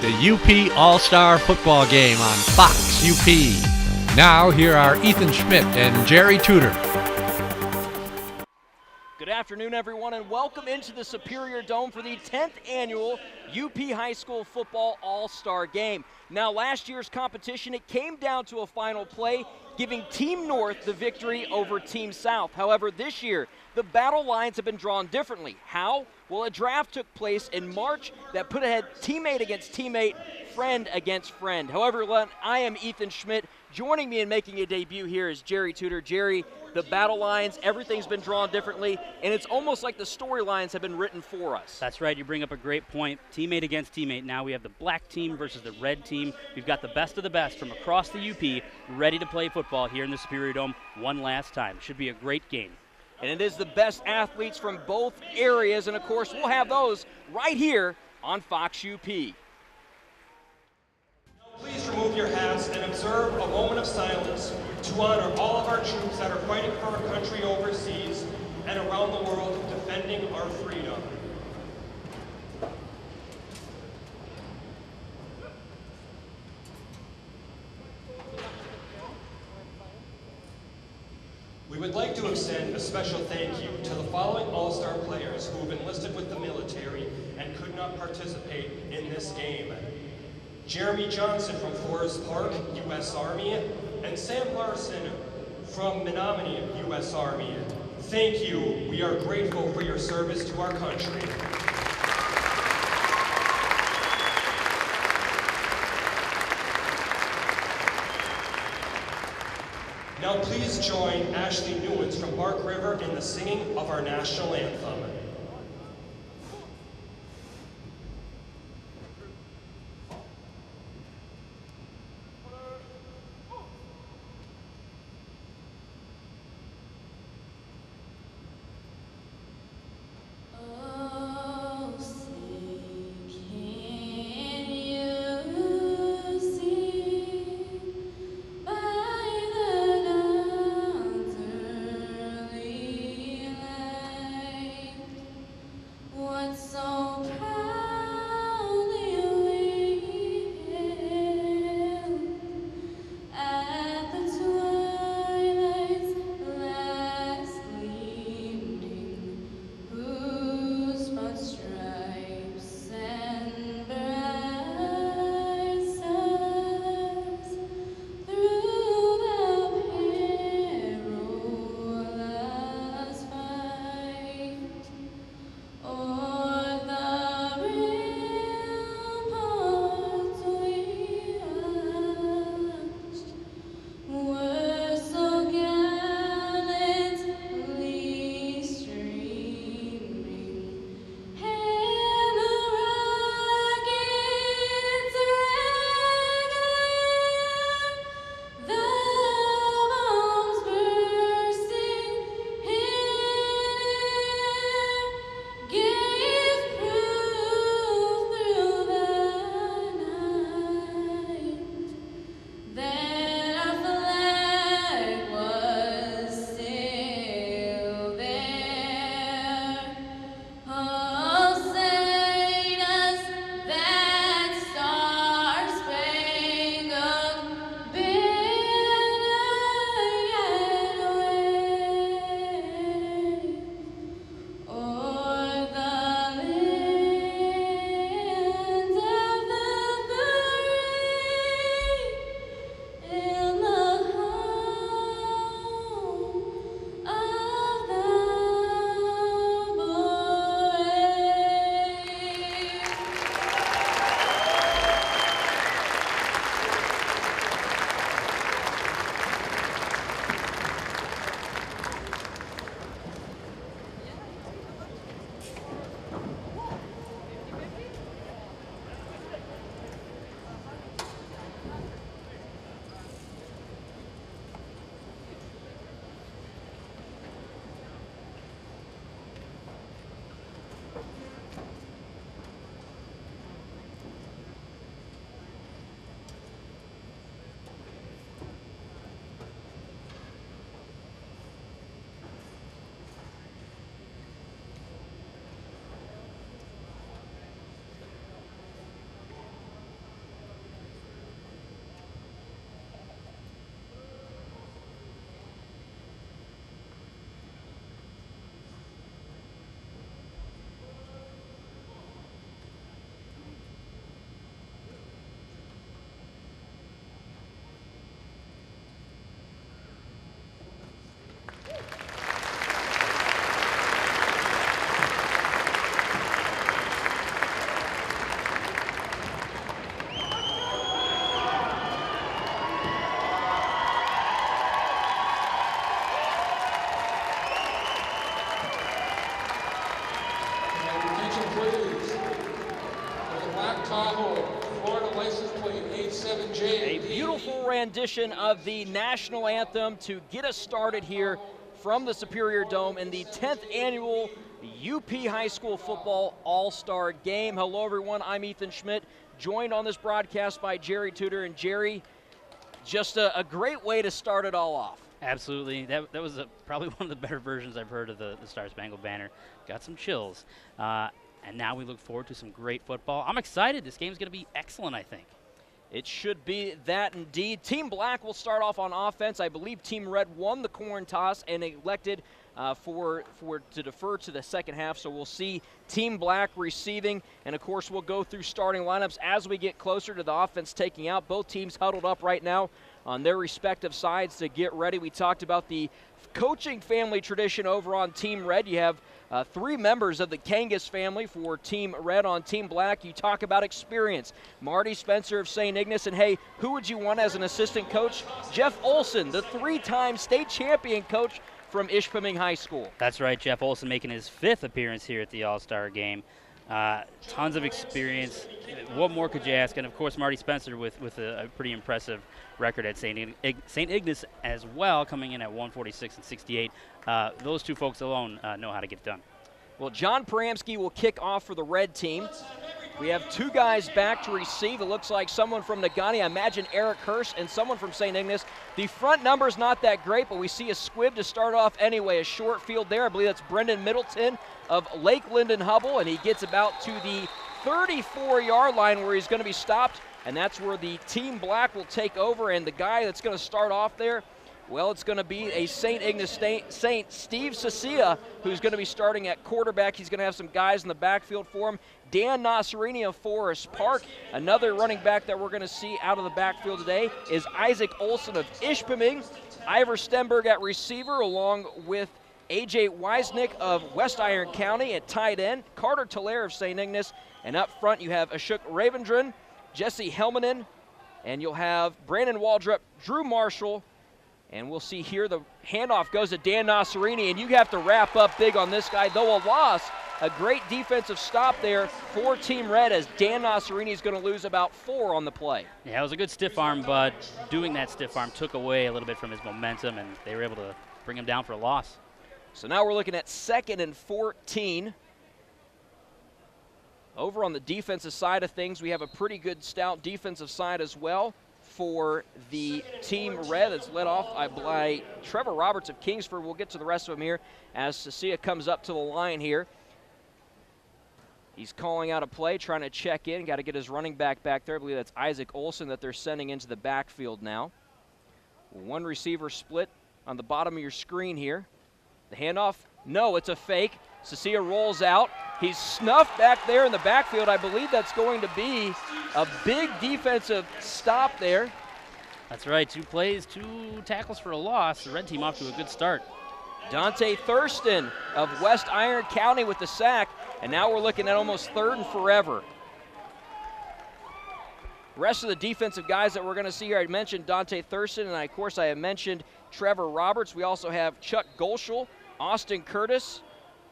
the UP All-Star Football Game on Fox UP. Now, here are Ethan Schmidt and Jerry Tudor. Good afternoon, everyone, and welcome into the Superior Dome for the 10th annual UP High School Football All-Star Game. Now, last year's competition, it came down to a final play, giving Team North the victory over Team South. However, this year, the battle lines have been drawn differently. How? Well, a draft took place in March that put ahead teammate against teammate, friend against friend. However, I am Ethan Schmidt. Joining me and making a debut here is Jerry Tudor. Jerry, the battle lines, everything's been drawn differently, and it's almost like the storylines have been written for us. That's right. You bring up a great point. Teammate against teammate. Now we have the black team versus the red team. We've got the best of the best from across the UP ready to play football here in the Superior Dome one last time. Should be a great game. And it is the best athletes from both areas, and of course we'll have those right here on Fox UP. Please remove your hats and observe a moment of silence to honor all of our troops that are fighting for our country overseas and around the world defending our freedom. We would like to extend a special thank you to the following All-Star players who have enlisted with the military and could not participate in this game. Jeremy Johnson from Forest Park, U.S. Army, and Sam Larson from Menominee, U.S. Army. Thank you. We are grateful for your service to our country. Now please join Ashley Newens from Bark River in the singing of our national anthem. Florida license plate 87J. A beautiful rendition of the national anthem to get us started here from the Superior Dome in the 10th annual UP High School Football All-Star Game. Hello, everyone. I'm Ethan Schmidt, joined on this broadcast by Jerry Tudor. And Jerry, just a great way to start it all off. Absolutely. That was probably one of the better versions I've heard of the Star Spangled Banner. Got some chills. And now we look forward to some great football. I'm excited. This game's going to be excellent, I think. It should be that indeed. Team Black will start off on offense. I believe Team Red won the coin toss and elected to defer to the second half. So we'll see Team Black receiving. And, of course, we'll go through starting lineups as we get closer to the offense taking out. Both teams huddled up right now on their respective sides to get ready. We talked about the coaching family tradition over on Team Red. You have 3 members of the Kangas family for Team Red. On Team Black, you talk about experience. Marty Spencer of St. Ignace, and hey, who would you want as an assistant coach? Jeff Olson, the 3-time state champion coach from Ishpeming High School. That's right, Jeff Olson making his 5th appearance here at the All-Star Game. Tons of experience. What more could you ask? And, of course, Marty Spencer with a pretty impressive record at St. Ignace as well, coming in at 146 and 68. Those 2 folks alone know how to get it done. Well, John Pramsky will kick off for the red team. We have 2 guys back to receive. It looks like someone from Negaunee, I imagine Eric Hurst, and someone from St. Ignace. The front number's not that great, but we see a squib to start off anyway. A short field there. I believe that's Brendan Middleton of Lakeland and Hubbell, and he gets about to the 34-yard line where he's going to be stopped, and that's where the Team Black will take over. And the guy that's going to start off there, well, it's going to be a St. Ignace Saint, Steve Ceccia, who's going to be starting at quarterback. He's going to have some guys in the backfield for him. Dan Nasserini of Forest Park. Another running back that we're going to see out of the backfield today is Isaac Olson of Ishpeming. Ivor Stenberg at receiver, along with A.J. Weisnick of West Iron County at tight end. Carter Tolaire of St. Ignace. And up front you have Ashok Ravendran, Jesse Helmanen, and you'll have Brandon Waldrop, Drew Marshall. And we'll see here the handoff goes to Dan Nasserini, and you have to wrap up big on this guy. Though a loss, a great defensive stop there for Team Red, as Dan Nasserini is going to lose about 4 on the play. Yeah, it was a good stiff arm, but doing that stiff arm took away a little bit from his momentum, and they were able to bring him down for a loss. So now we're looking at 2nd and 14. Over on the defensive side of things, we have a pretty good stout defensive side as well for the Team Red. That's led off by Trevor Roberts of Kingsford. We'll get to the rest of them here as Ceccia comes up to the line here. He's calling out a play, trying to check in. Got to get his running back there. I believe that's Isaac Olson that they're sending into the backfield now. 1 receiver split on the bottom of your screen here. The handoff, no, it's a fake. Ceccia rolls out. He's snuffed back there in the backfield. I believe that's going to be a big defensive stop there. That's right, 2 plays, 2 tackles for a loss. The red team off to a good start. Dante Thurston of West Iron County with the sack, and now we're looking at almost 3rd and forever. Rest of the defensive guys that we're going to see here, I mentioned Dante Thurston, and of course I have mentioned Trevor Roberts. We also have Chuck Golschel, Austin Curtis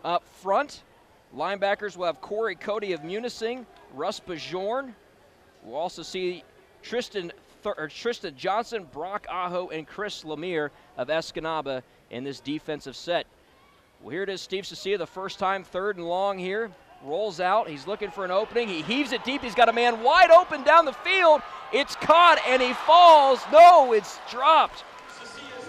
up front. Linebackers will have Corey Cody of Munising, Russ Bajorn. We'll also see Tristan Johnson, Brock Aho, and Chris Lemire of Escanaba in this defensive set. Well, here it is, Steve Ceccia, the first time, 3rd and long here. Rolls out, he's looking for an opening. He heaves it deep, he's got a man wide open down the field. It's caught, and he falls. No, it's dropped.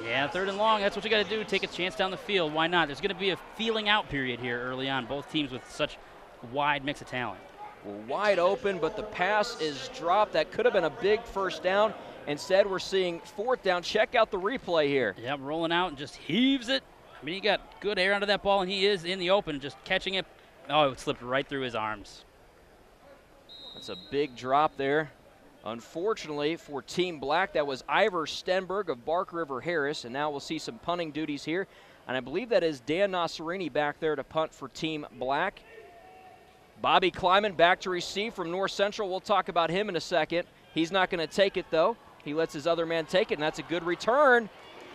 Yeah, 3rd and long, that's what you got to do, take a chance down the field. Why not? There's going to be a feeling out period here early on, both teams with such a wide mix of talent. Well, wide open, but the pass is dropped. That could have been a big first down. Instead, we're seeing 4th down. Check out the replay here. Yeah, rolling out and just heaves it. I mean, he got good air under that ball, and he is in the open, just catching it. Oh, it slipped right through his arms. That's a big drop there. Unfortunately for Team Black, that was Ivor Stenberg of Bark River Harris, and now we'll see some punting duties here. And I believe that is Dan Nasserini back there to punt for Team Black. Bobby Kleiman back to receive from North Central. We'll talk about him in a second. He's not going to take it, though. He lets his other man take it, and that's a good return.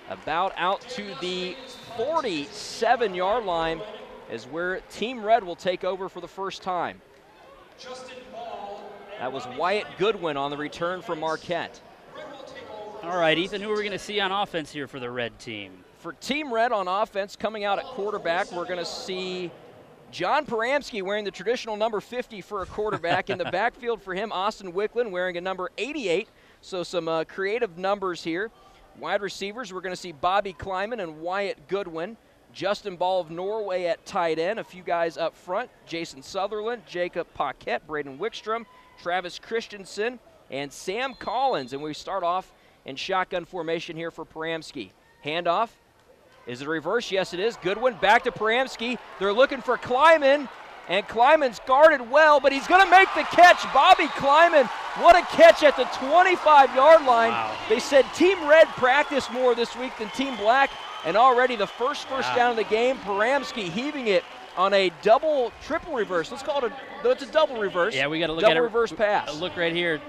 About out to the 47-yard line is where Team Red will take over for the first time. Justin Ball That was Wyatt Goodwin on the return from Marquette. All right, Ethan, who are we going to see on offense here for the Red team? For Team Red on offense, coming out at quarterback, we're going to see John Paramsky wearing the traditional number 50 for a quarterback. In the backfield for him, Austin Wicklund wearing a number 88. So some creative numbers here. Wide receivers, we're going to see Bobby Klein and Wyatt Goodwin. Justin Ball of Norway at tight end. A few guys up front, Jason Sutherland, Jacob Paquette, Braden Wickstrom, Travis Christensen, and Sam Collins. And we start off in shotgun formation here for Paramsky. Handoff. Is it a reverse? Yes, it is. Goodwin back to Paramsky. They're looking for Kleiman, and Kleiman's guarded well, but he's going to make the catch. Bobby Kleiman, what a catch at the 25-yard line. Wow. They said Team Red practiced more this week than Team Black, and already the first down of the game, Paramsky heaving it on a triple reverse. Let's call it it's a double reverse. Yeah, we got to look at it. Double reverse pass. Look right here.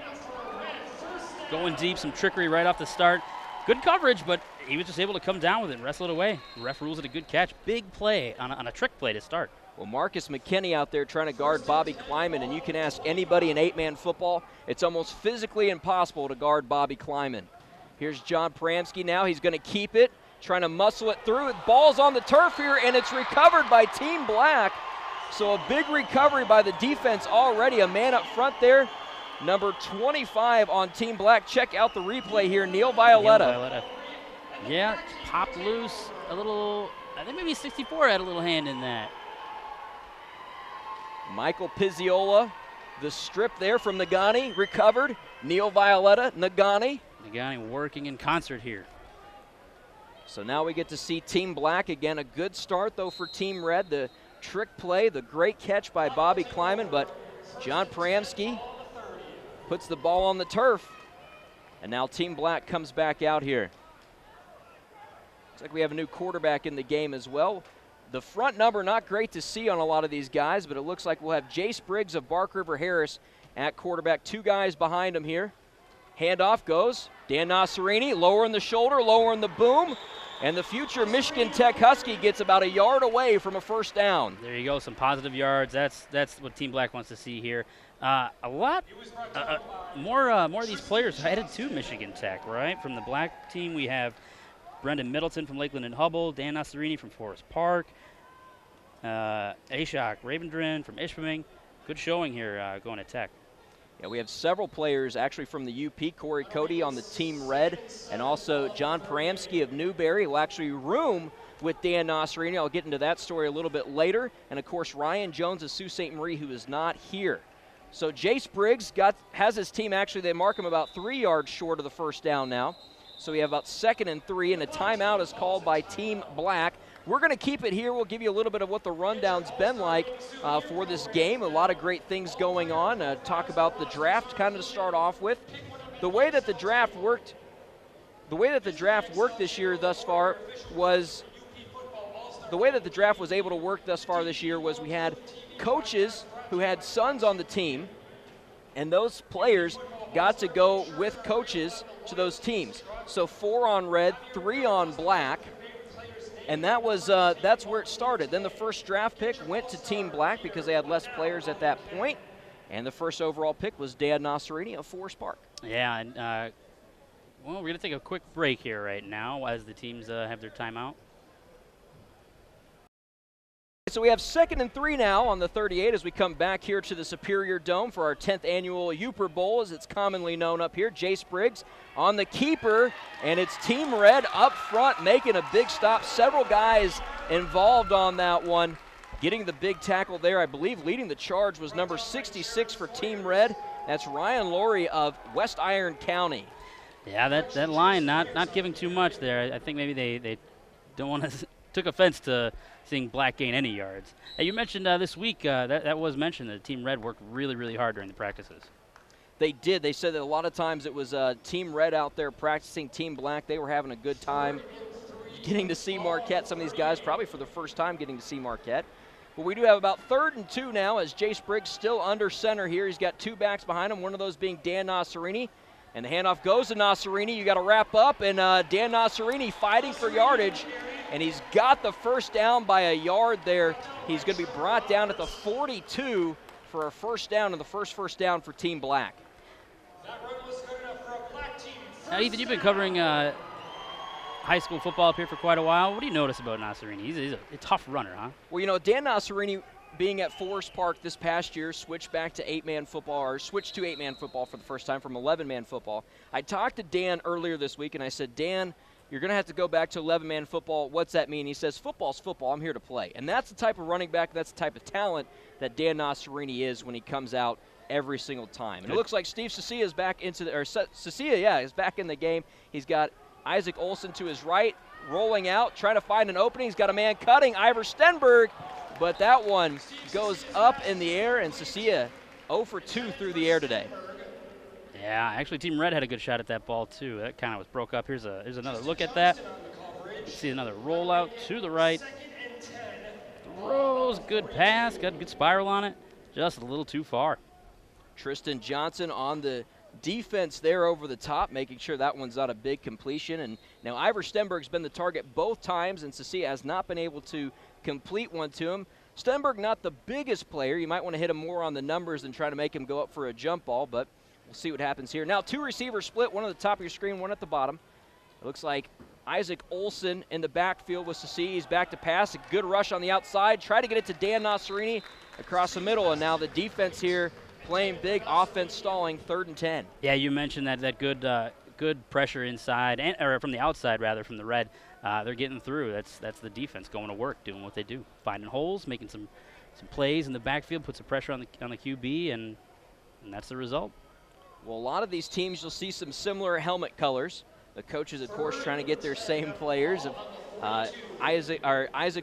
Going deep, some trickery right off the start. Good coverage, but he was just able to come down with it and wrestle it away. The ref rules it a good catch. Big play on a trick play to start. Well, Marcus McKinney out there trying to guard Bobby Kleiman, and you can ask anybody in 8-man football, it's almost physically impossible to guard Bobby Kleiman. Here's John Paramsky now. He's going to keep it, trying to muscle it through. Ball's on the turf here, and it's recovered by Team Black. So a big recovery by the defense already. A man up front there. Number 25 on Team Black. Check out the replay here. Neil Violetta. Yeah, popped loose a little. I think maybe 64 had a little hand in that. Michael Pizziola, the strip there from Nagani, recovered. Neil Violetta, Nagani. Nagani working in concert here. So now we get to see Team Black again. A good start, though, for Team Red. The trick play, the great catch by Bobby Kleiman, but John Paramsky puts the ball on the turf. And now Team Black comes back out here. Looks like we have a new quarterback in the game as well. The front number not great to see on a lot of these guys, but it looks like we'll have Jase Briggs of Bark River Harris at quarterback. Two guys behind him here. Handoff goes. Dan Nasserini lowering the shoulder, lowering the boom. And the future Michigan Tech Husky gets about a yard away from a first down. There you go, some positive yards. That's what Team Black wants to see here. More of these players headed to Michigan Tech, right? From the Black team, we have Brendan Middleton from Lakeland and Hubbell, Dan Nasserini from Forest Park, Ashok Ravendran from Ishpeming. Good showing here going to Tech. Yeah, we have several players actually from the UP. Corey Cody on the Team Red, and also John Paramsky of Newberry will actually room with Dan Nasserini. I'll get into that story a little bit later. And, of course, Ryan Jones of Sault Ste. Marie, who is not here. So Jase Briggs has his team, actually, they mark him about 3 yards short of the first down now. So we have about 2nd and 3, and a timeout is called by Team Black. We're going to keep it here. We'll give you a little bit of what the rundown's been like for this game. A lot of great things going on. Talk about the draft kind of to start off with. The way that the draft worked this year thus far was the way that the draft was able to work thus far this year was we had coaches who had sons on the team, and those players got to go with coaches to those teams. So 4 on red, 3 on black. And that's where it started. Then the first draft pick went to Team Black because they had less players at that point. And the first overall pick was Dan Nasserini of Forest Park. Yeah, and well, we're going to take a quick break here right now as the teams have their timeout. So we have 2nd and 3 now on the 38 as we come back here to the Superior Dome for our 10th annual Uper Bowl, as it's commonly known up here. Jase Briggs on the keeper, and it's Team Red up front making a big stop. Several guys involved on that one. Getting the big tackle there, I believe leading the charge was number 66 for Team Red. That's Ryan Laurie of West Iron County. Yeah, that line not giving too much there. I think maybe they don't want to took offense to seeing Black gain any yards. Hey, you mentioned this week, that was mentioned, that Team Red worked really, really hard during the practices. They did. They said that a lot of times it was Team Red out there practicing Team Black. They were having a good time getting to see Marquette. Some of these guys probably for the first time getting to see Marquette. But we do have about 3rd and 2 now as Jase Briggs still under center here. He's got 2 backs behind him, one of those being Dan Nasserini. And the handoff goes to Nasserini. You got to wrap up, and Dan Nasserini fighting for yardage. And he's got the first down by a yard there. He's going to be brought down at the 42 for a first down, and the first down for Team Black. That run was good enough for a Black team. Now, Ethan, you've been covering high school football up here for quite a while. What do you notice about Nasserini? He's a tough runner, huh? Well, Dan Nasserini, being at Forest Park this past year, switched back to 8-man football, or switched to 8-man football for the first time from 11-man football. I talked to Dan earlier this week, and I said, Dan, you're going to have to go back to 11-man football. What's that mean? He says, football's football. I'm here to play. And that's the type of running back, that's the type of talent that Dan Nasserini is when he comes out every single time. And it looks like Steve Cecilia is back into the, or Cecilia, is back in the game. He's got Isaac Olson to his right, rolling out, trying to find an opening. He's got a man cutting, Ivor Stenberg, but that one goes up in the air, and Cecilia 0 for 2 through the air today. Yeah, actually, Team Red had a good shot at that ball, too. That kind of was broke up. Here's another look at that. You see another rollout to the right. Throws, good pass, got a good spiral on it. Just a little too far. Tristan Johnson on the defense there over the top, making sure that one's not a big completion. And now Ivor Stenberg's been the target both times, and Cecilia has not been able to complete one to him. Stenberg, not the biggest player. You might want to hit him more on the numbers than try to make him go up for a jump ball, but we'll see what happens here. Now, 2 receivers split, one at the top of your screen, one at the bottom. It looks like Isaac Olson in the backfield with Cecilia. He's back to pass. A good rush on the outside. Try to get it to Dan Nasserini across the middle, and now the defense here playing big, offense stalling, 3rd and 10. Yeah, you mentioned that good pressure inside, or from the outside rather, from the Red. They're getting through. That's the defense going to work, doing what they do, finding holes, making some plays in the backfield, put some pressure on the QB, and that's the result. Well, a lot of these teams, you'll see some similar helmet colors. The coaches, of course, trying to get their same players. Isaac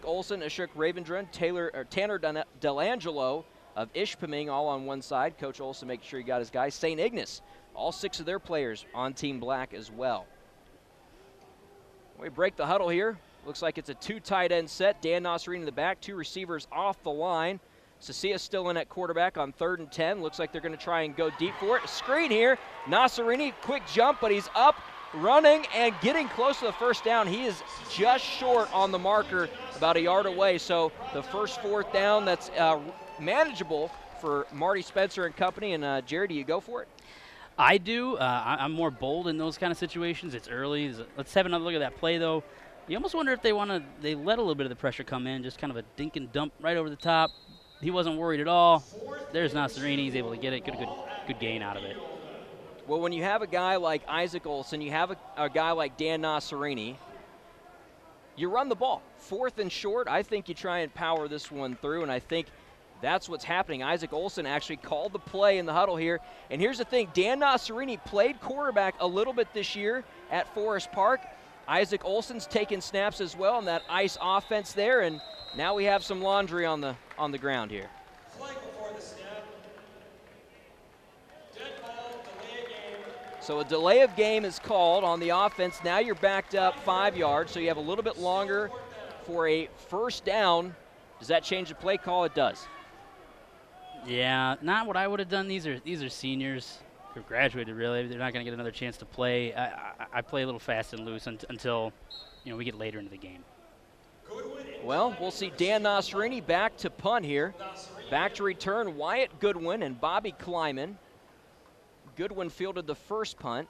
Olson, Ashok Ravindran, Tanner Delangelo of Ishpeming all on one side. Coach Olson making sure he got his guys. St. Ignace, all 6 of their players on Team Black as well. We break the huddle here. Looks like it's a 2 tight end set. Dan Nasserini in the back, 2 receivers off the line. Cecilia still in at quarterback on 3rd and 10. Looks like they're going to try and go deep for it. A screen here. Nasserini, quick jump, but he's up, running, and getting close to the first down. He is just short on the marker, about a yard away. So the first 4th down, that's manageable for Marty Spencer and company. And Jared, do you go for it? I do. I'm more bold in those kind of situations. It's early. Let's have another look at that play, though. You almost wonder if they let a little bit of the pressure come in, just kind of a dink and dump right over the top. He wasn't worried at all. There's Nasserini. He's able to get it. Good gain out of it. Well, when you have a guy like Isaac Olson, you have a guy like Dan Nasserini, you run the ball. 4th and short, I think you try and power this one through, and I think that's what's happening. Isaac Olson actually called the play in the huddle here. And here's the thing, Dan Nasserini played quarterback a little bit this year at Forest Park. Isaac Olson's taken snaps as well in that ice offense there, and now we have some laundry on the ground here. Flag before the snap. Dead ball, delay of game. So a delay of game is called on the offense. Now you're backed up 5 yards, so you have a little bit longer for a first down. Does that change the play call? It does. Yeah, not what I would have done. These are seniors who graduated, really. They're not going to get another chance to play. I play a little fast and loose until we get later into the game. Well, we'll see Dan Nasserini back to punt here. Back to return Wyatt Goodwin and Bobby Kleiman. Goodwin fielded the first punt.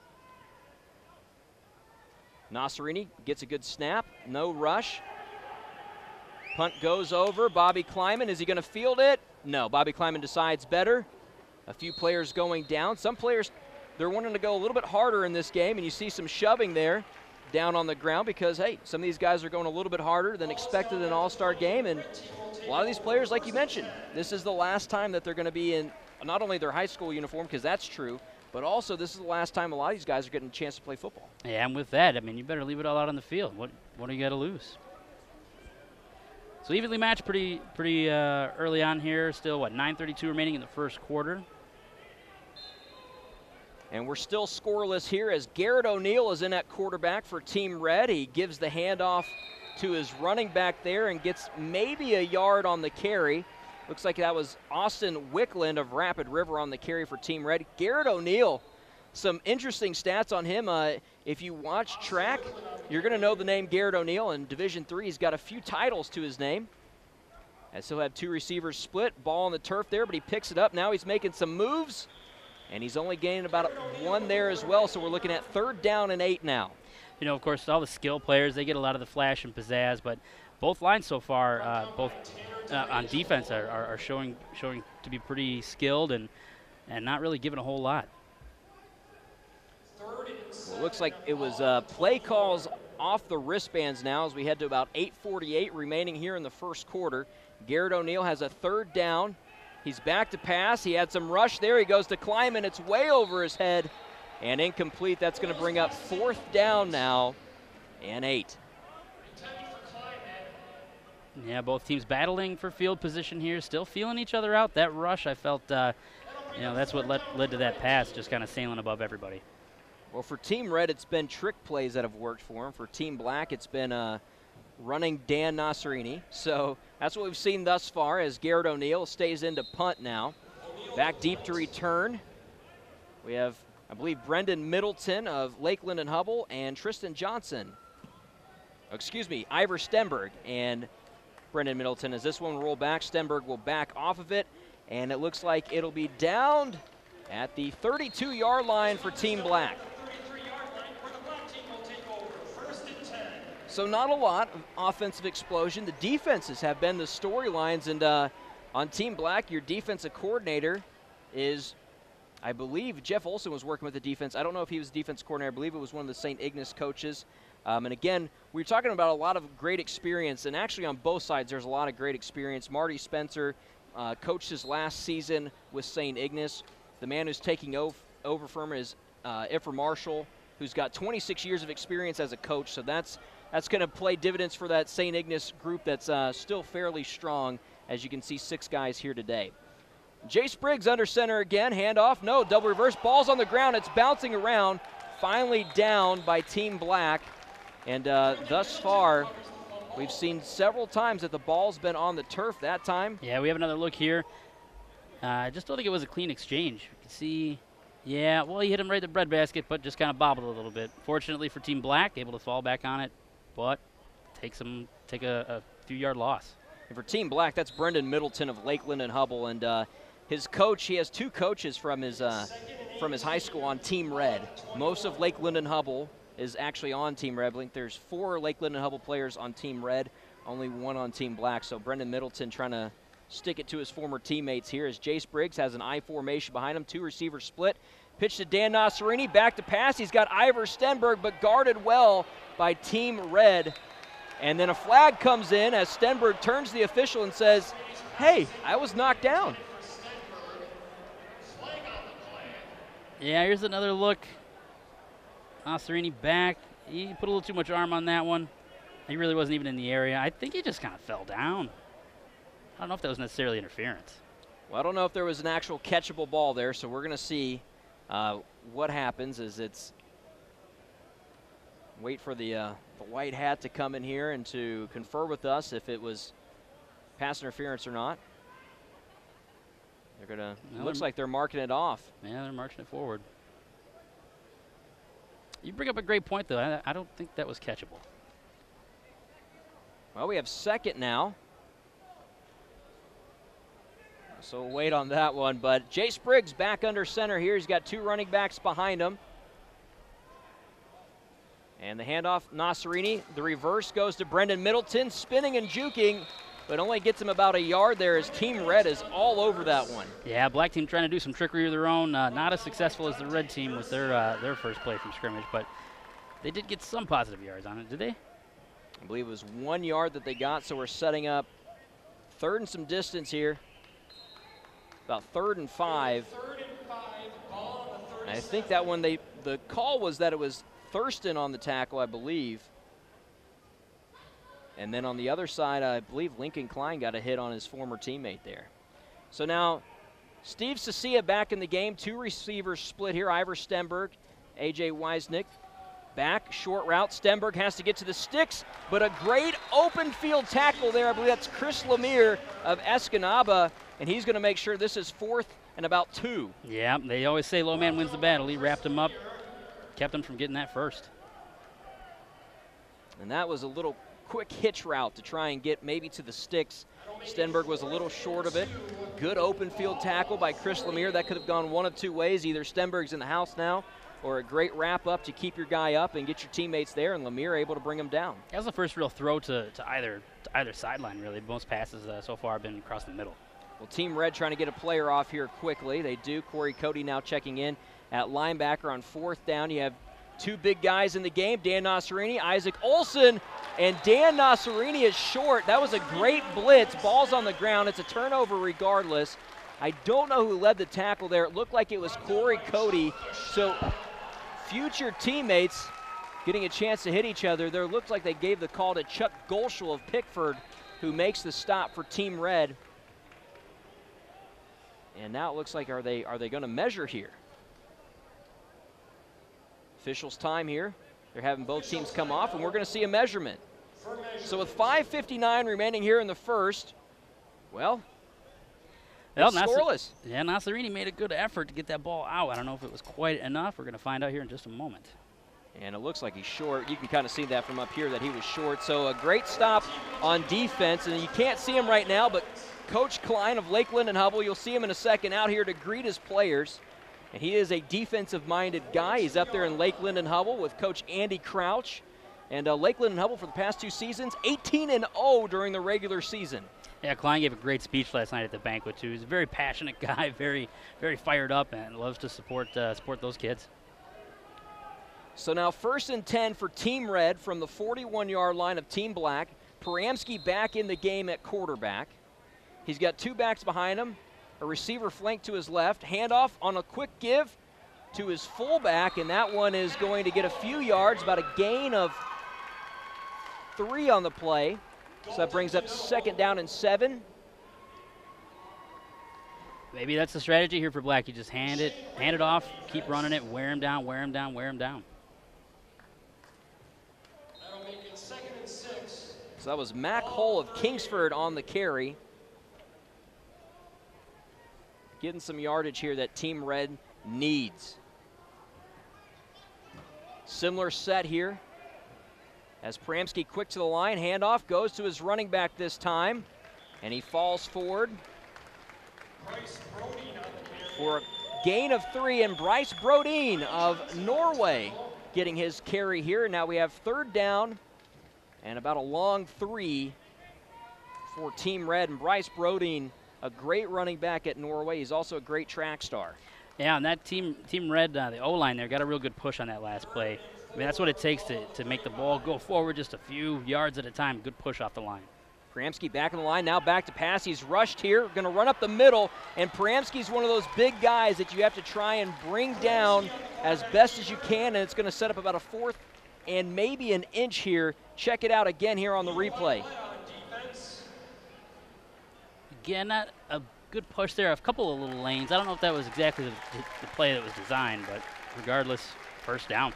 Nasserini gets a good snap. No rush. Punt goes over. Bobby Kleiman, is he going to field it? No, Bobby Kleiman decides better. A few players going down. Some players, they're wanting to go a little bit harder in this game, and you see some shoving there down on the ground because, hey, some of these guys are going a little bit harder than expected in an all-star game, and a lot of these players, like you mentioned, this is the last time that they're going to be in not only their high school uniform, because that's true, but also this is the last time a lot of these guys are getting a chance to play football. Yeah, and with that, you better leave it all out on the field. What do you got to lose? So evenly matched pretty early on here. Still, 9:32 remaining in the first quarter. And we're still scoreless here as Garrett O'Neill is in at quarterback for Team Red. He gives the handoff to his running back there and gets maybe a yard on the carry. Looks like that was Austin Wicklund of Rapid River on the carry for Team Red. Garrett O'Neill, some interesting stats on him. If you watch track, you're going to know the name Garrett O'Neill. In Division III, he's got a few titles to his name. As he'll have two receivers split, ball on the turf there, but he picks it up. Now he's making some moves, and he's only gaining about one there as well, so we're looking at 3rd down and 8 now. You know, of course, all the skill players, they get a lot of the flash and pizzazz, but both lines so far, both on defense, are showing to be pretty skilled and not really giving a whole lot. Well, it looks like it was play calls off the wristbands now as we head to about 8:48 remaining here in the first quarter. Garrett O'Neal has a 3rd down. He's back to pass. He had some rush there. He goes to Klein, and it's way over his head and incomplete. That's going to bring up 4th down now and 8. Yeah, both teams battling for field position here, still feeling each other out. That rush, I felt, that's what led to that pass, just kind of sailing above everybody. Well, for Team Red, it's been trick plays that have worked for him. For Team Black, it's been running Dan Nasserini. So that's what we've seen thus far as Garrett O'Neal stays into punt now. Back deep to return. We have, I believe, Brendan Middleton of Lakeland and Hubbell and Tristan Johnson. Ivor Stenberg and Brendan Middleton. As this one will roll back, Stenberg will back off of it, and it looks like it'll be downed at the 32-yard line for Team Black. So not a lot of offensive explosion. The defenses have been the storylines, and on Team Black, your defensive coordinator is, I believe, Jeff Olson was working with the defense. I don't know if he was the defense coordinator. I believe it was one of the St. Ignace coaches. And again, we're talking about a lot of great experience, and actually on both sides there's a lot of great experience. Marty Spencer coached his last season with St. Ignace. The man who's taking over from him is Ifra Marshall, who's got 26 years of experience as a coach, so that's going to play dividends for that St. Ignace group that's still fairly strong, as you can see 6 guys here today. Jase Briggs under center again, handoff, no, double reverse, ball's on the ground, it's bouncing around, finally down by Team Black, and thus far, we've seen several times that the ball's been on the turf that time. Yeah, we have another look here. I just don't think it was a clean exchange. You can see, yeah, well, he hit him right in the breadbasket, but just kind of bobbled a little bit. Fortunately for Team Black, able to fall back on it, but take a few-yard loss. And for Team Black, that's Brendan Middleton of Lakeland and Hubbell, and his coach, he has 2 coaches from his high school on Team Red. Most of Lakeland and Hubbell is actually on Team Red. I think there's 4 Lakeland and Hubbell players on Team Red, only 1 on Team Black. So Brendan Middleton trying to stick it to his former teammates here as Jase Briggs has an I formation behind him, 2 receivers split. Pitch to Dan Nasserini, back to pass. He's got Ivor Stenberg, but guarded well by Team Red. And then a flag comes in as Stenberg turns to the official and says, hey, I was knocked down. Yeah, here's another look. Nasserini back. He put a little too much arm on that one. He really wasn't even in the area. I think he just kind of fell down. I don't know if that was necessarily interference. Well, I don't know if there was an actual catchable ball there, so we're going to see what happens as it's wait for the white hat to come in here and to confer with us if it was pass interference or not. They're going to, looks like they're marking it off. Yeah, they're marching it forward. You bring up a great point, though. I don't think that was catchable. Well, we have 2nd now. So we'll wait on that one. But Jase Briggs back under center here. He's got 2 running backs behind him. And the handoff, Nasserini. The reverse goes to Brendan Middleton, spinning and juking, but only gets him about a yard there as Team Red is all over that one. Yeah, Black team trying to do some trickery of their own. Not as successful as the Red team with their first play from scrimmage, but they did get some positive yards on it, did they? I believe it was 1 yard that they got, so we're setting up 3rd and some distance here. About 3rd and 5. I think that one, the call was that it was Thurston on the tackle, I believe. And then on the other side, I believe Lincoln Klein got a hit on his former teammate there. So now Steve Sasia back in the game. 2 receivers split here. Ivor Stenberg, A.J. Weisnick. Back, short route. Stenberg has to get to the sticks, but a great open field tackle there. I believe that's Chris Lemire of Escanaba, and he's going to make sure this is 4th and about 2. Yeah, they always say low man wins the battle. He wrapped him up, kept him from getting that first. And that was a little quick hitch route to try and get maybe to the sticks Stenberg was a little short of it. Good open field tackle by Chris Lemire. That could have gone one of two ways. Either Stenberg's in the house now, or a great wrap up to keep your guy up and get your teammates there, and Lemire able to bring him down. That was the first real throw to either sideline, really. Most passes so far have been across the middle. Well, Team Red trying to get a player off here quickly. They do. Corey Cody now checking in at linebacker on 4th down. You have two big guys in the game, Dan Nasserini, Isaac Olson, and Dan Nasserini is short. That was a great blitz. Ball's on the ground. It's a turnover regardless. I don't know who led the tackle there. It looked like it was Corey Cody. So future teammates getting a chance to hit each other. There looked like they gave the call to Chuck Golschel of Pickford, who makes the stop for Team Red. And now it looks like, are they going to measure here? Officials' time here. They're having both teams come off, and we're going to see a measurement. So with 5:59 remaining here in the first, well, it's scoreless. Yeah, Nasserini made a good effort to get that ball out. I don't know if it was quite enough. We're going to find out here in just a moment. And it looks like he's short. You can kind of see that from up here that he was short. So a great stop on defense, and you can't see him right now, but Coach Klein of Lakeland and Hubbell, you'll see him in a second out here to greet his players. And he is a defensive-minded guy. He's up there in Lakeland and Hubbell with Coach Andy Crouch. And Lakeland and Hubbell for the past 2 seasons, 18-0 during the regular season. Yeah, Klein gave a great speech last night at the banquet, too. He's a very passionate guy, very, very fired up, and loves to support those kids. So now 1st and 10 for Team Red from the 41-yard line of Team Black. Paramsky back in the game at quarterback. He's got 2 backs behind him, a receiver flanked to his left, handoff on a quick give to his fullback, and that one is going to get a few yards, about a gain of 3 on the play. So that brings up 2nd down and 7. Maybe that's the strategy here for Black. You just hand it off, keep running it, wear him down, wear him down, wear him down. That'll make it 2nd and 6. So that was Mac Hull of Kingsford on the carry. Getting some yardage here that Team Red needs. Similar set here. As Paramsky quick to the line, handoff goes to his running back this time, and he falls forward for a gain of 3, and Bryce Brodeen of Norway getting his carry here. Now we have 3rd down and about a long 3 for Team Red, and Bryce Brodeen, a great running back at Norway. He's also a great track star. Yeah, and that Team Red, the O-line there, got a real good push on that last play. I mean, that's what it takes to make the ball go forward just a few yards at a time. Good push off the line. Paramsky back in the line, now back to pass. He's rushed here, going to run up the middle, and Paramsky's one of those big guys that you have to try and bring down as best as you can, and it's going to set up about a 4th and maybe an inch here. Check it out again here on the replay. Again, a good push there, a couple of little lanes. I don't know if that was exactly the play that was designed, but regardless, 1st down.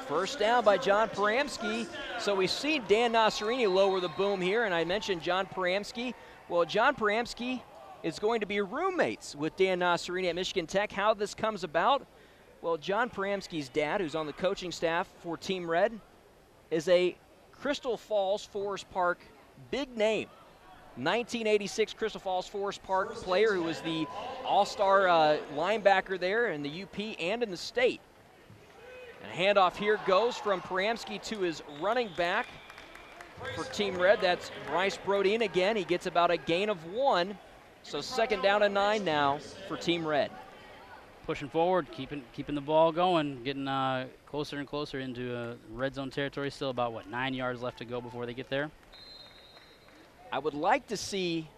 1st down by John Paramsky. So we've seen Dan Nasserini lower the boom here, and I mentioned John Paramsky. Well, John Paramsky is going to be roommates with Dan Nasserini at Michigan Tech. How this comes about? Well, John Paramsky's dad, who's on the coaching staff for Team Red, is a Crystal Falls Forest Park big name. 1986 Crystal Falls Forest Park player who was the all-star linebacker there in the UP and in the state. And a handoff here goes from Paramsky to his running back for Team Red. That's Bryce Brodeen again. He gets about a gain of 1. So 2nd down and 9 now for Team Red. Pushing forward, keeping the ball going, getting closer and closer into red zone territory. Still about, 9 yards left to go before they get there? I would like to see,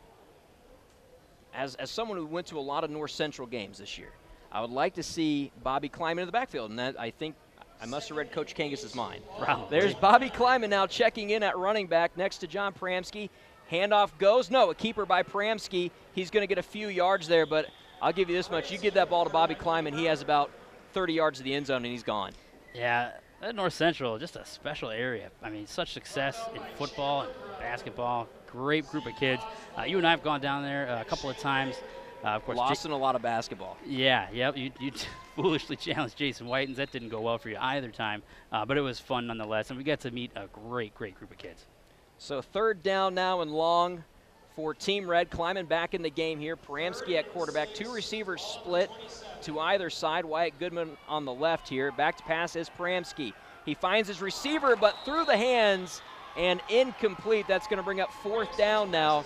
as someone who went to a lot of North Central games this year, I would like to see Bobby Kleiman in the backfield, and that I think I must have read Coach Kangas's mind. Probably. There's Bobby Kleiman now checking in at running back next to John Paramsky. Handoff goes. No, a keeper by Paramsky. He's going to get a few yards there, but I'll give you this much. You give that ball to Bobby Kleiman, he has about 30 yards to the end zone, and he's gone. Yeah, that North Central, just a special area. I mean, such success in football and basketball. Great group of kids. You and I have gone down there a couple of times. Of course, lost in a lot of basketball. Yeah, yep. You foolishly challenged Jason Whitens. That didn't go well for you either time, but it was fun nonetheless, and we got to meet a great group of kids. So 3rd down now and long for Team Red. Klein back in the game here. Pramsky at quarterback. 2 receivers split to either side. Wyatt Goodwin on the left here. Back to pass is Pramsky. He finds his receiver, but through the hands and incomplete. That's going to bring up 4th down now.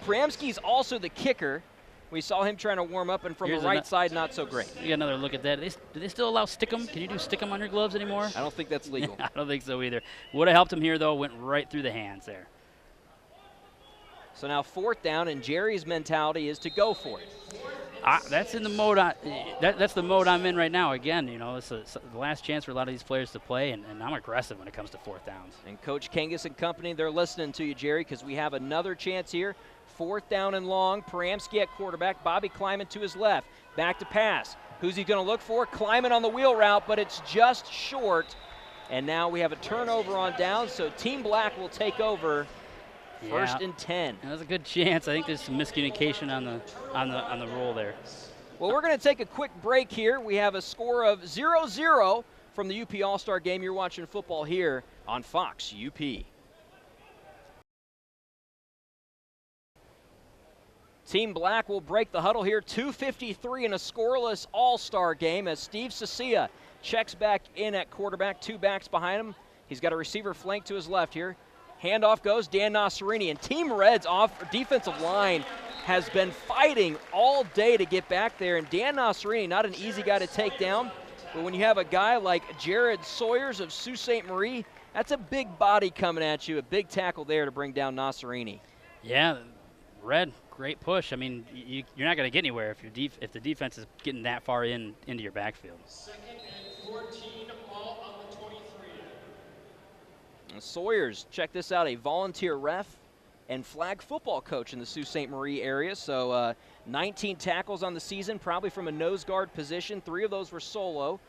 Pramsky's also the kicker. We saw him trying to warm up, and from the right side, not so great. You got another look at that. Do they still allow stick-em? Can you do stick-em on your gloves anymore? I don't think that's legal. I don't think so either. Would have helped him here, though. Went right through the hands there. So now 4th down, and Jerry's mentality is to go for it. That's in the mode. That's the mode I'm in right now. Again, you know, it's the last chance for a lot of these players to play, and I'm aggressive when it comes to 4th downs. And Coach Kangas and company, they're listening to you, Jerry, because we have another chance here. 4th down and long. Pramsky at quarterback. Bobby Klein to his left. Back to pass. Who's he going to look for? Klein on the wheel route, but it's just short. And now we have a turnover on down, so Team Black will take over. First and 10. That's a good chance. I think there's some miscommunication on the roll there. Well, we're going to take a quick break here. We have a score of 0-0 from the UP All-Star game. You're watching football here on Fox UP. Team Black will break the huddle here. 2:53 in a scoreless All-Star game as Steve Ceccia checks back in at quarterback. 2 backs behind him. He's got a receiver flanked to his left here. Handoff goes Dan Nasserini, and Team Red's defensive line has been fighting all day to get back there, and Dan Nasserini, not an easy guy to take down, but when you have a guy like Jared Sawyers of Sault Ste. Marie, that's a big body coming at you, a big tackle there to bring down Nasserini. Yeah, Red, great push. I mean, you're not going to get anywhere if the defense is getting that far into your backfield. 2nd and 14, all on the 23. Sawyers, check this out, a volunteer ref and flag football coach in the Sault Ste. Marie area. So 19 tackles on the season, probably from a nose guard position. 3 of those were solo.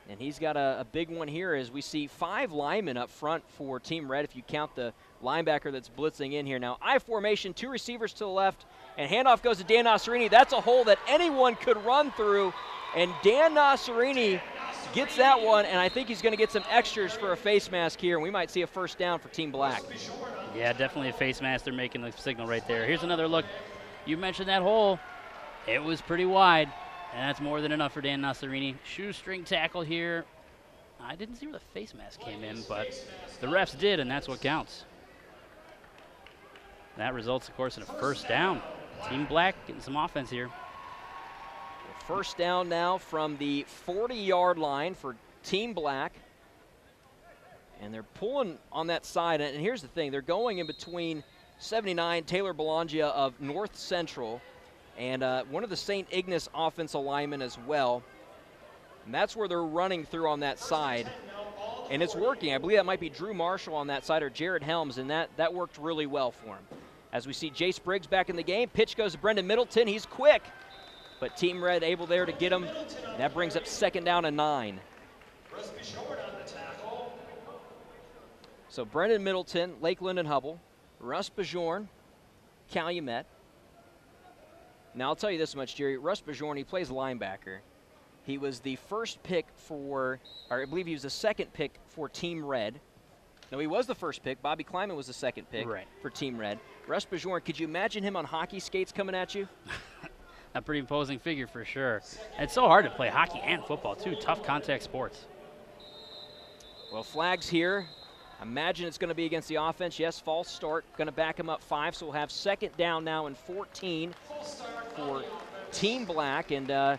And he's got a big one here as we see 5 linemen up front for Team Red if you count the linebacker that's blitzing in here. Now, I formation, 2 receivers to the left, and handoff goes to Dan Nasserini. That's a hole that anyone could run through, and Dan Nasserini gets that one, and I think he's going to get some extras for a face mask here, and we might see a 1st down for Team Black. Yeah, definitely a face mask. They're making the signal right there. Here's another look. You mentioned that hole. It was pretty wide, and that's more than enough for Dan Nasserini. Shoestring tackle here. I didn't see where the face mask came in, but the refs did, and that's what counts. That results, of course, in a 1st down. Team Black getting some offense here. 1st down now from the 40-yard line for Team Black. And they're pulling on that side. And here's the thing. They're going in between 79, Taylor Belangia of North Central, and one of the St. Ignace offensive linemen as well. And that's where they're running through on that side. And it's working. I believe that might be Drew Marshall on that side or Jared Helms, and that worked really well for him. As we see Jase Briggs back in the game. Pitch goes to Brendan Middleton. He's quick. But Team Red able there to get him. That brings up 2nd down and 9. So Brendan Middleton, Lakeland and Hubbell, Russ Bajorn, Calumet. Now I'll tell you this much, Jerry. Russ Bajorn, he plays linebacker. He was the 1st pick or I believe he was the 2nd pick for Team Red. No, he was the 1st pick. Bobby Klein was the 2nd pick for Team Red. Russ Bajorn, could you imagine him on hockey skates coming at you? A pretty imposing figure for sure. And it's so hard to play hockey and football, too. Tough contact sports. Well, flags here. Imagine it's going to be against the offense. Yes, false start. Going to back him up 5, so we'll have 2nd down now and 14 for Team Black. And the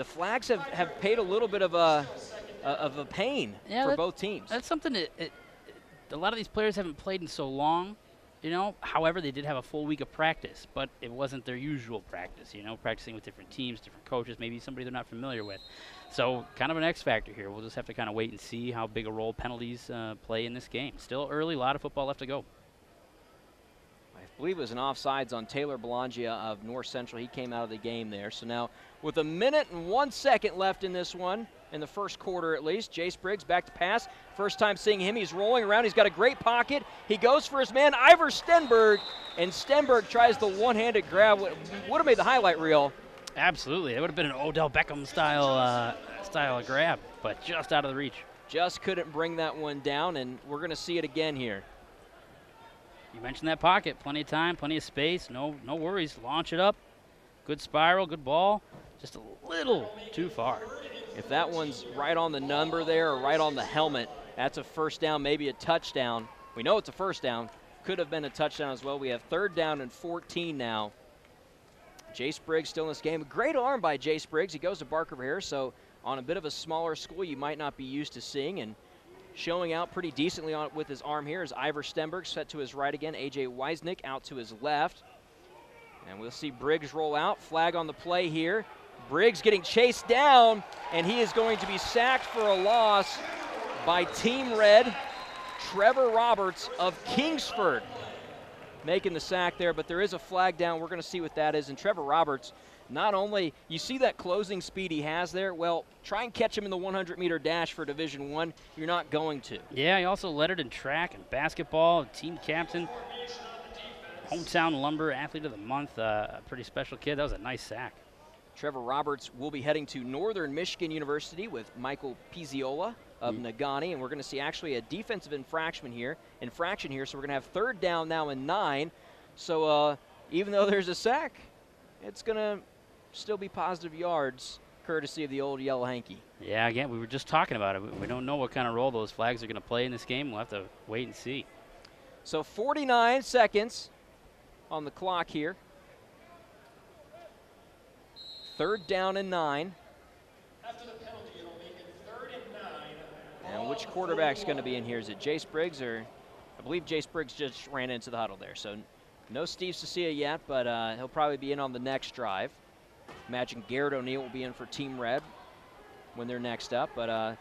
flags have paid a little bit of a pain for both teams. That's something that a lot of these players haven't played in so long. You know, however, they did have a full week of practice, but it wasn't their usual practice, you know, practicing with different teams, different coaches, maybe somebody they're not familiar with. So kind of an X factor here. We'll just have to kind of wait and see how big a role penalties play in this game. Still early, a lot of football left to go. I believe it was an offsides on Taylor Belangia of North Central. He came out of the game there. So now with 1 minute and 1 second left in this one, in the 1st quarter at least, Jase Briggs back to pass. First time seeing him, he's rolling around. He's got a great pocket. He goes for his man, Ivor Stenberg, and Stenberg tries the one-handed grab. Would have made the highlight reel. Absolutely. It would have been an Odell Beckham style grab, but just out of the reach. Just couldn't bring that one down, and we're going to see it again here. you mentioned that pocket. Plenty of time, plenty of space. No worries. Launch it up. Good spiral, good ball. Just a little too far. If that one's right on the number there or right on the helmet, that's a first down, maybe a touchdown. We know it's a first down. Could have been a touchdown as well. We have 3rd down and 14 now. Jase Briggs still in this game. Great arm by Jase Briggs. He goes to Barker here, so on a bit of a smaller school you might not be used to seeing, and showing out pretty decently with his arm here is Ivor Stenberg, set to his right again. A.J. Weisnick out to his left. And we'll see Briggs roll out. Flag on the play here. Briggs getting chased down, and he is going to be sacked for a loss by Team Red. Trevor Roberts of Kingsford making the sack there, but there is a flag down. We're going to see what that is. And Trevor Roberts, not only, you see that closing speed he has there, well, try and catch him in the 100-meter dash for Division I. You're not going to. Yeah, he also led it in track and basketball, team captain, hometown Lumber Athlete of the Month, a pretty special kid. That was a nice sack. Trevor Roberts will be heading to Northern Michigan University with Michael Pizziola of Nagani, and we're going to see actually a defensive infraction here, so we're going to have 3rd down now and 9. So even though there's a sack, it's going to still be positive yards, courtesy of the old yellow hanky. Yeah, again, we were just talking about it. We don't know what kind of role those flags are going to play in this game. We'll have to wait and see. So 49 seconds on the clock here. 3rd down and 9. After the penalty, it'll make it 3rd and 9. And which quarterback's going to be in here? Is it Jase Briggs or I believe Jase Briggs just ran into the huddle there. So no Steve Ceccia yet, but he'll probably be in on the next drive. Imagine Garrett O'Neill will be in for Team Red when they're next up. But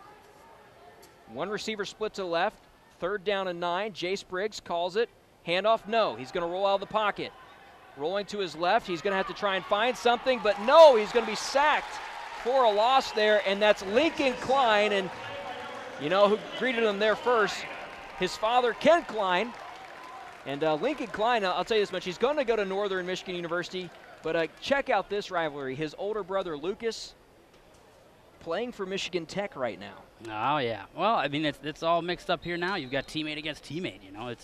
one receiver split to the left. 3rd down and 9. Jase Briggs calls it. Handoff, no. He's going to roll out of the pocket. Rolling to his left, he's going to have to try and find something, but no, he's going to be sacked for a loss there, and that's Lincoln Klein, and you know who greeted him there first? His father, Ken Klein, and Lincoln Klein, I'll tell you this much, he's going to go to Northern Michigan University, but check out this rivalry. His older brother, Lucas, playing for Michigan Tech right now. Oh, yeah. Well, I mean, it's all mixed up here now. You've got teammate against teammate, you know.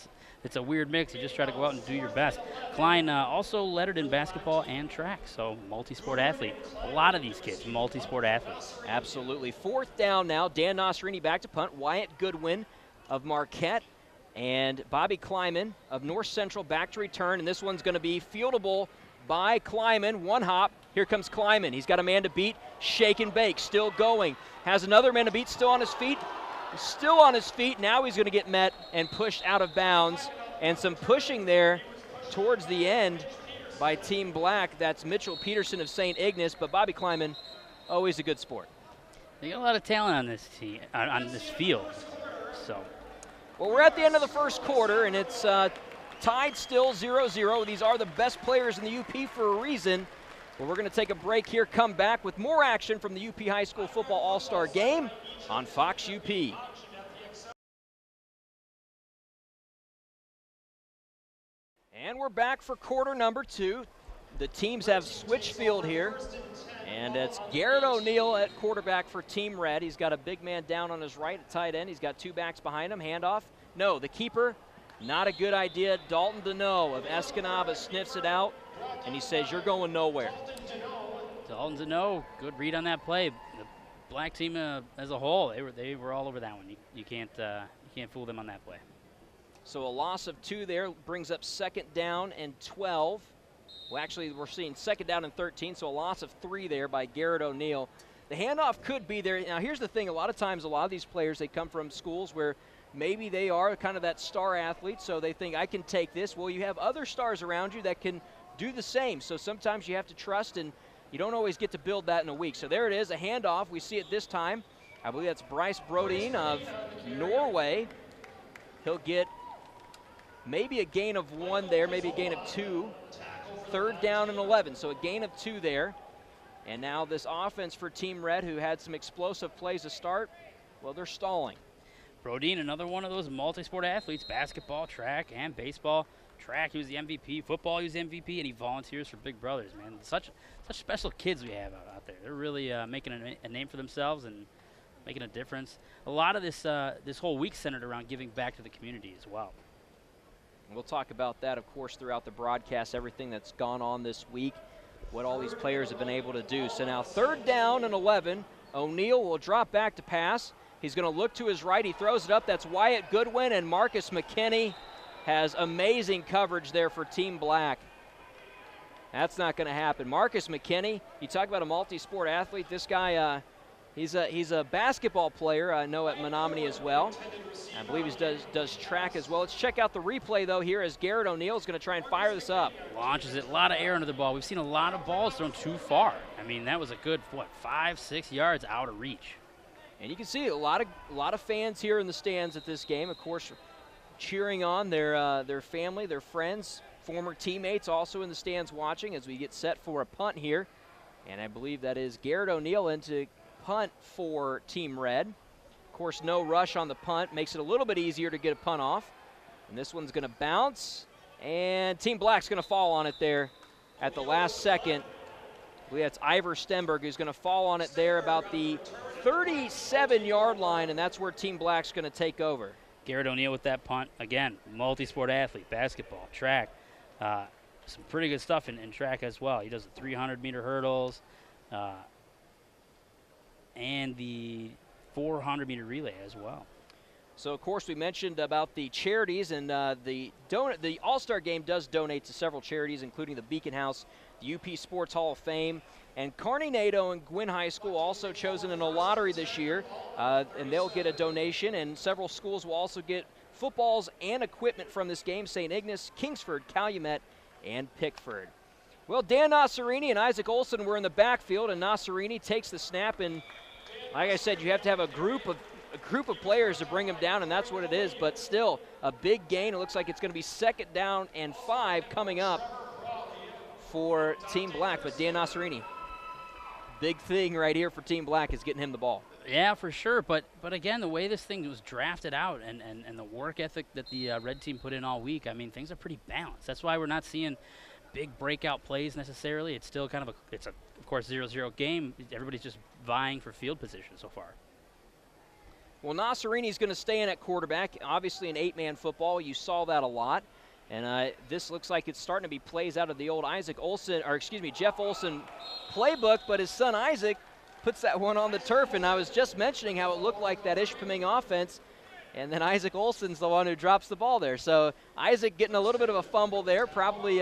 It's a weird mix. You just try to go out and do your best. Klein also lettered in basketball and track, so multi-sport athlete. A lot of these kids, multi-sport athletes. Absolutely. 4th down now. Dan Nasserini back to punt. Wyatt Goodwin of Marquette and Bobby Kleiman of North Central back to return, and this one's going to be fieldable by Kleiman. One hop. Here comes Kleiman. He's got a man to beat. Shake and bake. Still going. Has another man to beat. Still on his feet. Still on his feet. Now he's going to get met and pushed out of bounds. And some pushing there towards the end by Team Black. That's Mitchell Peterson of St. Ignace. But Bobby Kleiman, always a good sport. They got a lot of talent on this team, on this field. So, well, we're at the end of the first quarter, and it's tied still 0-0. These are the best players in the UP for a reason. Well, we're going to take a break here, come back with more action from the UP High School Football All-Star Game on Fox UP. And we're back for quarter number 2. The teams have switched field here, and it's Garrett O'Neill at quarterback for Team Red. He's got a big man down on his right at tight end. He's got 2 backs behind him. Handoff. No, the keeper, not a good idea. Dalton Deneau of Escanaba sniffs it out, and he says, "You're going nowhere." Dalton Deneau, good read on that play. The Black team as a whole, they were all over that one. You can't fool them on that play. So a loss of 2 there brings up 2nd down and 12. Well, actually, we're seeing 2nd down and 13, so a loss of 3 there by Garrett O'Neill. The handoff could be there. Now, here's the thing. A lot of times, a lot of these players, they come from schools where maybe they are kind of that star athlete, so they think, I can take this. Well, you have other stars around you that can do the same. So sometimes you have to trust, and you don't always get to build that in a week. So there it is, a handoff. We see it this time. I believe that's Bryce Brodeen of Norway. He'll get maybe a gain of 1 there, maybe a gain of 2. 3rd down and 11, so a gain of 2 there. And now this offense for Team Red, who had some explosive plays to start, well, they're stalling. Brodeen, another one of those multi-sport athletes, basketball, track, and baseball. Track, he was the MVP. Football, he was the MVP, and he volunteers for Big Brothers, man. Such special kids we have out there. They're really making a name for themselves and making a difference. A lot of this whole week centered around giving back to the community as well. We'll talk about that, of course, throughout the broadcast, everything that's gone on this week, what all these players have been able to do. So now 3rd down and 11. O'Neal will drop back to pass. He's going to look to his right. He throws it up. That's Wyatt, Goodwin, and Marcus McKinney has amazing coverage there for Team Black. That's not going to happen. Marcus McKinney, you talk about a multi-sport athlete. This guy, he's a basketball player, I know, at Menominee as well. I believe he does track as well. Let's check out the replay, though, here as Garrett O'Neal is going to try and fire this up. Launches it, a lot of air under the ball. We've seen a lot of balls thrown too far. I mean, that was a good, 5-6 yards out of reach. And you can see a lot of fans here in the stands at this game, of course, cheering on their family, their friends, former teammates also in the stands watching as we get set for a punt here. And I believe that is Garrett O'Neal in to punt for Team Red. Of course, no rush on the punt. Makes it a little bit easier to get a punt off. And this one's going to bounce. And Team Black's going to fall on it there at the last second. I believe that's Ivor Stenberg who's going to fall on it there about the 37-yard line, and that's where Team Black's going to take over. Garrett O'Neal with that punt. Again, multi-sport athlete, basketball, track. Some pretty good stuff in track as well. He does the 300-meter hurdles and the 400-meter relay as well. So, of course, we mentioned about the charities, and the All-Star Game does donate to several charities, including the Beacon House, the UP Sports Hall of Fame, and Kearney-Nadeau and Gwynn High School also chosen in a lottery this year, and they'll get a donation, and several schools will also get footballs and equipment from this game: St. Ignace, Kingsford, Calumet, and Pickford. Well, Dan Nasserini and Isaac Olson were in the backfield, and Nasserini takes the snap, and like I said, you have to have a group of players to bring him down, and that's what it is, but still a big gain. It looks like it's going to be 2nd down and 5 coming up for Team Black, but Dan Nasserini, big thing right here for Team Black is getting him the ball. Yeah, for sure, but again, the way this thing was drafted out and the work ethic that the red team put in all week, I mean, things are pretty balanced. That's why we're not seeing big breakout plays necessarily. It's still kind of of course, 0-0 game. Everybody's just vying for field position so far. Well, Nasserini's going to stay in at quarterback. Obviously, an 8-man football. You saw that a lot. And this looks like it's starting to be plays out of the old Jeff Olson playbook, but his son Isaac puts that one on the turf. And I was just mentioning how it looked like that Ishpeming offense, and then Isaac Olson's the one who drops the ball there. So Isaac getting a little bit of a fumble there, probably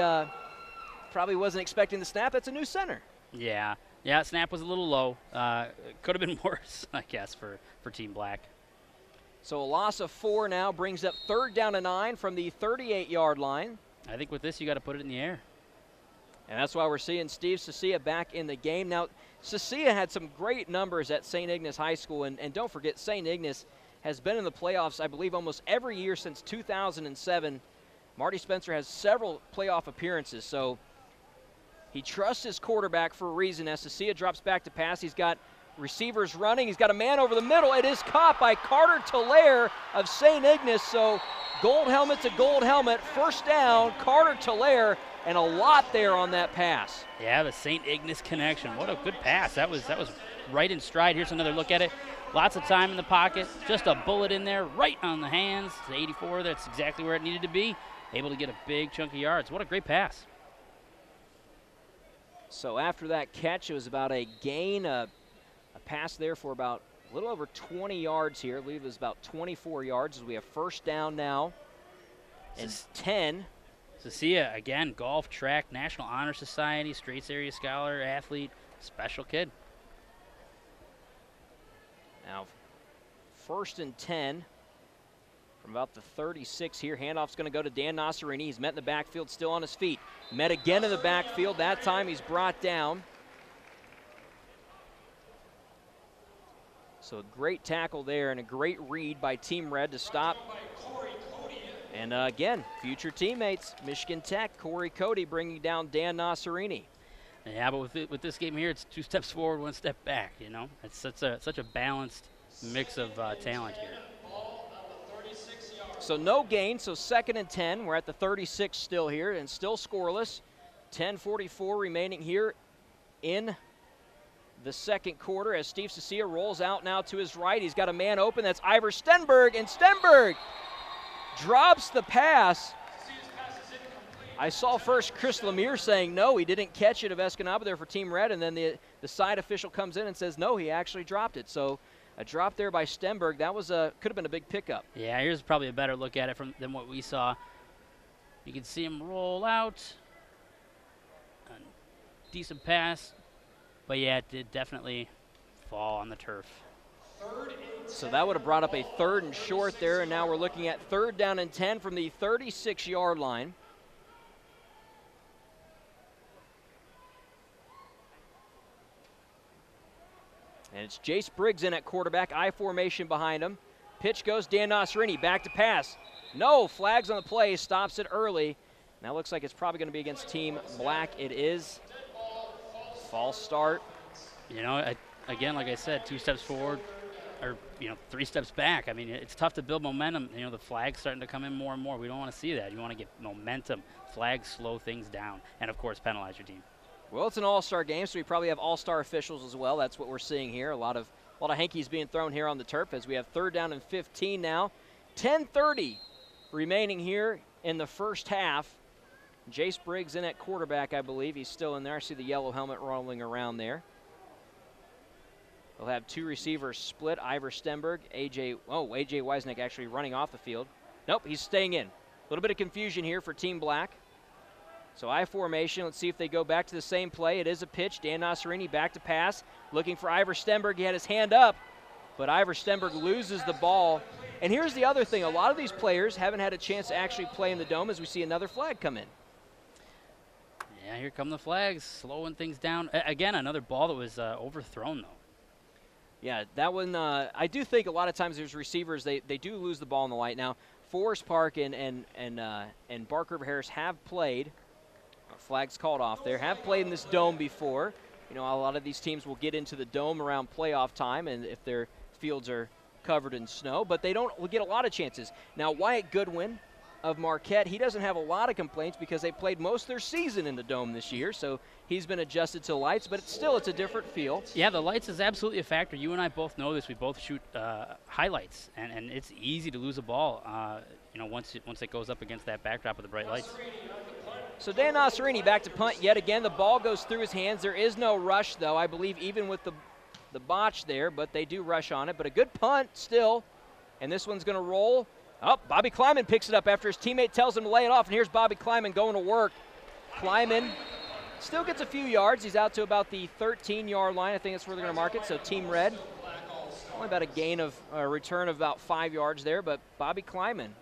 wasn't expecting the snap. That's a new center. Yeah, snap was a little low. Could have been worse, I guess, for Team Black. So a loss of 4 now brings up 3rd down and 9 from the 38-yard line. I think with this, you got to put it in the air. And that's why we're seeing Steve Ceccia back in the game. Now, Ceccia had some great numbers at St. Ignace High School, and don't forget, St. Ignace has been in the playoffs, I believe, almost every year since 2007. Marty Spencer has several playoff appearances, so he trusts his quarterback for a reason. As Ceccia drops back to pass, he's got receivers running. He's got a man over the middle. It is caught by Carter Tolaire of St. Ignace. So gold helmet to gold helmet. 1st down, Carter Tolaire, and a lot there on that pass. Yeah, the St. Ignace connection. What a good pass. That was right in stride. Here's another look at it. Lots of time in the pocket. Just a bullet in there, right on the hands. The 84, that's exactly where it needed to be. Able to get a big chunk of yards. What a great pass. So after that catch, it was about a gain, a pass there for about a little over 20 yards here. I believe it was about 24 yards as we have 1st down now and 10. Ceccia, again, golf, track, National Honor Society, Straits Area Scholar, athlete, special kid. Now, 1st and 10 from about the 36 here. Handoff's going to go to Dan Nasserini. He's met in the backfield, still on his feet. Met again in the backfield. That time he's brought down. So a great tackle there and a great read by Team Red to stop. And again, future teammates, Michigan Tech, Corey Cody bringing down Dan Nasserini. Yeah, but with this game here, it's 2 steps forward, 1 step back, you know. It's such a balanced mix of talent here. So no gain, so 2nd and 10. We're at the 36 still here and still scoreless. 10:44 remaining here in the 2nd quarter as Steve Ceccia rolls out now to his right. He's got a man open. That's Ivor Stenberg, and Stenberg drops the pass I saw first Chris Lemire saying no, he didn't catch it of Escanaba there for Team Red, and then the side official comes in and says no, he actually dropped it. So a drop there by Stenberg, that was could have been a big pickup. Yeah, here's probably a better look at it than what we saw. You can see him roll out. A decent pass, but yeah, it did definitely fall on the turf. So that would have brought up a 3rd and short there, and now we're looking at 3rd down and 10 from the 36-yard line. And it's Jase Briggs in at quarterback, I formation behind him. Pitch goes, Dan Nasserini, back to pass. No, flags on the play, stops it early. Now looks like it's probably going to be against Team Black. It is. False start. You know, again, like I said, 2 steps forward, or 3 steps back. I mean, it's tough to build momentum. You know, the flag's starting to come in more and more. We don't want to see that. You want to get momentum. Flags slow things down, and of course, penalize your team. Well, it's an all-star game, so we probably have all-star officials as well. That's what we're seeing here. A lot of hankies being thrown here on the turf as we have 3rd down and 15 now. 10:30 remaining here in the first half. Jase Briggs in at quarterback, I believe. He's still in there. I see the yellow helmet rolling around there. They'll have 2 receivers split. Ivor Stenberg, A.J. Weisnick actually running off the field. Nope, he's staying in. A little bit of confusion here for Team Black. So I formation. Let's see if they go back to the same play. It is a pitch. Dan Nasserini back to pass. Looking for Ivor Stenberg. He had his hand up, but Ivor Stenberg loses the ball. And here's the other thing. A lot of these players haven't had a chance to actually play in the dome as we see another flag come in. Yeah, here come the flags, slowing things down. Again, another ball that was overthrown, though. Yeah, that one, I do think a lot of times there's receivers, they do lose the ball in the light. Now, Forest Park and Bark River Harris have played. Flags called off there. Have played in this dome before. You know, a lot of these teams will get into the dome around playoff time, and if their fields are covered in snow, but they don't get a lot of chances. Now, Wyatt Goodwin of Marquette, he doesn't have a lot of complaints because they played most of their season in the dome this year, so he's been adjusted to the lights, but it's a different feel. Yeah, the lights is absolutely a factor. You and I both know this. We both shoot highlights, and it's easy to lose a ball, once it goes up against that backdrop of the bright lights. So Dan Nasserini back to punt yet again. The ball goes through his hands. There is no rush, though, I believe, even with the botch there, but they do rush on it. But a good punt still, and this one's going to roll. Oh, Bobby Kleiman picks it up after his teammate tells him to lay it off, and here's Bobby Kleiman going to work. Kleiman still gets a few yards. He's out to about the 13-yard line. I think that's where they're going to mark it. So Team Red, only about a gain of a return of about 5 yards there, but Bobby Kleiman,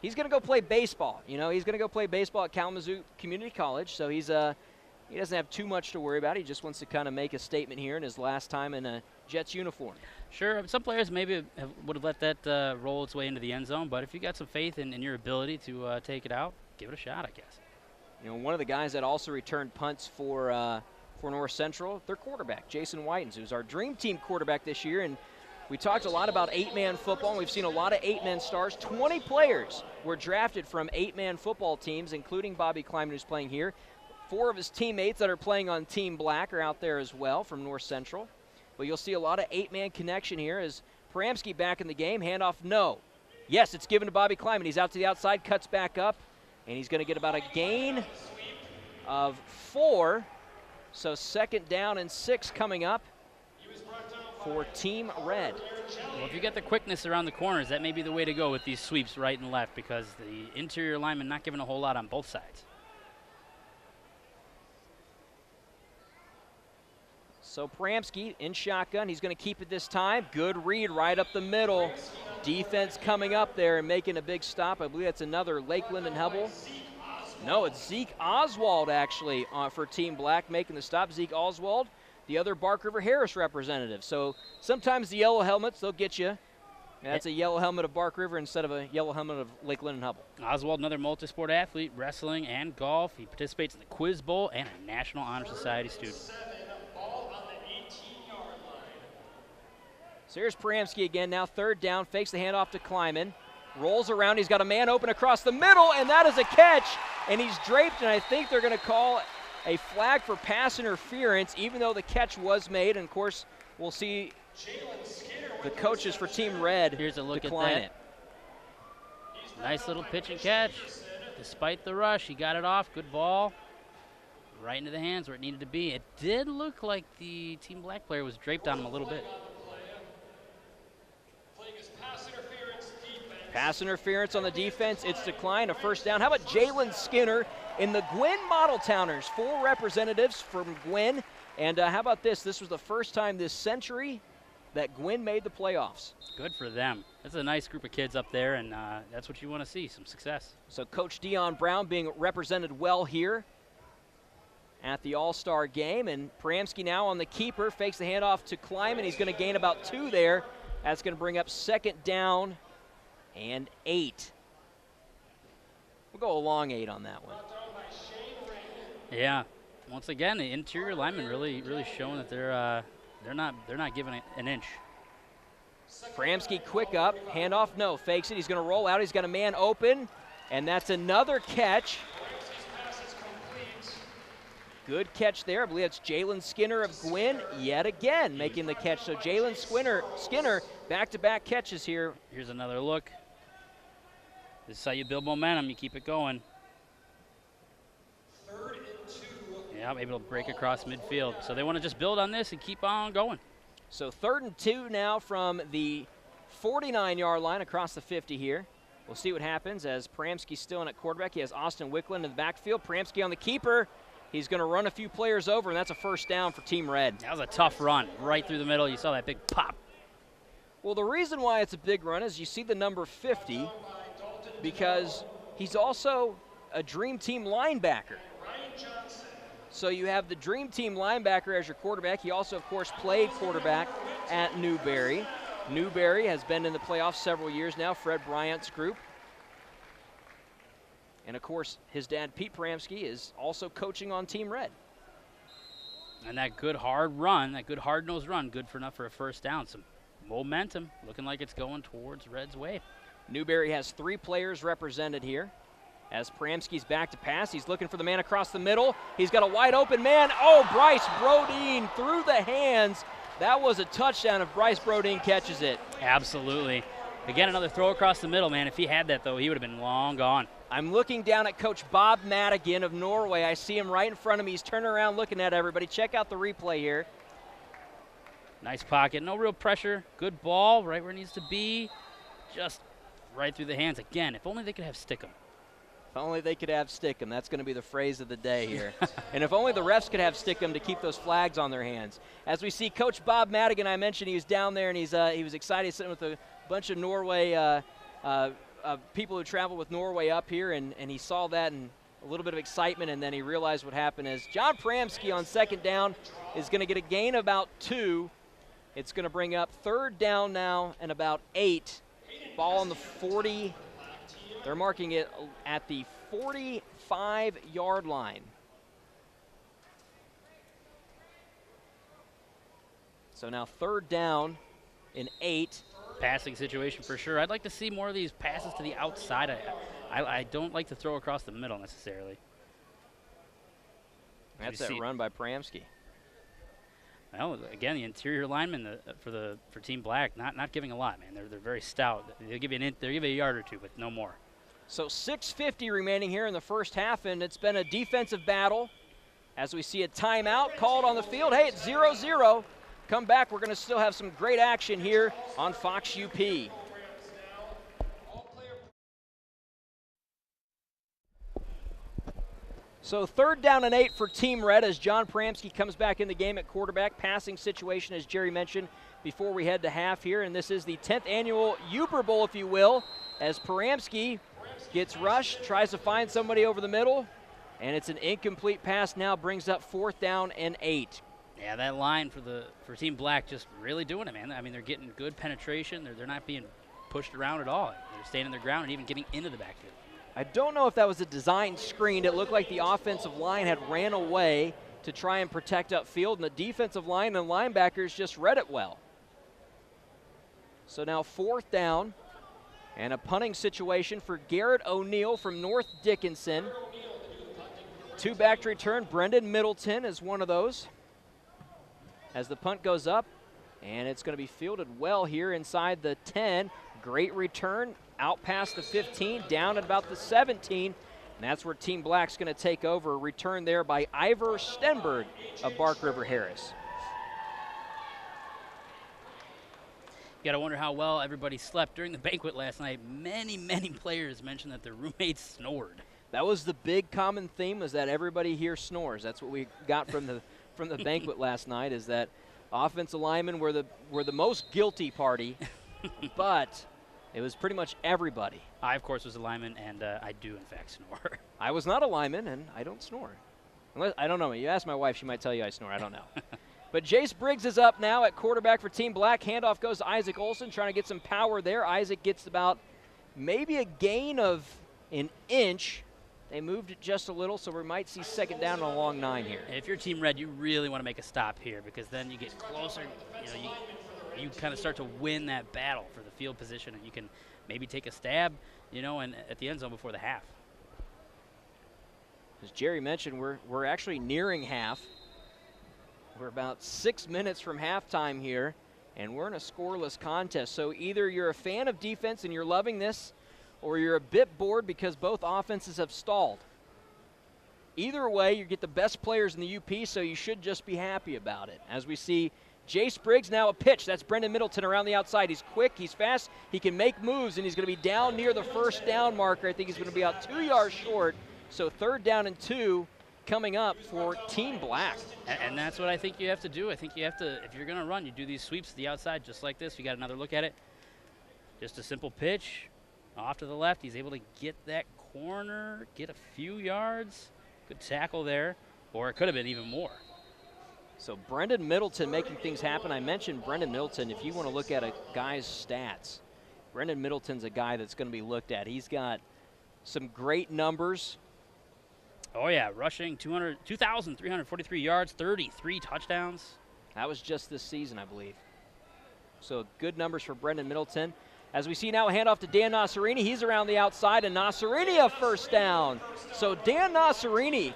he's going to go play baseball. He's going to go play baseball at Kalamazoo Community College, so he doesn't have too much to worry about. He just wants to kind of make a statement here in his last time in a Jets uniform. Sure, some players maybe would have let that roll its way into the end zone, but if you got some faith in your ability to take it out, give it a shot, I guess. One of the guys that also returned punts for North Central, their quarterback, Jason Whitens, who's our dream team quarterback this year. And we talked a lot about 8-man football, and we've seen a lot of 8-man stars. 20 players were drafted from 8-man football teams, including Bobby Kleiman, who's playing here. 4 of his teammates that are playing on Team Black are out there as well from North Central. But you'll see a lot of 8-man connection here as Paramsky back in the game. Handoff, no. Yes, it's given to Bobby Kleiman. He's out to the outside, cuts back up, and he's going to get about a gain of 4. So 2nd down and 6 coming up for Team Red. Well, if you get the quickness around the corners, that may be the way to go with these sweeps right and left because the interior linemen not giving a whole lot on both sides. So Paramsky in shotgun. He's going to keep it this time. Good read right up the middle. Defense coming up there and making a big stop. I believe that's another Lakeland and Hubbell. No, it's Zeke Oswald actually for Team Black making the stop. Zeke Oswald, the other Bark River Harris representative. So sometimes the yellow helmets, they'll get you. That's a yellow helmet of Bark River instead of a yellow helmet of Lakeland and Hubbell. Oswald, another multi-sport athlete, wrestling and golf. He participates in the Quiz Bowl and a National Honor Society student. So here's Paramsky again, now 3rd down, fakes the handoff to Kleiman, rolls around, he's got a man open across the middle, and that is a catch, and he's draped, and I think they're going to call a flag for pass interference, even though the catch was made, and of course, we'll see the coaches for Team Red Here's a look decline at that. it. Nice little pitch and catch. despite the rush, he got it off. Good ball. Right into the hands where it needed to be. It did look like the Team Black player was draped on him a little bit. Pass interference on the defense. It's declined. A first down. How about Jalen Skinner in the Gwynn Model Towners? 4 representatives from Gwynn. And how about this? This was the first time this century that Gwynn made the playoffs. Good for them. That's a nice group of kids up there, and that's what you want to see, some success. So Coach Dion Brown being represented well here at the All-Star game. And Pramsky now on the keeper, fakes the handoff to Klein, and he's going to gain about 2 there. That's going to bring up 2nd down and 8. We'll go a long 8 on that one. Yeah. Once again, the interior linemen really showing that they're not giving it an inch. Pramsky quick up, handoff, no, fakes it. He's going to roll out. He's got a man open, and that's another catch. Good catch there. I believe that's Jalen Skinner of Gwynn yet again making the catch. So Jalen Skinner, back-to-back catches here. Here's another look. This is how you build momentum. You keep it going. 3rd and 2. Yeah, able to break across midfield. So they want to just build on this and keep on going. So 3rd and 2 now from the 49-yard line across the 50 here. We'll see what happens as Pramsky's still in at quarterback. He has Austin Wicklund in the backfield. Pramsky on the keeper. He's going to run a few players over, and that's a first down for Team Red. That was a tough run right through the middle. You saw that big pop. Well, the reason why it's a big run is you see the number 50 because he's also a Dream Team linebacker. So you have the Dream Team linebacker as your quarterback. He also, of course, played quarterback at Newberry. Newberry has been in the playoffs several years now, Fred Bryant's group. And, of course, his dad, Pete Pramsky, is also coaching on Team Red. And that good hard run, that good hard-nosed run, good for enough for a first down. Some momentum, looking like it's going towards Red's way. Newberry has 3 players represented here. As Pramsky's back to pass, he's looking for the man across the middle. He's got a wide open man. Oh, Bryce Brodeen through the hands. That was a touchdown if Bryce Brodeen catches it. Absolutely. Again, another throw across the middle, man. If he had that, though, he would have been long gone. I'm looking down at Coach Bob Madigan of Norway. I see him right in front of me. He's turning around looking at everybody. Check out the replay here. Nice pocket. No real pressure. Good ball right where it needs to be. Just right through the hands. Again, if only they could have Stickum. If only they could have Stickum. That's going to be the phrase of the day here. And if only the refs could have Stickum to keep those flags on their hands. As we see Coach Bob Madigan, I mentioned he was down there, and he was excited sitting with a bunch of Norway people who travel with Norway up here, and he saw that and a little bit of excitement, and then he realized what happened is John Pramsky on 2nd down is going to get a gain of about 2. It's going to bring up 3rd down now and about 8. Ball on the 40. They're marking it at the 45-yard line. So now 3rd down and 8. Passing situation for sure. I'd like to see more of these passes to the outside. I don't like to throw across the middle necessarily. That's that run by Pramsky. Well, again, the interior linemen for Team Black not giving a lot, man. They're very stout. They'll give you a yard or 2, but no more. So 6:50 remaining here in the first half, and it's been a defensive battle as we see a timeout called on the field. Hey, it's 0-0. Come back, we're going to still have some great action here on Fox UP. So 3rd down and 8 for Team Red as John Pramsky comes back in the game at quarterback. Passing situation, as Jerry mentioned, before we head to half here. And this is the 10th annual Uper Bowl, if you will, as Pramsky gets rushed, tries to find somebody over the middle, and it's an incomplete pass now, brings up 4th down and 8. Yeah, that line for Team Black just really doing it, man. I mean, they're getting good penetration. They're not being pushed around at all. They're staying in their ground and even getting into the backfield. I don't know if that was a design screen. It looked like the offensive line had ran away to try and protect upfield, and the defensive line and linebackers just read it well. So now 4th down and a punting situation for Garrett O'Neill from North Dickinson. 2 back to return. Brendan Middleton is one of those. As the punt goes up, and it's going to be fielded well here inside the 10. Great return, out past the 15, down at about the 17. And that's where Team Black's going to take over. Return there by Ivor Stenberg of Bark River Harris. You got to wonder how well everybody slept during the banquet last night. Many, many players mentioned that their roommates snored. That was the big common theme, is that everybody here snores. That's what we got from the banquet last night, is that offensive linemen were the most guilty party, but it was pretty much everybody. I, of course, was a lineman, and I do, in fact, snore. I was not a lineman, and I don't snore. Unless, I don't know. You ask my wife, she might tell you I snore. I don't know. But Jase Briggs is up now at quarterback for Team Black. Handoff goes to Isaac Olson, trying to get some power there. Isaac gets about maybe a gain of an inch. They moved it just a little, so we might see second down and a long 9 here. And if you're Team Red, you really want to make a stop here, because then you get closer. You kind of start to win that battle for the field position, and you can maybe take a stab, and at the end zone before the half. As Jerry mentioned, we're actually nearing half. We're about 6 minutes from halftime here, and we're in a scoreless contest. So either you're a fan of defense and you're loving this, or you're a bit bored because both offenses have stalled. Either way, you get the best players in the UP, so you should just be happy about it. As we see Jase Briggs now a pitch. That's Brendan Middleton around the outside. He's quick, he's fast, he can make moves, and he's going to be down near the first down marker. I think he's going to be out 2 yards short. So 3rd down and 2 coming up for Team Black. And that's what I think you have to do. I think you have to, if you're going to run, you do these sweeps to the outside just like this. You got another look at it. Just a simple pitch off to the left. He's able to get that corner, get a few yards. Good tackle there, or it could have been even more. So Brendan Middleton making things happen. I mentioned Brendan Middleton. If you want to look at a guy's stats, Brendan Middleton's a guy that's going to be looked at. He's got some great numbers. Oh, yeah, rushing 2,343 yards, 33 touchdowns. That was just this season, I believe. So good numbers for Brendan Middleton. As we see now, a handoff to Dan Nasserini. He's around the outside, and Nasserini a first down. So Dan Nasserini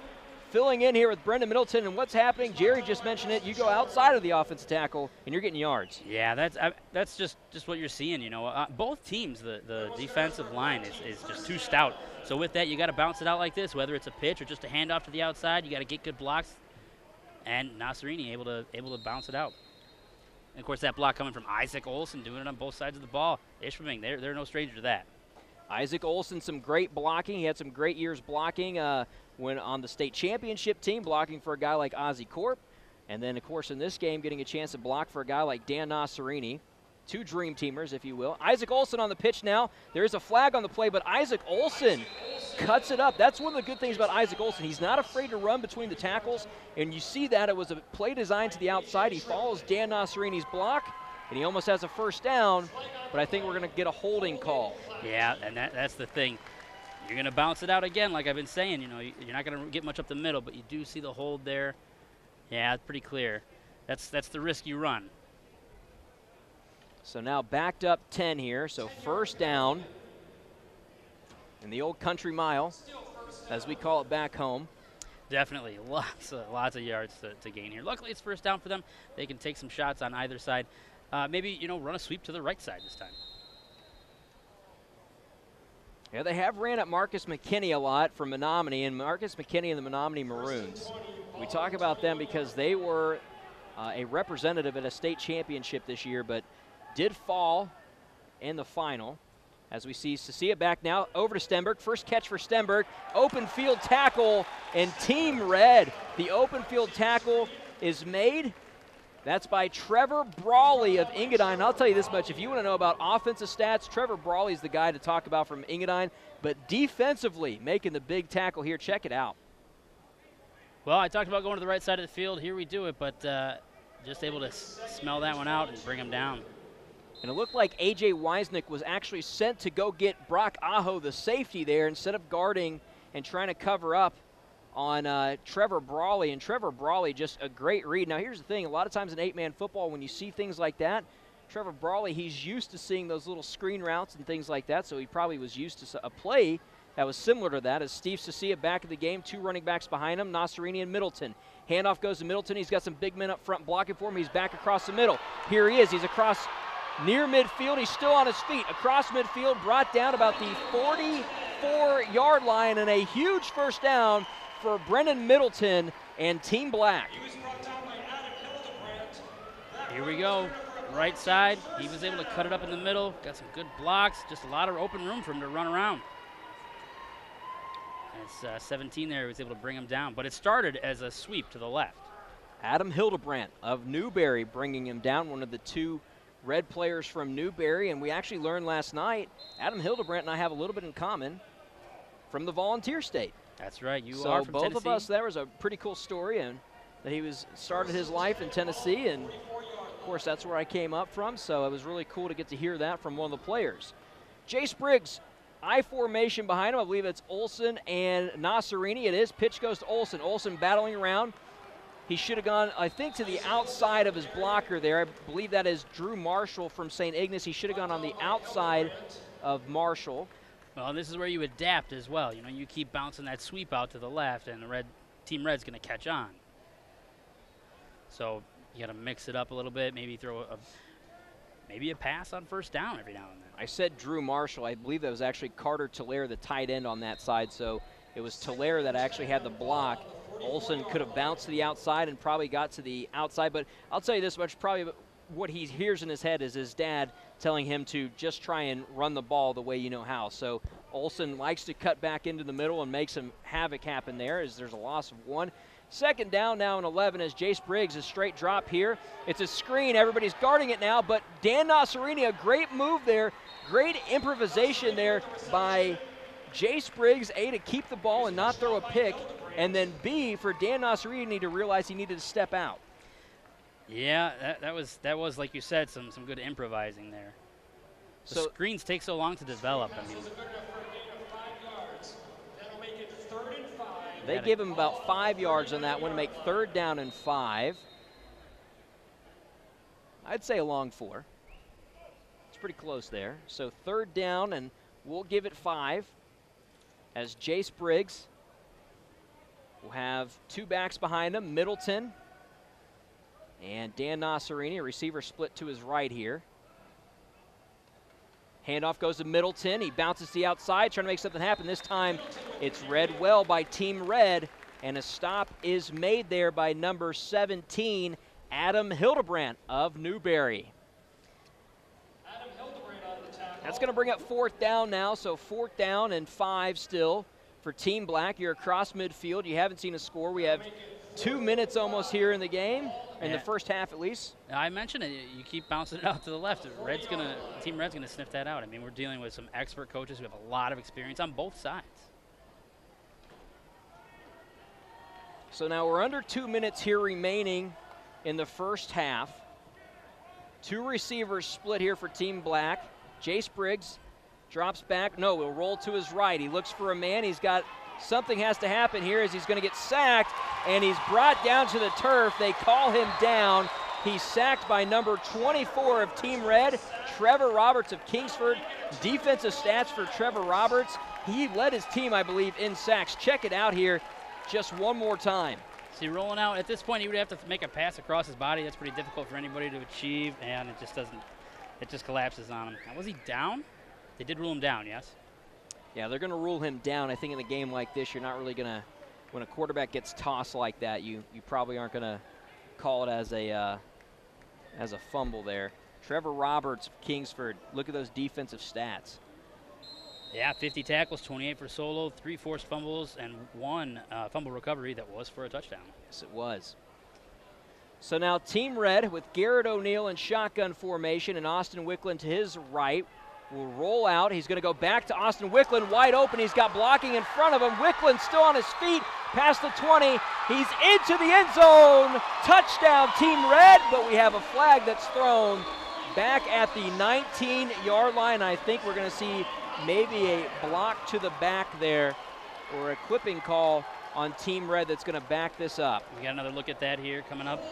filling in here with Brendan Middleton. And what's happening, Jerry just mentioned it, you go outside of the offensive tackle, and you're getting yards. Yeah, that's just what you're seeing, Both teams, the defensive line is just too stout. So with that, you got to bounce it out like this, whether it's a pitch or just a handoff to the outside. You got to get good blocks, and Nasserini able to bounce it out. And, of course, that block coming from Isaac Olson, doing it on both sides of the ball. Ishmael, they're no stranger to that. Isaac Olson, some great blocking. He had some great years blocking when on the state championship team, blocking for a guy like Ozzie Corp. And then, of course, in this game, getting a chance to block for a guy like Dan Nasserini. 2 dream teamers, if you will. Isaac Olson on the pitch now. There is a flag on the play, but Isaac Olson cuts it up. That's one of the good things about Isaac Olson. He's not afraid to run between the tackles, and you see that it was a play designed to the outside. He follows Dan Nasserini's block, and he almost has a first down, but I think we're going to get a holding call. Yeah, and that's the thing. You're going to bounce it out again, like I've been saying. You're not going to get much up the middle, but you do see the hold there. Yeah, it's pretty clear. That's the risk you run. So now backed up 10 here, so first down in the old country mile, as we call it back home. Definitely, lots of yards to gain here. Luckily, it's first down for them. They can take some shots on either side. Maybe, run a sweep to the right side this time. Yeah, they have ran at Marcus Mckinney a lot from Menominee, and Marcus Mckinney and the Menominee Maroons. We talk about them because they were a representative at a state championship this year, but did fall in the final. As we see Sasia back now, over to Stenberg. First catch for Stenberg. Open field tackle, and Team Red. The open field tackle is made. That's by Trevor Brawley of Engadine. I'll tell you this much. If you want to know about offensive stats, Trevor Brawley is the guy to talk about from Engadine. But defensively, making the big tackle here. Check it out. Well, I talked about going to the right side of the field. Here we do it, but just able to smell that one out and bring him down. And it looked like A.J. Weisnick was actually sent to go get Brock Aho, the safety there, instead of guarding and trying to cover up on Trevor Brawley. And Trevor Brawley, just a great read. Now, here's the thing. A lot of times in 8-man football, when you see things like that, Trevor Brawley, he's used to seeing those little screen routes and things like that, so he probably was used to a play that was similar to that. As Steve Sasia back in the game, 2 running backs behind him, Nasserini and Middleton. Handoff goes to Middleton. He's got some big men up front blocking for him. He's back across the middle. Here he is. He's across near midfield. He's still on his feet. Across midfield, brought down about the 24-yard line and a huge first down for Brennan Middleton and Team Black. Here we go. Right side. He was able to cut it up in the middle. Got some good blocks. Just a lot of open room for him to run around. And it's 17 there. He was able to bring him down. But it started as a sweep to the left. Adam Hildebrandt of Newberry bringing him down, one of the two Red players from Newberry. And we actually learned last night, Adam Hildebrandt and I have a little bit in common from the Volunteer State. That's right. You so are from both Tennessee. of us, there was a pretty cool story, and that he started his life in Tennessee, and of course that's where I came up from, so it was really cool to get to hear that from one of the players. Jase Briggs, I formation behind him. I believe it's Olson and Nasserini. It is. Pitch goes to Olson. Olson battling around. He should have gone, I think, to the outside of his blocker there. I believe that is Drew Marshall from St. Ignace. He should have gone on the outside of Marshall. Well, this is where you adapt as well. You know, you keep bouncing that sweep out to the left, and the Team Red's going to catch on. So you got to mix it up a little bit. Maybe throw maybe a pass on first down every now and then. I said Drew Marshall. I believe that was actually Carter Tolaire, the tight end on that side. So it was Tolaire that actually had the block. Olson could have bounced to the outside and probably got to the outside. But I'll tell you this much, probably what he hears in his head is his dad telling him to just try and run the ball the way you know how. So Olson likes to cut back into the middle and make some havoc happen there as there's a loss of one. Second down now in 11 as Jase Briggs, a straight drop here. It's a screen. Everybody's guarding it now, but Dan Nasserini, a great move there. Great improvisation there by Jase Briggs, A, to keep the ball and not throw a pick, and then B, for Dan Nasserini to realize he needed to step out. Yeah, that was like you said, some good improvising there. The screens take so long to develop. I mean, they give him about 5 yards on that one to make third down and 5. I'd say a long 4. It's pretty close there. So third down, and we'll give it 5 as Jase Briggs will have two backs behind him, Middleton and Dan Nasserini, a receiver split to his right here. Handoff goes to Middleton. He bounces to the outside, trying to make something happen. This time it's read well by Team Red, and a stop is made there by number 17, Adam Hildebrandt of Newberry. That's going to bring up fourth down now, so fourth down and 5 still for Team Black. You're across midfield. You haven't seen a score. We have 2 minutes almost here in the game, in the first half at least. I mentioned it. You keep bouncing it out to the left. Team Red's going to sniff that out. I mean, we're dealing with some expert coaches who have a lot of experience on both sides. So now we're under 2 minutes here remaining in the first half. Two receivers split here for Team Black. Jase Briggs drops back. No, he'll roll to his right. He looks for a man. He's got something has to happen here as he's going to get sacked, and he's brought down to the turf. They call him down. He's sacked by number 24 of Team Red, Trevor Roberts of Kingsford. Defensive stats for Trevor Roberts. He led his team, I believe, in sacks. Check it out here just one more time. See, rolling out, at this point, he would have to make a pass across his body. That's pretty difficult for anybody to achieve, and it just doesn't. It just collapses on him. Now, was he down? They did rule him down, yes? Yeah, they're going to rule him down. I think in a game like this, you're not really going to, when a quarterback gets tossed like that, you probably aren't going to call it as a fumble there. Trevor Roberts of Kingsford, look at those defensive stats. Yeah, 50 tackles, 28 for solo, 3 forced fumbles, and 1 fumble recovery that was for a touchdown. Yes, it was. So now Team Red with Garrett O'Neill in shotgun formation and Austin Wicklund to his right will roll out. He's going to go back to Austin Wicklund, wide open. He's got blocking in front of him. Wicklund still on his feet, past the 20. He's into the end zone. Touchdown, Team Red, but we have a flag that's thrown back at the 19-yard line. I think we're going to see maybe a block to the back there or a clipping call on Team Red that's going to back this up. We got another look at that here coming up.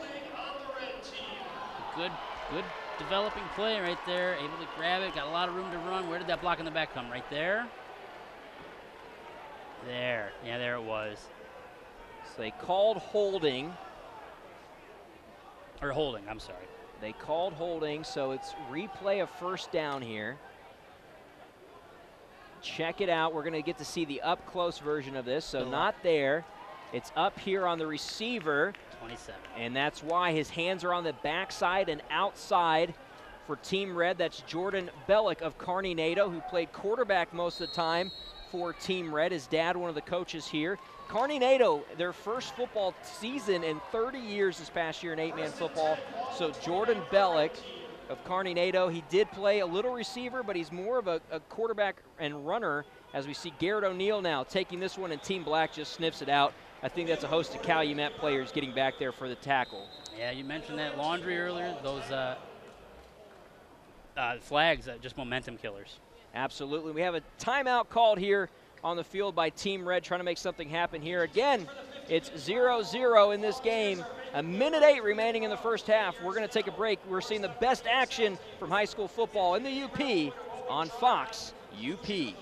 Good developing play right there. Able to grab it, got a lot of room to run. Where did that block in the back come? Right there? There. Yeah, there it was. So they called holding. Or holding, I'm sorry. They called holding, so it's replay of first down here. check it out. We're going to get to see the up-close version of this. So not there. It's up here on the receiver. 27. And that's why his hands are on the backside and outside for Team Red. That's Jordan Bellick of Kearney Nato, who played quarterback most of the time for Team Red. His dad, one of the coaches here. Kearney Nato, their first football season in 30 years this past year in 8-man football. So Jordan Bellick of Kearney Nato, he did play a little receiver, but he's more of a quarterback and runner, as we see Garrett O'Neill now taking this one, and Team Black just sniffs it out. I think that's a host of Calumet players getting back there for the tackle. Yeah, you mentioned that laundry earlier. Those flags, just momentum killers. Absolutely. We have a timeout called here on the field by Team Red, trying to make something happen here. Again, it's 0-0 in this game. 1:08 remaining in the first half. We're going to take a break. We're seeing the best action from high school football in the UP on Fox UP.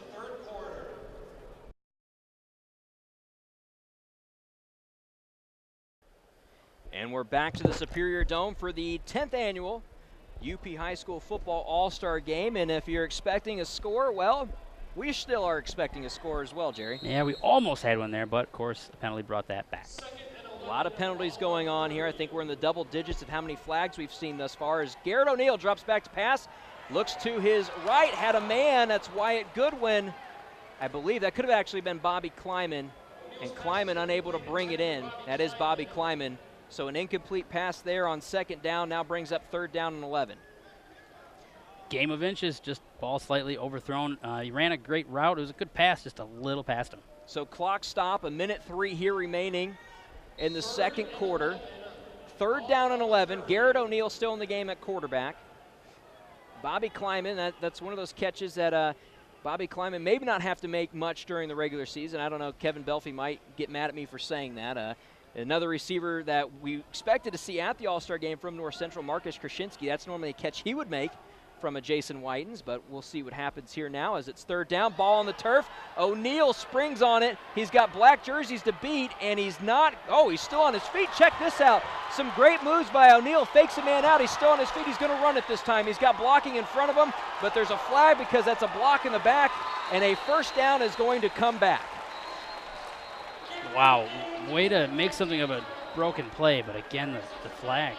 And we're back to the Superior Dome for the 10th annual UP High School Football All-Star Game. And if you're expecting a score, well, we still are expecting a score as well, Jerry. Yeah, we almost had one there, but of course the penalty brought that back. A lot of penalties going on here. I think we're in the double digits of how many flags we've seen thus far. As Garrett O'Neill drops back to pass, looks to his right, had a man. That's Wyatt Goodwin. I believe that could have actually been Bobby Kleiman, and Kleiman unable to bring it in. That is Bobby Kleiman. So an incomplete pass there on second down now brings up third down and 11. Game of inches, just ball slightly overthrown. He ran a great route. It was a good pass, just a little past him. So clock stop, 1:03 here remaining in the second quarter. Third down and 11. Garrett O'Neill still in the game at quarterback. Bobby Kleiman, that's one of those catches that Bobby Kleiman maybe not have to make much during the regular season. I don't know, Kevin Belfie might get mad at me for saying that. Another receiver that we expected to see at the All-Star game from North Central, Marcus Krasinski. That's normally a catch he would make from a Jason Whitens, but we'll see what happens here now as it's third down. Ball on the turf. O'Neill springs on it. He's got black jerseys to beat, and he's not. Oh, he's still on his feet. Check this out. Some great moves by O'Neill. Fakes a man out. He's still on his feet. He's going to run it this time. He's got blocking in front of him, but there's a flag because that's a block in the back, and a first down is going to come back. Wow, way to make something of a broken play, but again, the flag.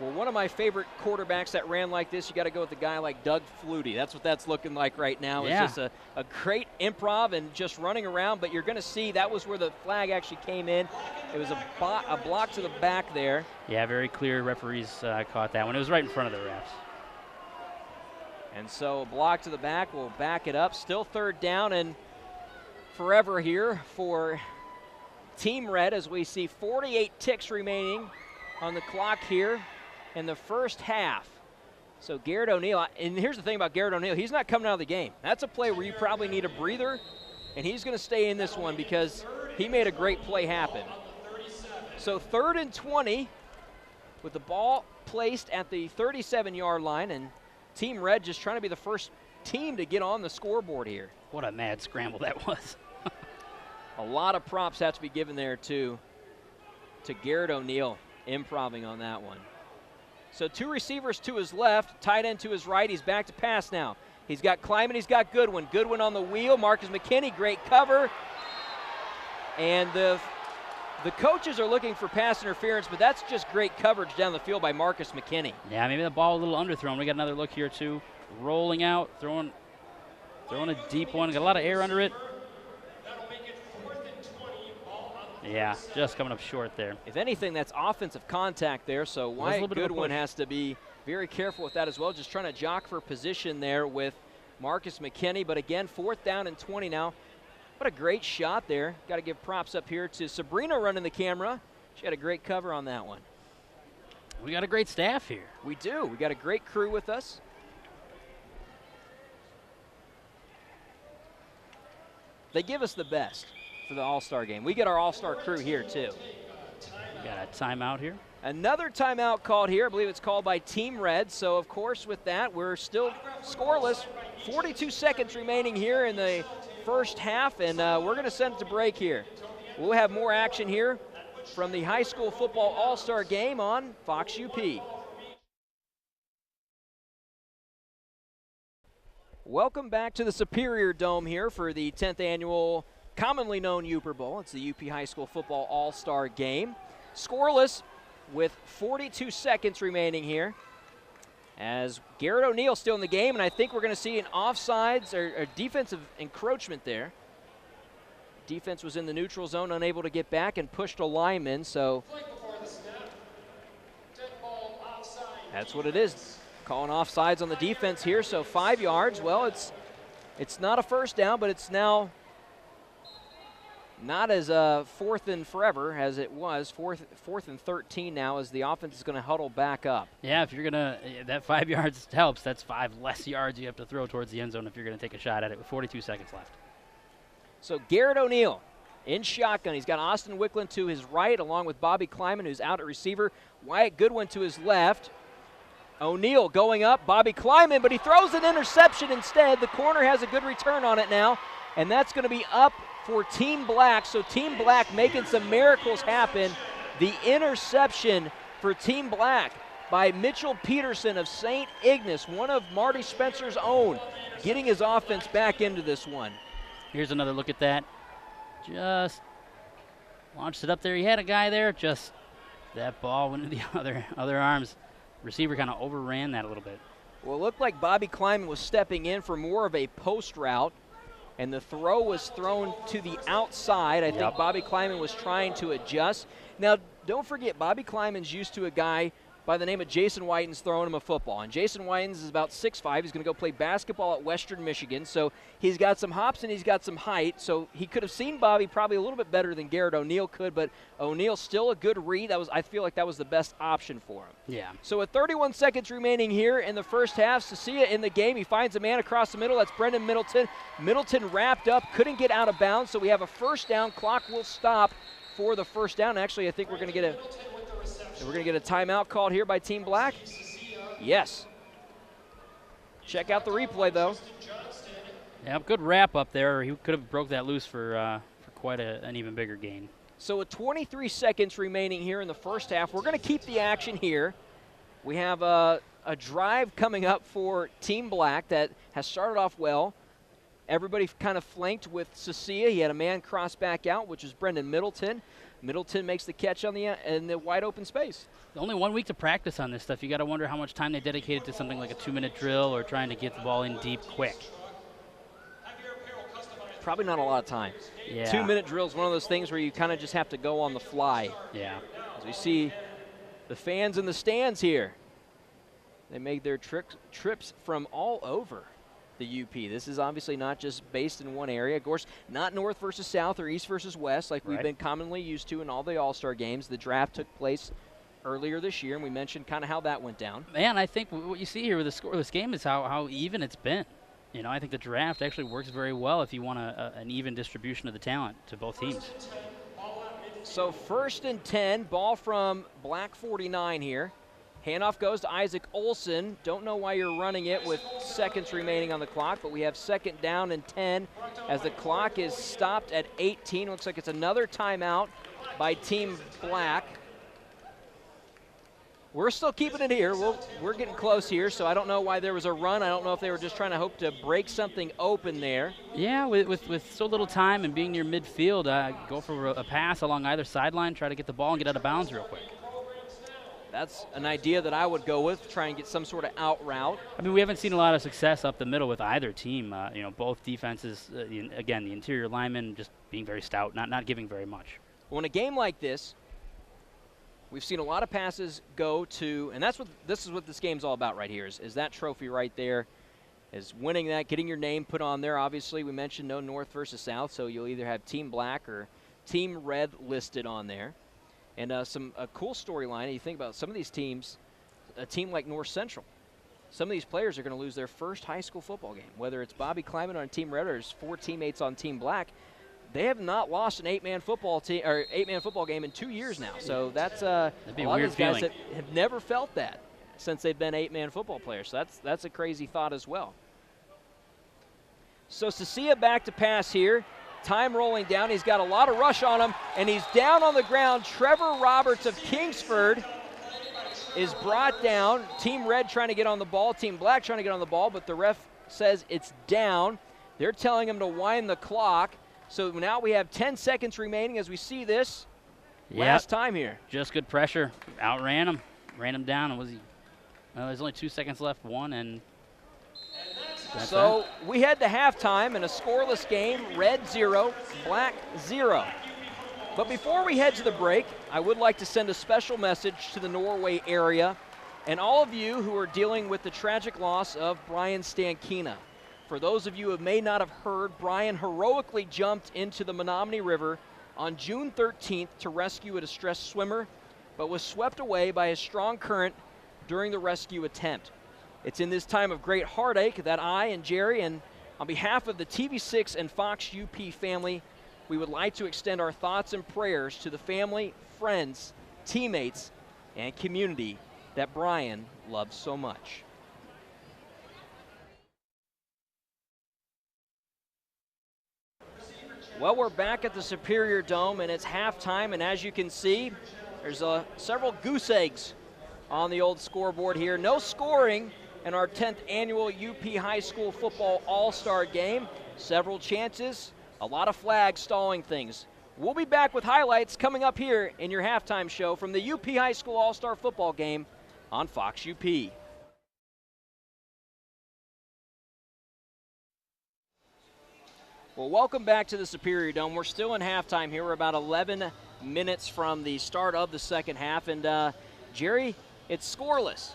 Well, one of my favorite quarterbacks that ran like this, you got to go with a guy like Doug Flutie. That's what that's looking like right now. Yeah. It's just a great improv and just running around, but you're going to see that was where the flag actually came in. It was a block to the back there. Yeah, very clear. Referees caught that one. It was right in front of the refs. And so a block to the back will back it up. Still third down and forever here for Team Red as we see 48 ticks remaining on the clock here in the first half. So Garrett O'Neill, and here's the thing about Garrett O'Neill, he's not coming out of the game. That's a play where you probably need a breather, and he's going to stay in this one because he made a great play happen. So 3rd and 20 with the ball placed at the 37-yard line, and Team Red just trying to be the first team to get on the scoreboard here. What a mad scramble that was. A lot of props have to be given there to Garrett O'Neill, improving on that one. So two receivers to his left, tight end to his right. He's back to pass now. He's got Klein, he's got Goodwin. Goodwin on the wheel. Marcus McKinney, great cover. And the coaches are looking for pass interference, but that's just great coverage down the field by Marcus McKinney. Yeah, maybe the ball a little underthrown. We got another look here too. Rolling out, throwing a deep one. Got a lot of air under it. Yeah, just coming up short there. If anything, that's offensive contact there, so Wyatt Goodwin has to be very careful with that as well, just trying to jock for position there with Marcus McKinney. But again, 4th down and 20 now. What a great shot there. Got to give props up here to Sabrina running the camera. She had a great cover on that one. We got a great staff here. We do. We got a great crew with us. They give us the best for the All-Star game. We get our All-Star crew here too. We got a timeout here. Another timeout called here. I believe it's called by Team Red. So, of course, with that, we're still scoreless. 42 seconds remaining here in the first half, and we're going to send it to break here. We'll have more action here from the high school football All-Star game on Fox UP. Welcome back to the Superior Dome here for the 10th annual commonly known Uper Bowl. It's the UP High School Football All-Star Game. Scoreless with 42 seconds remaining here as Garrett O'Neal still in the game, and I think we're going to see an offsides or defensive encroachment there. Defense was in the neutral zone, unable to get back and pushed a lineman, so that's what it is. Calling offsides on the defense here, so 5 yards. Well, it's not a first down, but it's now not as fourth and forever as it was. Fourth and 13 now as the offense is going to huddle back up. Yeah, if you're going to, that 5 yards helps. That's 5 less yards you have to throw towards the end zone if you're going to take a shot at it with 42 seconds left. So Garrett O'Neal in shotgun. He's got Austin Wicklund to his right along with Bobby Kleiman, who's out at receiver. Wyatt Goodwin to his left. O'Neal going up, Bobby Kleiman, but he throws an interception instead. The corner has a good return on it now, and that's going to be up for Team Black. So Team Black making some miracles happen. The interception for Team Black by Mitchell Peterson of St. Ignace, one of Marty Spencer's own, getting his offense back into this one. Here's another look at that. Just launched it up there. He had a guy there. Just that ball went into the other arms. Receiver kind of overran that a little bit. Well, it looked like Bobby Kleiman was stepping in for more of a post route, and the throw was thrown to the outside. I think Bobby Kleiman was trying to adjust. Now, don't forget, Bobby Kleiman's used to a guy by the name of Jason Whitens throwing him a football. And Jason Whitens is about 6'5". He's going to go play basketball at Western Michigan. So he's got some hops and he's got some height. So he could have seen Bobby probably a little bit better than Garrett O'Neal could, but O'Neal still a good read. I feel like that was the best option for him. Yeah. So with 31 seconds remaining here in the first half, Sasia in the game. He finds a man across the middle. That's Brendan Middleton. Middleton wrapped up, couldn't get out of bounds. So we have a first down. Clock will stop for the first down. Actually, I think we're going to get a timeout called here by Team Black. Yes. Check out the replay, though. Yeah, good wrap up there. He could have broke that loose for quite an even bigger gain. So with 23 seconds remaining here in the first half, we're going to keep the action here. We have a drive coming up for Team Black that has started off well. Everybody kind of flanked with Sasia. He had a man cross back out, which is Brendan Middleton. Middleton makes the catch on in the wide open space. Only 1 week to practice on this stuff. You got to wonder how much time they dedicated to something like a 2-minute drill or trying to get the ball in deep quick. Probably not a lot of time. Yeah. 2-minute drill is one of those things where you kind of just have to go on the fly. Yeah. As we see the fans in the stands here, they made their trips from all over the UP. This is obviously not just based in one area. Of course, not north versus south or east versus west like we've been commonly used to in all the All-Star games. The draft took place earlier this year, and we mentioned kind of how that went down. Man, I think what you see here with the scoreless game is how even it's been. You know, I think the draft actually works very well if you want an even distribution of the talent to both teams. So 1st and 10, ball from Black 49 here. Handoff goes to Isaac Olson. Don't know why you're running it with seconds remaining on the clock, but we have 2nd down and 10 as the clock is stopped at 18. Looks like it's another timeout by Team Black. We're still keeping it here. We're getting close here, so I don't know why there was a run. I don't know if they were just trying to hope to break something open there. Yeah, with so little time and being near midfield, go for a pass along either sideline, try to get the ball and get out of bounds real quick. That's an idea that I would go with, try and get some sort of out route. I mean, we haven't seen a lot of success up the middle with either team. Both defenses, again, the interior linemen just being very stout, not giving very much. Well, in a game like this, we've seen a lot of passes go to, and this is what this game's all about right here, is that trophy right there, is winning that, getting your name put on there. Obviously, we mentioned no north versus south, so you'll either have Team Black or Team Red listed on there. And a cool storyline, you think about some of these teams, a team like North Central, some of these players are going to lose their first high school football game. Whether it's Bobby Kleiman on Team Red or his 4 teammates on Team Black, they have not lost an 8-man football game in 2 years now. So that's That'd be a a lot weird of those guys feeling. that have never felt that since they've been 8-man football players. So that's a crazy thought as well. So Sasia back to pass here. Time rolling down. He's got a lot of rush on him, and he's down on the ground. Trevor Roberts of Kingsford is brought down. Team Red trying to get on the ball, Team Black trying to get on the ball, but the ref says it's down. They're telling him to wind the clock. So now we have 10 seconds remaining as we see this last time here. Just good pressure. Outran him. Ran him down. And was he? Well, there's only 2 seconds left. One and so we head to halftime in a scoreless game. Red 0, Black 0. But before we head to the break, I would like to send a special message to the Norway area and all of you who are dealing with the tragic loss of Brian Stankina. For those of you who may not have heard, Brian heroically jumped into the Menominee River on June 13th to rescue a distressed swimmer, but was swept away by a strong current during the rescue attempt. It's in this time of great heartache that I and Jerry, and on behalf of the TV6 and Fox UP family, we would like to extend our thoughts and prayers to the family, friends, teammates, and community that Brian loves so much. Well, we're back at the Superior Dome, and it's halftime, and as you can see, there's several goose eggs on the old scoreboard here. No scoring in our 10th annual UP High School Football All-Star Game. Several chances, a lot of flags stalling things. We'll be back with highlights coming up here in your halftime show from the UP High School All-Star Football Game on Fox UP. Well, welcome back to the Superior Dome. We're still in halftime here. We're about 11 minutes from the start of the second half. And, Jerry, it's scoreless.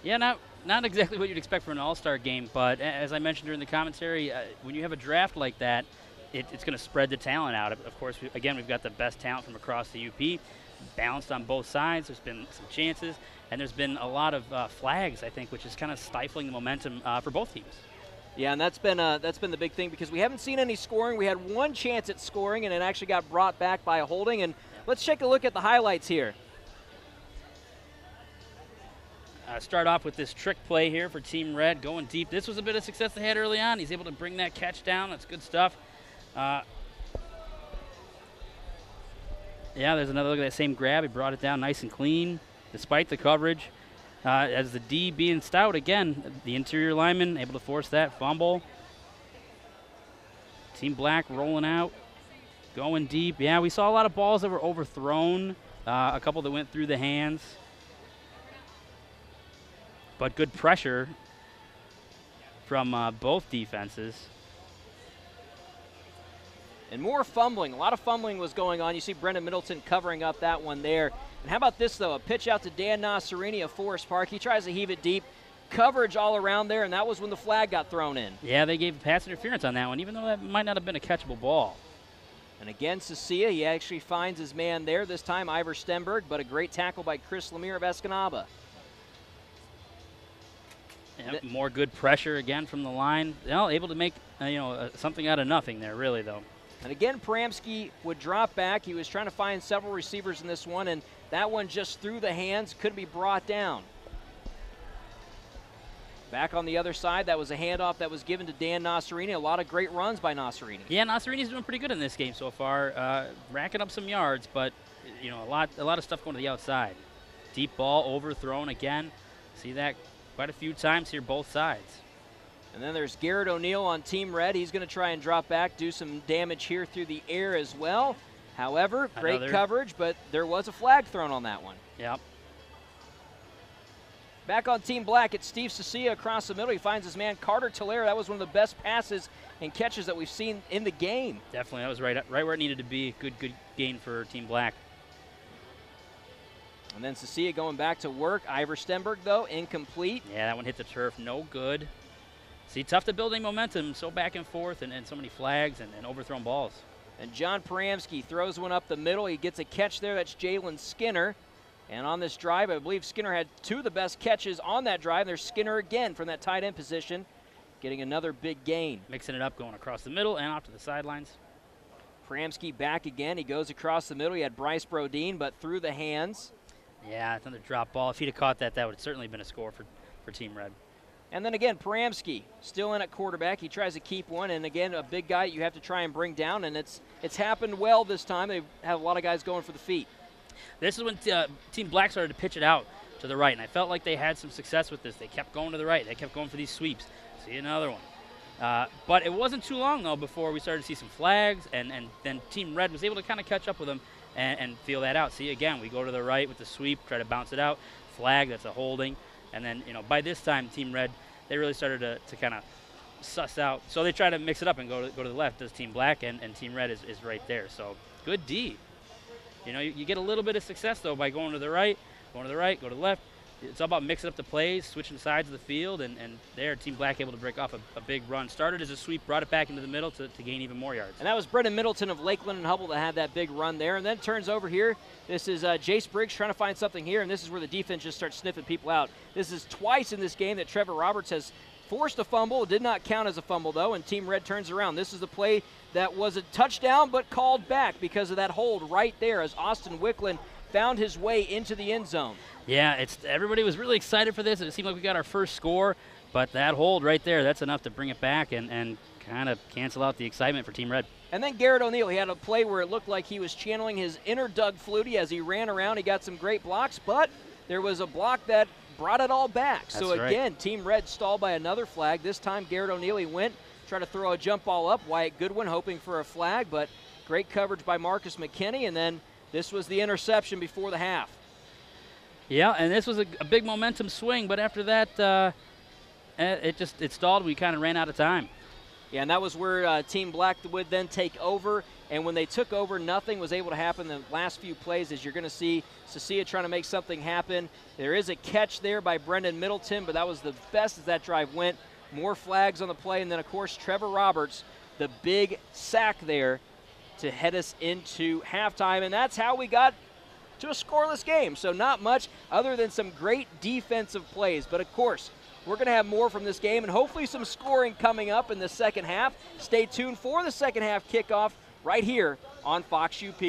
Yeah, not exactly what you'd expect from an all-star game, but as I mentioned during the commentary, when you have a draft like that, it's going to spread the talent out. Of course, we've got the best talent from across the UP, balanced on both sides. There's been some chances, and there's been a lot of flags, I think, which is kind of stifling the momentum for both teams. Yeah, and that's been the big thing because we haven't seen any scoring. We had one chance at scoring, and it actually got brought back by a holding. And let's take a look at the highlights here. Start off with this trick play here for Team Red, going deep. This was a bit of success they had early on. He's able to bring that catch down. That's good stuff. Yeah, there's another look at that same grab. He brought it down nice and clean, despite the coverage. As the D being stout, again, the interior lineman able to force that fumble. Team Black rolling out, going deep. Yeah, we saw a lot of balls that were overthrown, a couple that went through the hands. But good pressure from both defenses. And more fumbling. A lot of fumbling was going on. You see Brendan Middleton covering up that one there. And how about this, though? A pitch out to Dan Nasserini of Forest Park. He tries to heave it deep. Coverage all around there, and that was when the flag got thrown in. Yeah, they gave pass interference on that one, even though that might not have been a catchable ball. And again, Cecilia, he actually finds his man there. This time, Ivor Stenberg, but a great tackle by Chris Lemire of Escanaba. Yep, more good pressure again from the line. Able to make something out of nothing there, really, though. And again, Pramsky would drop back. He was trying to find several receivers in this one, and that one just through the hands, couldn't be brought down. Back on the other side, that was a handoff that was given to Dan Nasserini. A lot of great runs by Nasserini. Yeah, Nasserini's doing pretty good in this game so far, racking up some yards, but a lot of stuff going to the outside. Deep ball overthrown again. See that quite a few times here, both sides. And then there's Garrett O'Neill on Team Red. He's going to try and drop back, do some damage here through the air as well. However, great coverage, but there was a flag thrown on that one. Yep. Back on Team Black, it's Steve Cecilia across the middle. He finds his man Carter Tillera. That was one of the best passes and catches that we've seen in the game. Definitely, that was right where it needed to be. Good gain for Team Black. And then Cecilia going back to work. Ivor Stenberg, though, incomplete. Yeah, that one hit the turf, no good. See, tough to building momentum, so back and forth, and so many flags and overthrown balls. And John Pramsky throws one up the middle. He gets a catch there. That's Jalen Skinner. And on this drive, I believe Skinner had two of the best catches on that drive. There's Skinner again from that tight end position, getting another big gain. Mixing it up, going across the middle and off to the sidelines. Pramsky back again. He goes across the middle. He had Bryce Brodeen, but through the hands. Yeah, it's another drop ball. If he'd have caught that, that would have certainly been a score for Team Red. And then again, Pramsky still in at quarterback. He tries to keep one, and again, a big guy you have to try and bring down, and it's happened well this time. They have a lot of guys going for the feet. This is when Team Black started to pitch it out. to the right. And I felt like they had some success with this. They kept going to the right. They kept going for these sweeps. See another one. But it wasn't too long, though, before we started to see some flags, and then Team Red was able to kind of catch up with them and feel that out. See, again, we go to the right with the sweep, try to bounce it out. Flag, that's a holding. And then, by this time, Team Red, they really started to kind of suss out. So they try to mix it up and go to the left. Does Team Black, and Team Red is right there. So good D. You get a little bit of success, though, by going to the right, go to the left. It's all about mixing up the plays, switching sides of the field, and there, Team Black able to break off a big run. Started as a sweep, brought it back into the middle to gain even more yards. And that was Bred Middleton of Lakeland and Hubbell that had that big run there. And then turns over here. This is Jase Briggs trying to find something here, and this is where the defense just starts sniffing people out. This is twice in this game that Trevor Roberts has forced a fumble. It did not count as a fumble, though, and Team Red turns around. This is the play that was a touchdown but called back because of that hold right there as Austin Wicklund found his way into the end zone. Yeah, everybody was really excited for this. It seemed like we got our first score, but that hold right there, that's enough to bring it back and kind of cancel out the excitement for Team Red. And then Garrett O'Neal, he had a play where it looked like he was channeling his inner Doug Flutie as he ran around. He got some great blocks, but there was a block that brought it all back. That's so again, right. Team Red stalled by another flag. This time Garrett O'Neal, he went, tried to throw a jump ball up. Wyatt Goodwin hoping for a flag, but great coverage by Marcus McKinney, and then this was the interception before the half. Yeah, and this was a big momentum swing, but after that, it stalled. We kind of ran out of time. Yeah, and that was where Team Black would then take over, and when they took over, nothing was able to happen the last few plays, as you're going to see Sacia trying to make something happen. There is a catch there by Brendan Middleton, but that was the best as that drive went. More flags on the play, and then, of course, Trevor Roberts, the big sack there to head us into halftime, and that's how we got to a scoreless game. So not much other than some great defensive plays. But, of course, we're going to have more from this game and hopefully some scoring coming up in the second half. Stay tuned for the second half kickoff right here on Fox UP.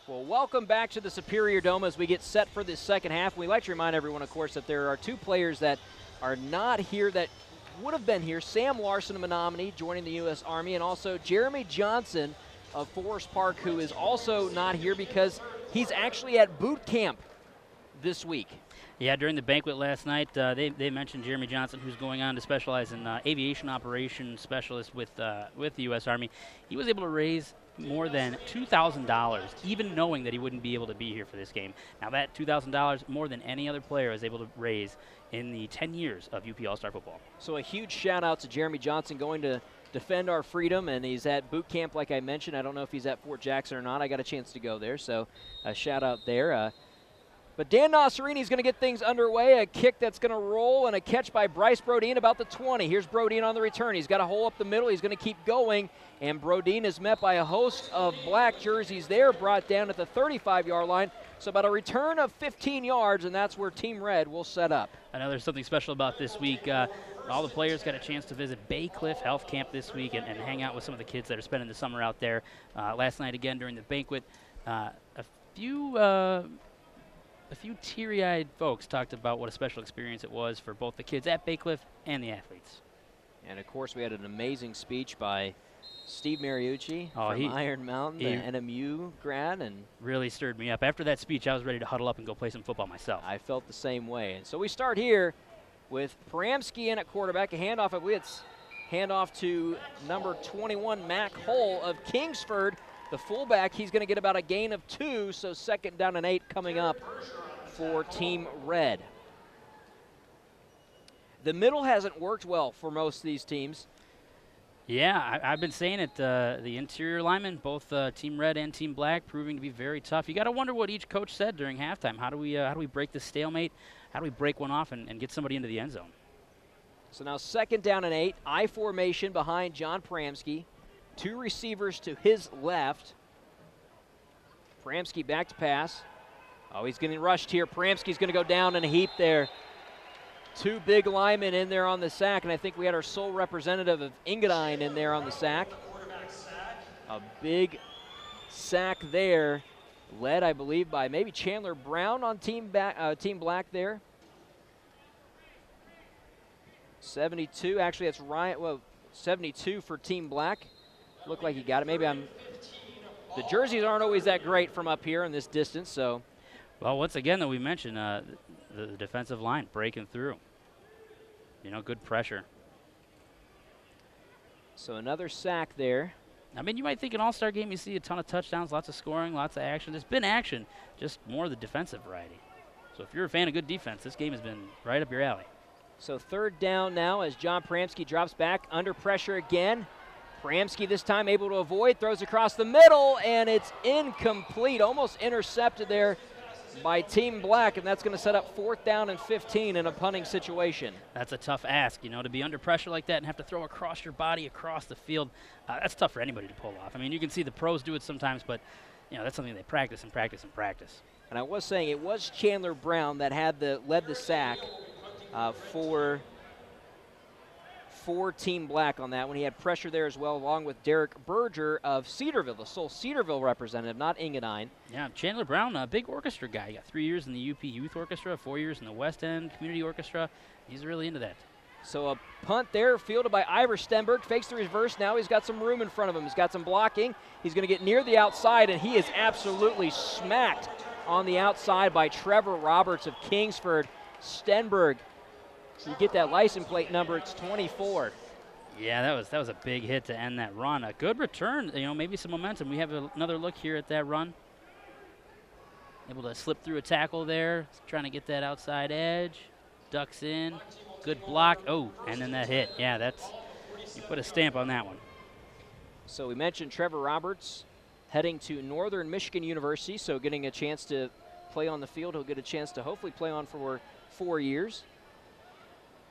Well, welcome back to the Superior Dome as we get set for this second half. We like to remind everyone, of course, that there are two players that are not here that would have been here. Sam Larson of Menominee joining the U.S. Army, and also Jeremy Johnson of Forest Park, who is also not here because he's actually at boot camp this week. Yeah, during the banquet last night, they mentioned Jeremy Johnson, who's going on to specialize in aviation operations specialist with the U.S. Army. He was able to raise more than $2,000, even knowing that he wouldn't be able to be here for this game. Now that $2,000, more than any other player is able to raise in the 10 years of UP All-Star football. So a huge shout out to Jeremy Johnson going to defend our freedom, and he's at boot camp like I mentioned. I don't know if he's at Fort Jackson or not. I got a chance to go there, so a shout out there. But Dan Nasserini's going to get things underway. A kick that's going to roll and a catch by Bryce Brodeen about the 20. Here's Brodeen on the return. He's got a hole up the middle. He's going to keep going, and Brodeen is met by a host of black jerseys there, brought down at the 35-yard line. So about a return of 15 yards, and that's where Team Red will set up. I know there's something special about this week. All the players got a chance to visit Bay Cliff Health Camp this week and hang out with some of the kids that are spending the summer out there. Last night, again, during the banquet, a few teary-eyed folks talked about what a special experience it was for both the kids at Bay Cliff and the athletes. And, of course, we had an amazing speech by Steve Mariucci from Iron Mountain, the NMU grad. And really stirred me up. After that speech, I was ready to huddle up and go play some football myself. I felt the same way. And so we start here with Paramsky in at quarterback. A handoff, I believe it's handoff to number 21, Mac Hull of Kingsford. The fullback, he's going to get about a gain of 2, so second down and 8 coming up for Team Red. The middle hasn't worked well for most of these teams. Yeah, I've been saying it. The interior linemen, both Team Red and Team Black, proving to be very tough. You got to wonder what each coach said during halftime. How do we break this stalemate? How do we break one off and get somebody into the end zone? So now second down and 8, I formation behind John Paramsky. 2 receivers to his left. Paramsky back to pass. Oh, he's getting rushed here. Paramsky's going to go down in a heap there. 2 big linemen in there on the sack, and I think we had our sole representative of Engadine in there on the sack. A big sack there, led, I believe, by maybe Chandler Brown on Team Black there. 72, actually that's Ryan, 72 for Team Black. Looked like he got it. Maybe I'm The jerseys aren't always that great from up here in this distance, so. Well, once again, though, we mentioned the defensive line breaking through. Good pressure. So another sack there. I mean, you might think an all-star game you see a ton of touchdowns, lots of scoring, lots of action. There's been action, just more of the defensive variety. So if you're a fan of good defense, this game has been right up your alley. So third down now as John Pramsky drops back under pressure again. Pramsky this time able to avoid, throws across the middle, and it's incomplete, almost intercepted there by Team Black, and that's going to set up 4th down and 15 in a punting situation. That's a tough ask, to be under pressure like that and have to throw across your body, across the field. That's tough for anybody to pull off. I mean, you can see the pros do it sometimes, but, that's something they practice and practice and practice. And I was saying it was Chandler Brown that led the sack for Team Black on that one. He had pressure there as well, along with Derek Berger of Cedarville, the sole Cedarville representative, not Engadine. Yeah, Chandler Brown, a big orchestra guy. He got 3 years in the UP Youth Orchestra, 4 years in the West End Community Orchestra. He's really into that. So a punt there, fielded by Ivor Stenberg, fakes the reverse. Now he's got some room in front of him. He's got some blocking. He's going to get near the outside, and he is absolutely smacked on the outside by Trevor Roberts of Kingsford. Stenberg, you get that license plate number, it's 24. Yeah, that was a big hit to end that run. A good return, maybe some momentum. We have another look here at that run. Able to slip through a tackle there, trying to get that outside edge. Ducks in, good block. Oh, and then that hit. Yeah, you put a stamp on that one. So we mentioned Trevor Roberts heading to Northern Michigan University, so getting a chance to play on the field. He'll get a chance to hopefully play on for 4 years.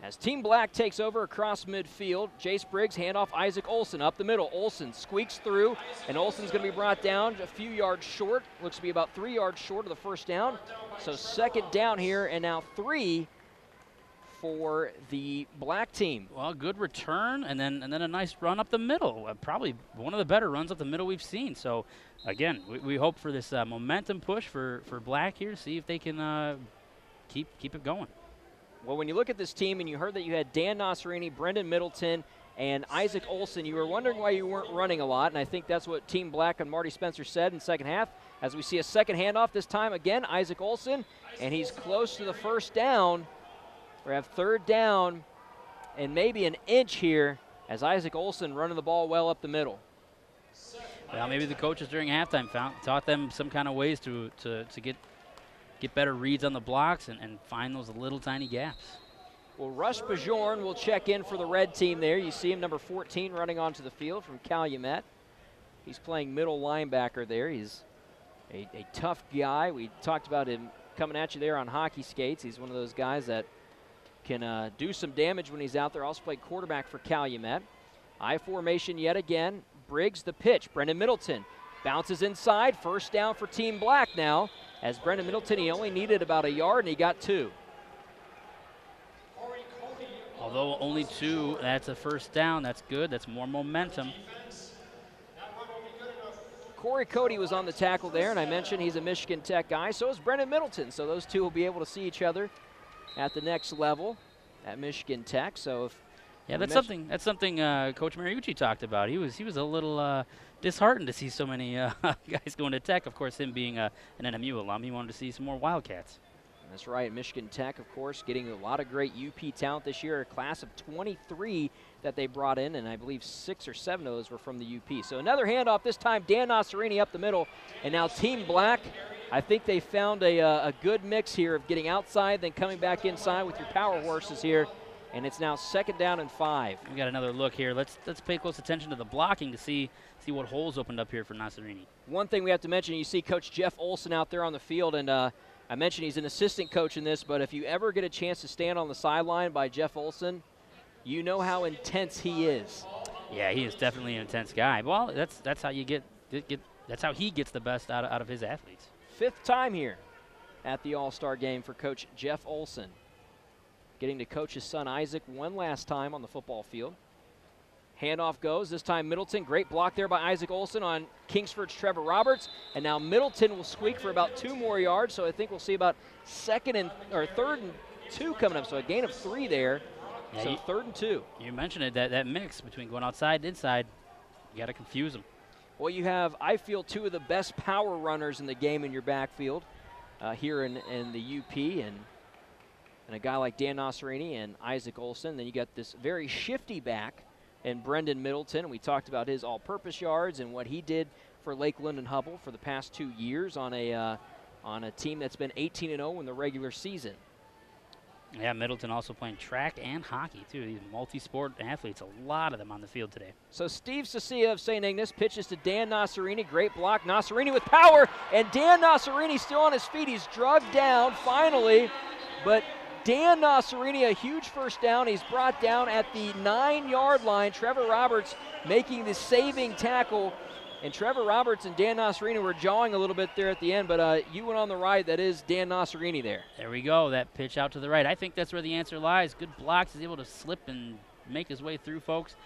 As Team Black takes over across midfield, Jase Briggs, handoff Isaac Olson up the middle. Olson squeaks through, and Olson's going to be brought down a few yards short. Looks to be about 3 yards short of the first down. So 2nd down here, and now 3 for the Black team. Well, good return, and then a nice run up the middle. Probably one of the better runs up the middle we've seen. So, again, we hope for this momentum push for Black here to see if they can keep it going. Well, when you look at this team and you heard that you had Dan Nasserini, Brendan Middleton, and Isaac Olson, you were wondering why you weren't running a lot, and I think that's what Team Black and Marty Spencer said in the second half. As we see a second handoff this time, again, Isaac Olson, and he's close to the first down. We have 3rd down and maybe an inch here as Isaac Olson running the ball well up the middle. Well, maybe the coaches during halftime taught them some kind of ways to get better reads on the blocks and find those little tiny gaps. Well, Rush Bajorn will check in for the red team there. You see him, number 14, running onto the field from Calumet. He's playing middle linebacker there. He's a tough guy. We talked about him coming at you there on hockey skates. He's one of those guys that can do some damage when he's out there. Also played quarterback for Calumet. I formation yet again. Briggs the pitch. Brendan Middleton bounces inside. 1st down for Team Black now. As Brendan Middleton, he only needed about a yard, and he got 2. Although only 2, that's a 1st down. That's good. That's more momentum. Corey Cody was on the tackle there, and I mentioned he's a Michigan Tech guy. So is Brendan Middleton. So those two will be able to see each other at the next level at Michigan Tech. So that's something Coach Mariucci talked about. He was a little disheartened to see so many guys going to Tech. Of course, him being an NMU alum, he wanted to see some more Wildcats. That's right. Michigan Tech, of course, getting a lot of great UP talent this year. A class of 23 that they brought in, and I believe 6 or 7 of those were from the UP. So another handoff, this time Dan Nasserini up the middle. And now Team Black, I think they found a good mix here of getting outside, then coming back inside with your power horses here. And it's now 2nd down and 5. We got another look here. Let's pay close attention to the blocking to see what holes opened up here for Nasserini. One thing we have to mention, you see Coach Jeff Olson out there on the field, and I mentioned he's an assistant coach in this, but if you ever get a chance to stand on the sideline by Jeff Olson, you know how intense he is. Yeah, he is definitely an intense guy. Well, that's how you get that's how he gets the best out of his athletes. 5th time here at the All-Star game for Coach Jeff Olson. Getting to coach his son Isaac one last time on the football field. Handoff goes, this time Middleton. Great block there by Isaac Olson on Kingsford's Trevor Roberts. And now Middleton will squeak for about 2 more yards, so I think we'll see about 3rd and 2 coming up. So a gain of 3 there. Yeah, so 3rd and 2. You mentioned it, that mix between going outside and inside, you got to confuse them. Well, you have, I feel, two of the best power runners in the game in your backfield here in the UP, and a guy like Dan Nasserini and Isaac Olson. Then you got this very shifty back in Brendan Middleton. We talked about his all-purpose yards and what he did for Lakeland and Hubbell for the past 2 years on a team that's been 18-0 in the regular season. Yeah, Middleton also playing track and hockey, too. These multi-sport athletes, a lot of them on the field today. So Steve Ceccia of St. Ignace pitches to Dan Nasserini. Great block. Nasserini with power, and Dan Nasserini still on his feet. He's drugged down finally, but Dan Nasserini, a huge first down. He's brought down at the 9-yard line. Trevor Roberts making the saving tackle. And Trevor Roberts and Dan Nasserini were jawing a little bit there at the end, but you went on the right. That is Dan Nasserini there. There we go, that pitch out to the right. I think that's where the answer lies. Good blocks. He's able to slip and make his way through, folks.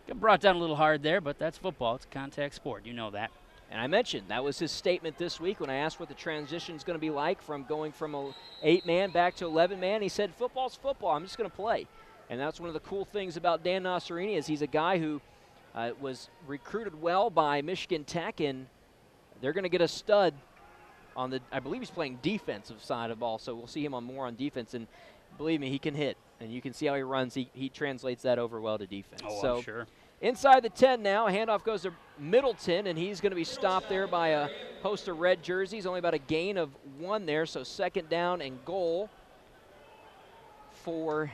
Got brought down a little hard there, but that's football. It's a contact sport. You know that. And I mentioned that was his statement this week when I asked what the transition is going to be like from going from a 8-man back to 11-man. He said, football's football. I'm just going to play. And that's one of the cool things about Dan Nasserini is he's a guy who was recruited well by Michigan Tech, and they're going to get a stud on the, I believe he's playing defensive side of the ball, so we'll see him more on defense. And believe me, he can hit. And you can see how he runs. He translates that over well to defense. Oh, so I'm sure. Inside the 10 now, a handoff goes to Middleton, and he's going to be stopped there by a host of red jerseys. Only about a gain of 1 there, so second down and goal for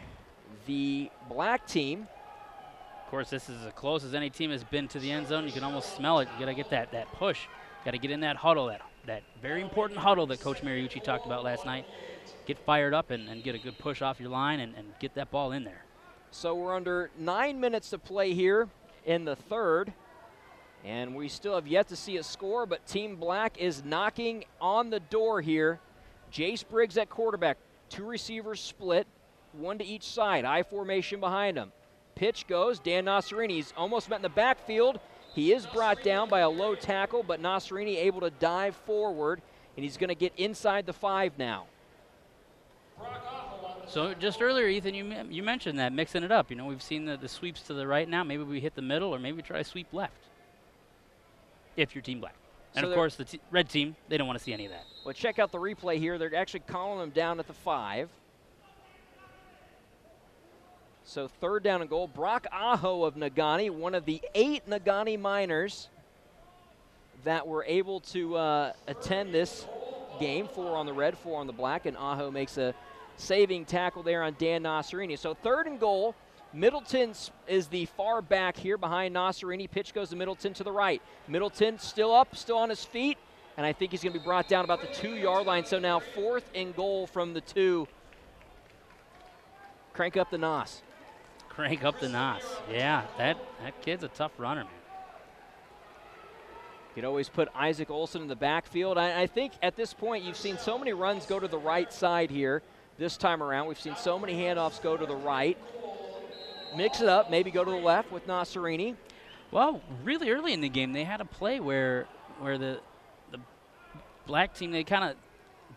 the black team. Of course, this is as close as any team has been to the end zone. You can almost smell it. You got to get that push. Got to get in that huddle, that very important huddle that Coach Mariucci talked about last night. Get fired up and get a good push off your line and get that ball in there. So we're under 9 minutes to play here in the third, and we still have yet to see a score, but Team Black is knocking on the door here. Jase Briggs at quarterback, 2 receivers split, 1 to each side, I formation behind him. Pitch goes, Dan Nasserini. He's almost met in the backfield. He is brought down by a low tackle, but Nasserini able to dive forward, and he's going to get inside the 5 now. So just earlier, Ethan, you mentioned that, mixing it up. You know, we've seen the sweeps to the right now. Maybe we hit the middle, or maybe try to sweep left if you're Team Black. And, So of course, the red team, they don't want to see any of that. Well, check out the replay here. They're actually calling him down at the 5. So third down and goal. Brock Aho of Nagani, one of the 8 Nagani minors that were able to attend this game. 4 on the red, 4 on the black, and Aho makes a saving tackle there on Dan Nasserini. So third and goal. Middleton is the far back here behind Nasserini. Pitch goes to Middleton to the right. Middleton still up, still on his feet, and I think he's going to be brought down about the 2-yard line. So now 4th and goal from the 2. Crank up the Nos. Crank up the Nos. Yeah, that kid's a tough runner, man. You could always put Isaac Olson in the backfield. I think at this point you've seen so many runs go to the right side here this time around. We've seen so many handoffs go to the right. Mix it up, maybe go to the left with Nasserini. Well, really early in the game, they had a play where the black team,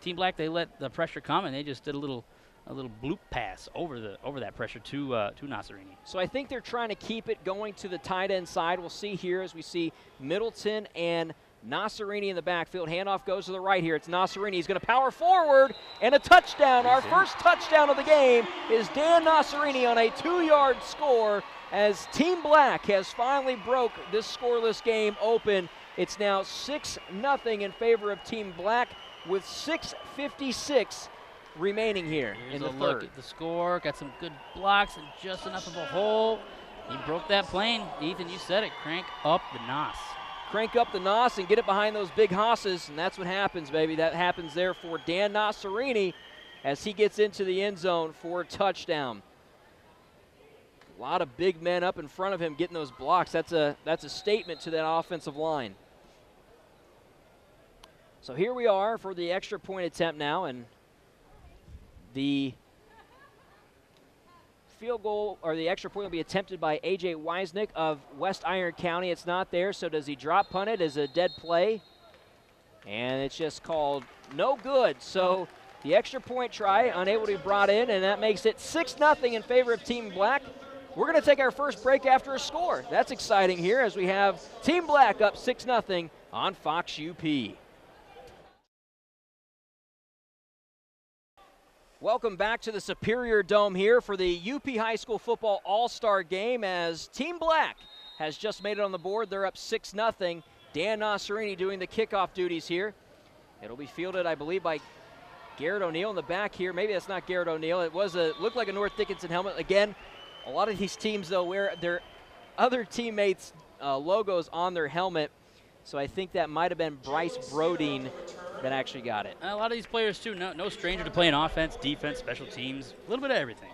Team Black, they let the pressure come, and they just did a little bloop pass over that pressure to Nasserini. So I think they're trying to keep it going to the tight end side. We'll see here as we see Middleton and Nasserini in the backfield. Handoff goes to the right here. It's Nasserini. He's going to power forward, and a touchdown. Our first touchdown of the game is Dan Nasserini on a 2-yard score as Team Black has finally broke this scoreless game open. It's now 6-0 in favor of Team Black with 6:56 remaining here in the Here's a third. look at the score. Got some good blocks and just enough of a hole. He broke that plane. Ethan, you said it. Crank up the Nos. Crank up the Nos and get it behind those big hosses, and that's what happens, baby. That happens there for Dan Nasserini as he gets into the end zone for a touchdown. A lot of big men up in front of him getting those blocks. That's a statement to that offensive line. So here we are for the extra point attempt now, and the field goal, or the extra point, will be attempted by A.J. Weisnick of West Iron County. It's not there, so does he drop punt it as a dead play? And it's just called no good. So the extra point try, unable to be brought in, and that makes it 6-0 in favor of Team Black. We're going to take our first break after a score. That's exciting here as we have Team Black up 6-0 on Fox UP. Welcome back to the Superior Dome here for the UP High School Football All-Star Game as Team Black has just made it on the board. They're up 6-0. Dan Nasserini doing the kickoff duties here. It'll be fielded, I believe, by Garrett O'Neill in the back here. Maybe that's not Garrett O'Neill. It looked like a North Dickinson helmet. Again, a lot of these teams, though, wear their other teammates' logos on their helmet. So I think that might have been Bryce Brodeen that actually got it. A lot of these players, too, no stranger to playing offense, defense, special teams, a little bit of everything.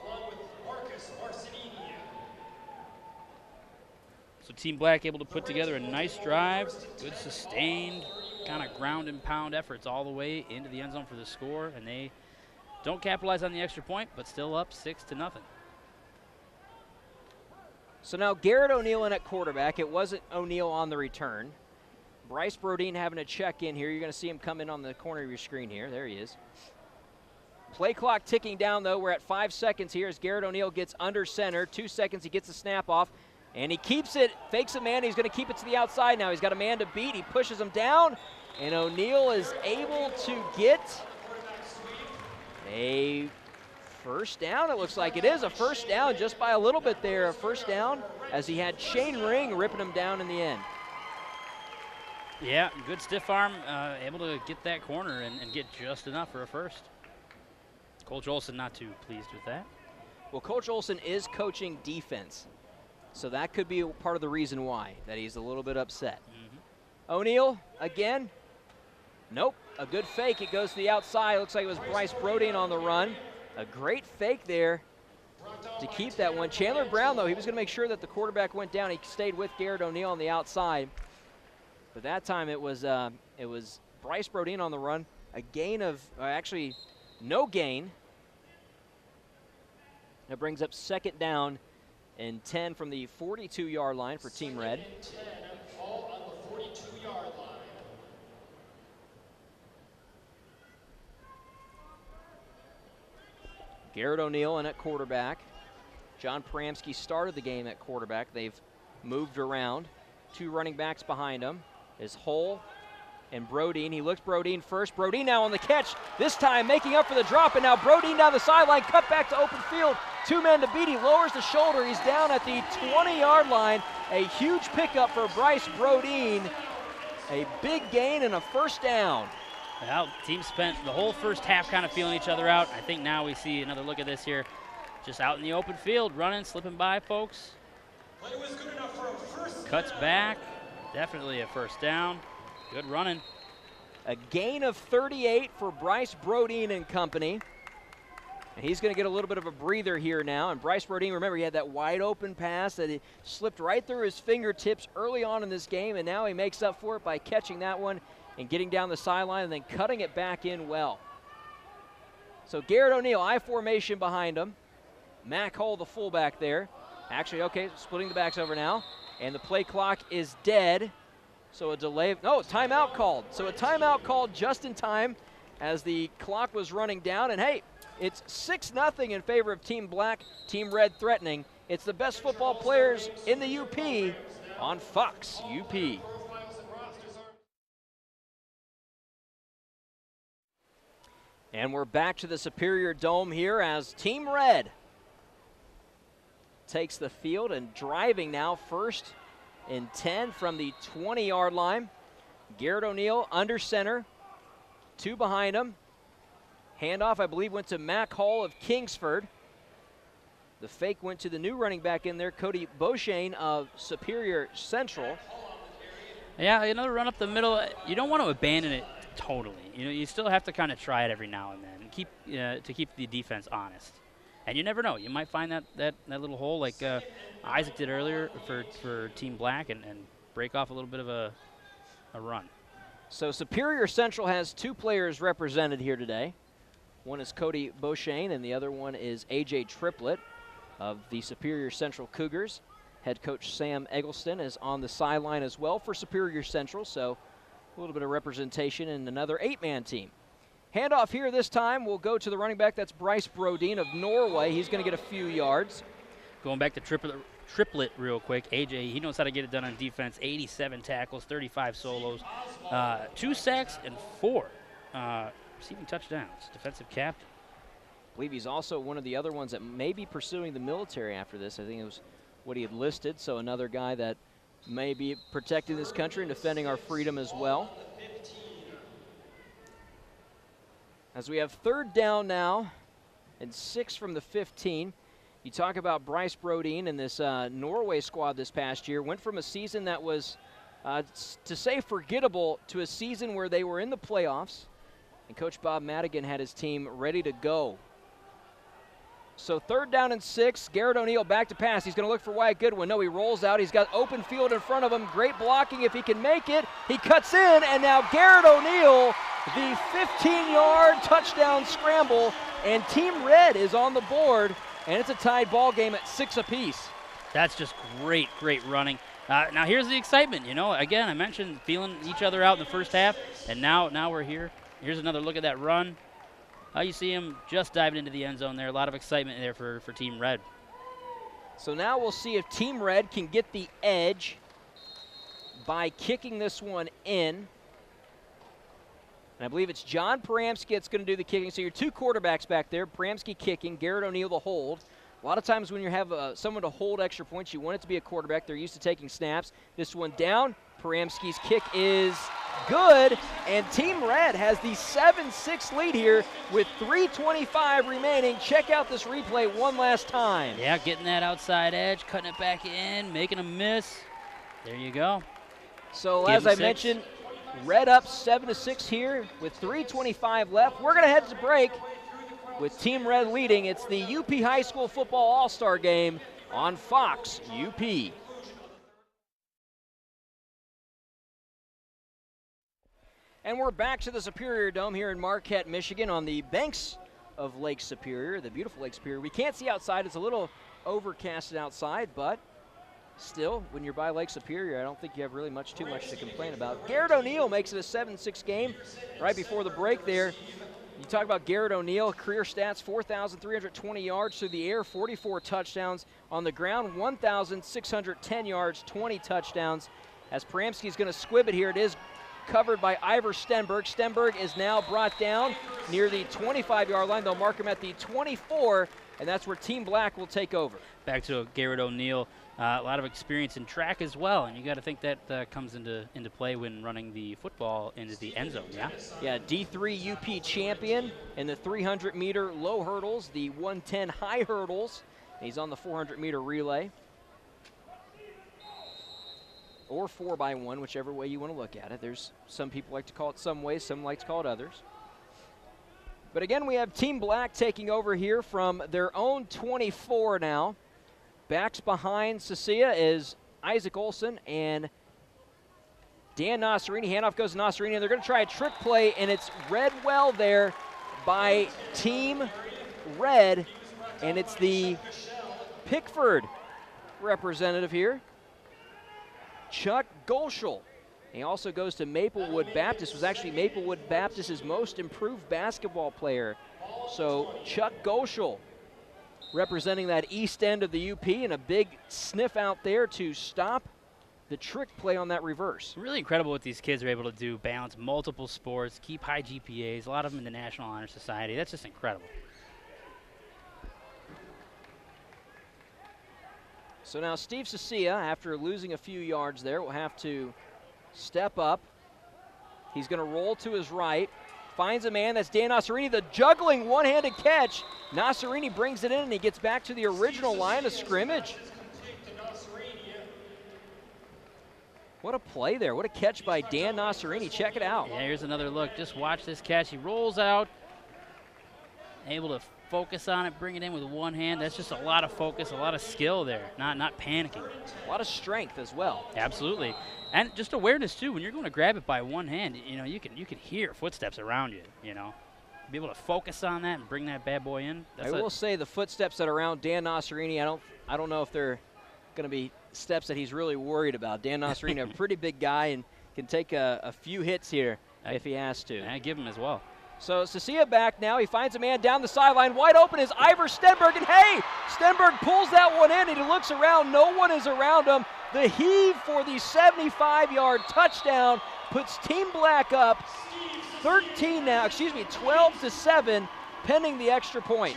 So Team Black able to put together a nice drive, good sustained, kind of ground and pound efforts all the way into the end zone for the score, and they don't capitalize on the extra point, but still up 6-0. So now Garrett O'Neill in at quarterback. It wasn't O'Neill on the return. Bryce Brodeen having a check in here. You're going to see him come in on the corner of your screen here. There he is. Play clock ticking down, though. We're at 5 seconds here as Garrett O'Neill gets under center. 2 seconds, he gets the snap off, and he keeps it, fakes a man. He's going to keep it to the outside now. He's got a man to beat. He pushes him down, and O'Neill is able to get a first down. It looks like it is a first down just by a little bit there. A first down as he had Shane Ring ripping him down in the end. Yeah, good stiff arm, able to get that corner and get just enough for a first. Coach Olson not too pleased with that. Well, Coach Olson is coaching defense, so that could be part of the reason why, that he's a little bit upset. O'Neill, again. Nope, a good fake. It goes to the outside. Looks like it was Bryce Brodeen on the run. A great fake there to keep that one. Chandler Brown, though, he was going to make sure that the quarterback went down. He stayed with Garrett O'Neill on the outside. But that time it was Bryce Brodeen on the run. A gain of, actually, no gain. That brings up second down and 10 from the 42-yard line for Team Red. All on the 42-yard line. Garrett O'Neill in at quarterback. John Pramsky started the game at quarterback. They've moved around. 2 running backs behind him is Hull and Brodeen. He looks Brodeen first. Brodeen now on the catch, this time making up for the drop, and now Brodeen down the sideline, cut back to open field. 2 men to beat. He lowers the shoulder. He's down at the 20-yard line. A huge pickup for Bryce Brodeen. A big gain and a first down. Well, team spent the whole first half kind of feeling each other out. I think now we see another look at this here. Just out in the open field, running, slipping by folks. Play was good enough for a first Cuts down. back. Definitely a first down. Good running. A gain of 38 for Bryce Brodeen and company. And he's going to get a little bit of a breather here now. And Bryce Brodeen, remember, he had that wide open pass that he slipped right through his fingertips early on in this game, and now he makes up for it by catching that one and getting down the sideline and then cutting it back in well. So Garrett O'Neill, I formation behind him. Mac Hull, the fullback there. Actually, okay, splitting the backs over now. And the play clock is dead. So a delay, timeout called. So a timeout called just in time as the clock was running down. And hey, it's 6-0 in favor of Team Black, Team Red threatening. It's the best football players in the UP on Fox UP. And we're back to the Superior Dome here as Team Red takes the field and driving now, first and 10 from the 20-yard line. Garrett O'Neill under center, 2 behind him. Handoff, I believe, went to Mac Hall of Kingsford. The fake went to the new running back in there, Cody Beauchesne of Superior Central. Yeah, another run up the middle. You don't want to abandon it totally. You still have to kind of try it every now and then and to keep the defense honest. And you never know. You might find that little hole like Isaac did earlier for Team Black and break off a little bit of a run. So Superior Central has 2 players represented here today. One is Cody Beauchesne, and the other one is A.J. Triplett of the Superior Central Cougars. Head coach Sam Eggleston is on the sideline as well for Superior Central, so a little bit of representation in another 8-man team. Handoff here this time will go to the running back. That's Bryce Brodeen of Norway. He's going to get a few yards. Going back to triplet real quick, AJ, he knows how to get it done on defense. 87 tackles, 35 solos, 2 sacks, and 4 receiving touchdowns. Defensive captain. I believe he's also one of the other ones that may be pursuing the military after this. I think it was what he had listed, so another guy that may be protecting this country and defending our freedom as well. As we have 3rd down now and 6 from the 15. You talk about Bryce Brodeen and this Norway squad this past year. Went from a season that was, to say forgettable, to a season where they were in the playoffs. And Coach Bob Madigan had his team ready to go. So 3rd down and 6. Garrett O'Neal back to pass. He's going to look for Wyatt Goodwin. No, he rolls out. He's got open field in front of him. Great blocking if he can make it. He cuts in, and now Garrett O'Neal, the 15-yard touchdown scramble, and Team Red is on the board. And it's a tied ball game at 6 apiece. That's just great running. Now here's the excitement. You know, again, I mentioned feeling each other out in the first half, and now we're here. Here's another look at that run. You see him just diving into the end zone there. A lot of excitement there for Team Red. So now we'll see if Team Red can get the edge by kicking this one in. And I believe it's John Paramsky that's going to do the kicking. So your 2 quarterbacks back there, Paramsky kicking, Garrett O'Neal the hold. A lot of times when you have someone to hold extra points, you want it to be a quarterback. They're used to taking snaps. This one down. Paramsky's kick is good. And Team Red has the 7-6 lead here with 3:25 remaining. Check out this replay one last time. Yeah, getting that outside edge, cutting it back in, making a miss. There you go. So as I mentioned, Red up 7-6 here with 3:25 left. We're going to head to break with Team Red leading. It's the UP High School Football All-Star Game on Fox UP. And we're back to the Superior Dome here in Marquette, Michigan on the banks of Lake Superior, the beautiful Lake Superior. We can't see outside. It's a little overcasted outside, but still, when you're by Lake Superior, I don't think you have really too much to complain about. Garrett O'Neal makes it a 7-6 game right before the break there. You talk about Garrett O'Neal, career stats, 4,320 yards through the air, 44 touchdowns. On the ground, 1,610 yards, 20 touchdowns. As Paramsky's going to squib it here, it is covered by Ivor Stenberg. Stenberg is now brought down near the 25-yard line. They'll mark him at the 24, and that's where Team Black will take over. Back to Garrett O'Neal. A lot of experience in track as well, and you got to think that comes into play when running the football into the end zone, yeah? Yeah, D3 UP champion in the 300-meter low hurdles, the 110 high hurdles. He's on the 400-meter relay. Or 4x1, whichever way you want to look at it. There's some people like to call it some ways, some like to call it others. But again, we have Team Black taking over here from their own 24 now. Backs behind Cecilia is Isaac Olson and Dan Nasserini. Handoff goes to Nasserini, and they're going to try a trick play, and it's read well there by Team Red, and it's the Pickford representative here, Chuck Golschel. He also goes to Maplewood Baptist. Was actually Maplewood Baptist's most improved basketball player. So Chuck Golschel representing that east end of the UP, and a big sniff out there to stop the trick play on that reverse. Really incredible what these kids are able to do, balance multiple sports, keep high GPAs, a lot of them in the National Honor Society. That's just incredible. So now Steve Cecilia, after losing a few yards there, will have to step up. He's going to roll to his right. Finds a man, that's Dan Nasserini, the juggling one-handed catch. Nasserini brings it in, and he gets back to the original line of scrimmage. What a play there. What a catch by Dan Nasserini. Check it out. Yeah, here's another look. Just watch this catch. He rolls out, able to focus on it, bring it in with one hand. That's just a lot of focus, a lot of skill there, not panicking. A lot of strength as well. Absolutely. And just awareness too. When you're going to grab it by one hand, you know, you can hear footsteps around you, you know. Be able to focus on that and bring that bad boy in. I will say the footsteps that are around Dan Nasserini, I don't know if they're going to be steps that he's really worried about. Dan Nasserini, a pretty big guy, and can take a few hits here if he has to. I give him as well. So Sasia back now. He finds a man down the sideline. Wide open is Ivor Stenberg. And hey, Stenberg pulls that one in and he looks around. No one is around him. The heave for the 75-yard touchdown puts Team Black up 12-7, pending the extra point.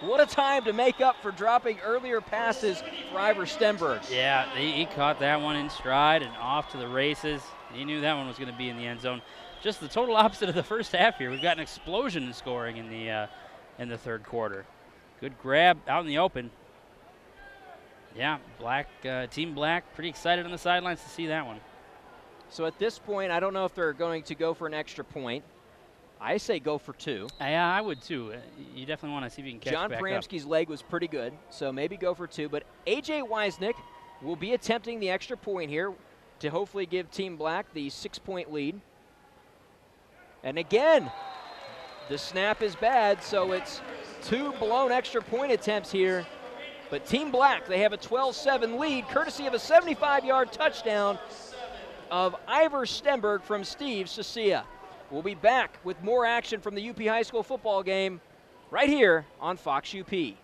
What a time to make up for dropping earlier passes for Ivor Stenberg. Yeah, he caught that one in stride and off to the races. He knew that one was going to be in the end zone. Just the total opposite of the first half here. We've got an explosion in scoring in the third quarter. Good grab out in the open. Yeah, Team Black pretty excited on the sidelines to see that one. So at this point, I don't know if they're going to go for an extra point. I say go for 2. Yeah, I would too. You definitely want to see if you can catch John back Pramsky's leg was pretty good, so maybe go for 2. But A.J. Weisnick will be attempting the extra point here to hopefully give Team Black the 6-point lead. And again, the snap is bad, so it's 2 blown extra point attempts here. But Team Black, they have a 12-7 lead, courtesy of a 75-yard touchdown of Ivor Stenberg from Steve Sasia. We'll be back with more action from the UP High School football game right here on Fox UP. And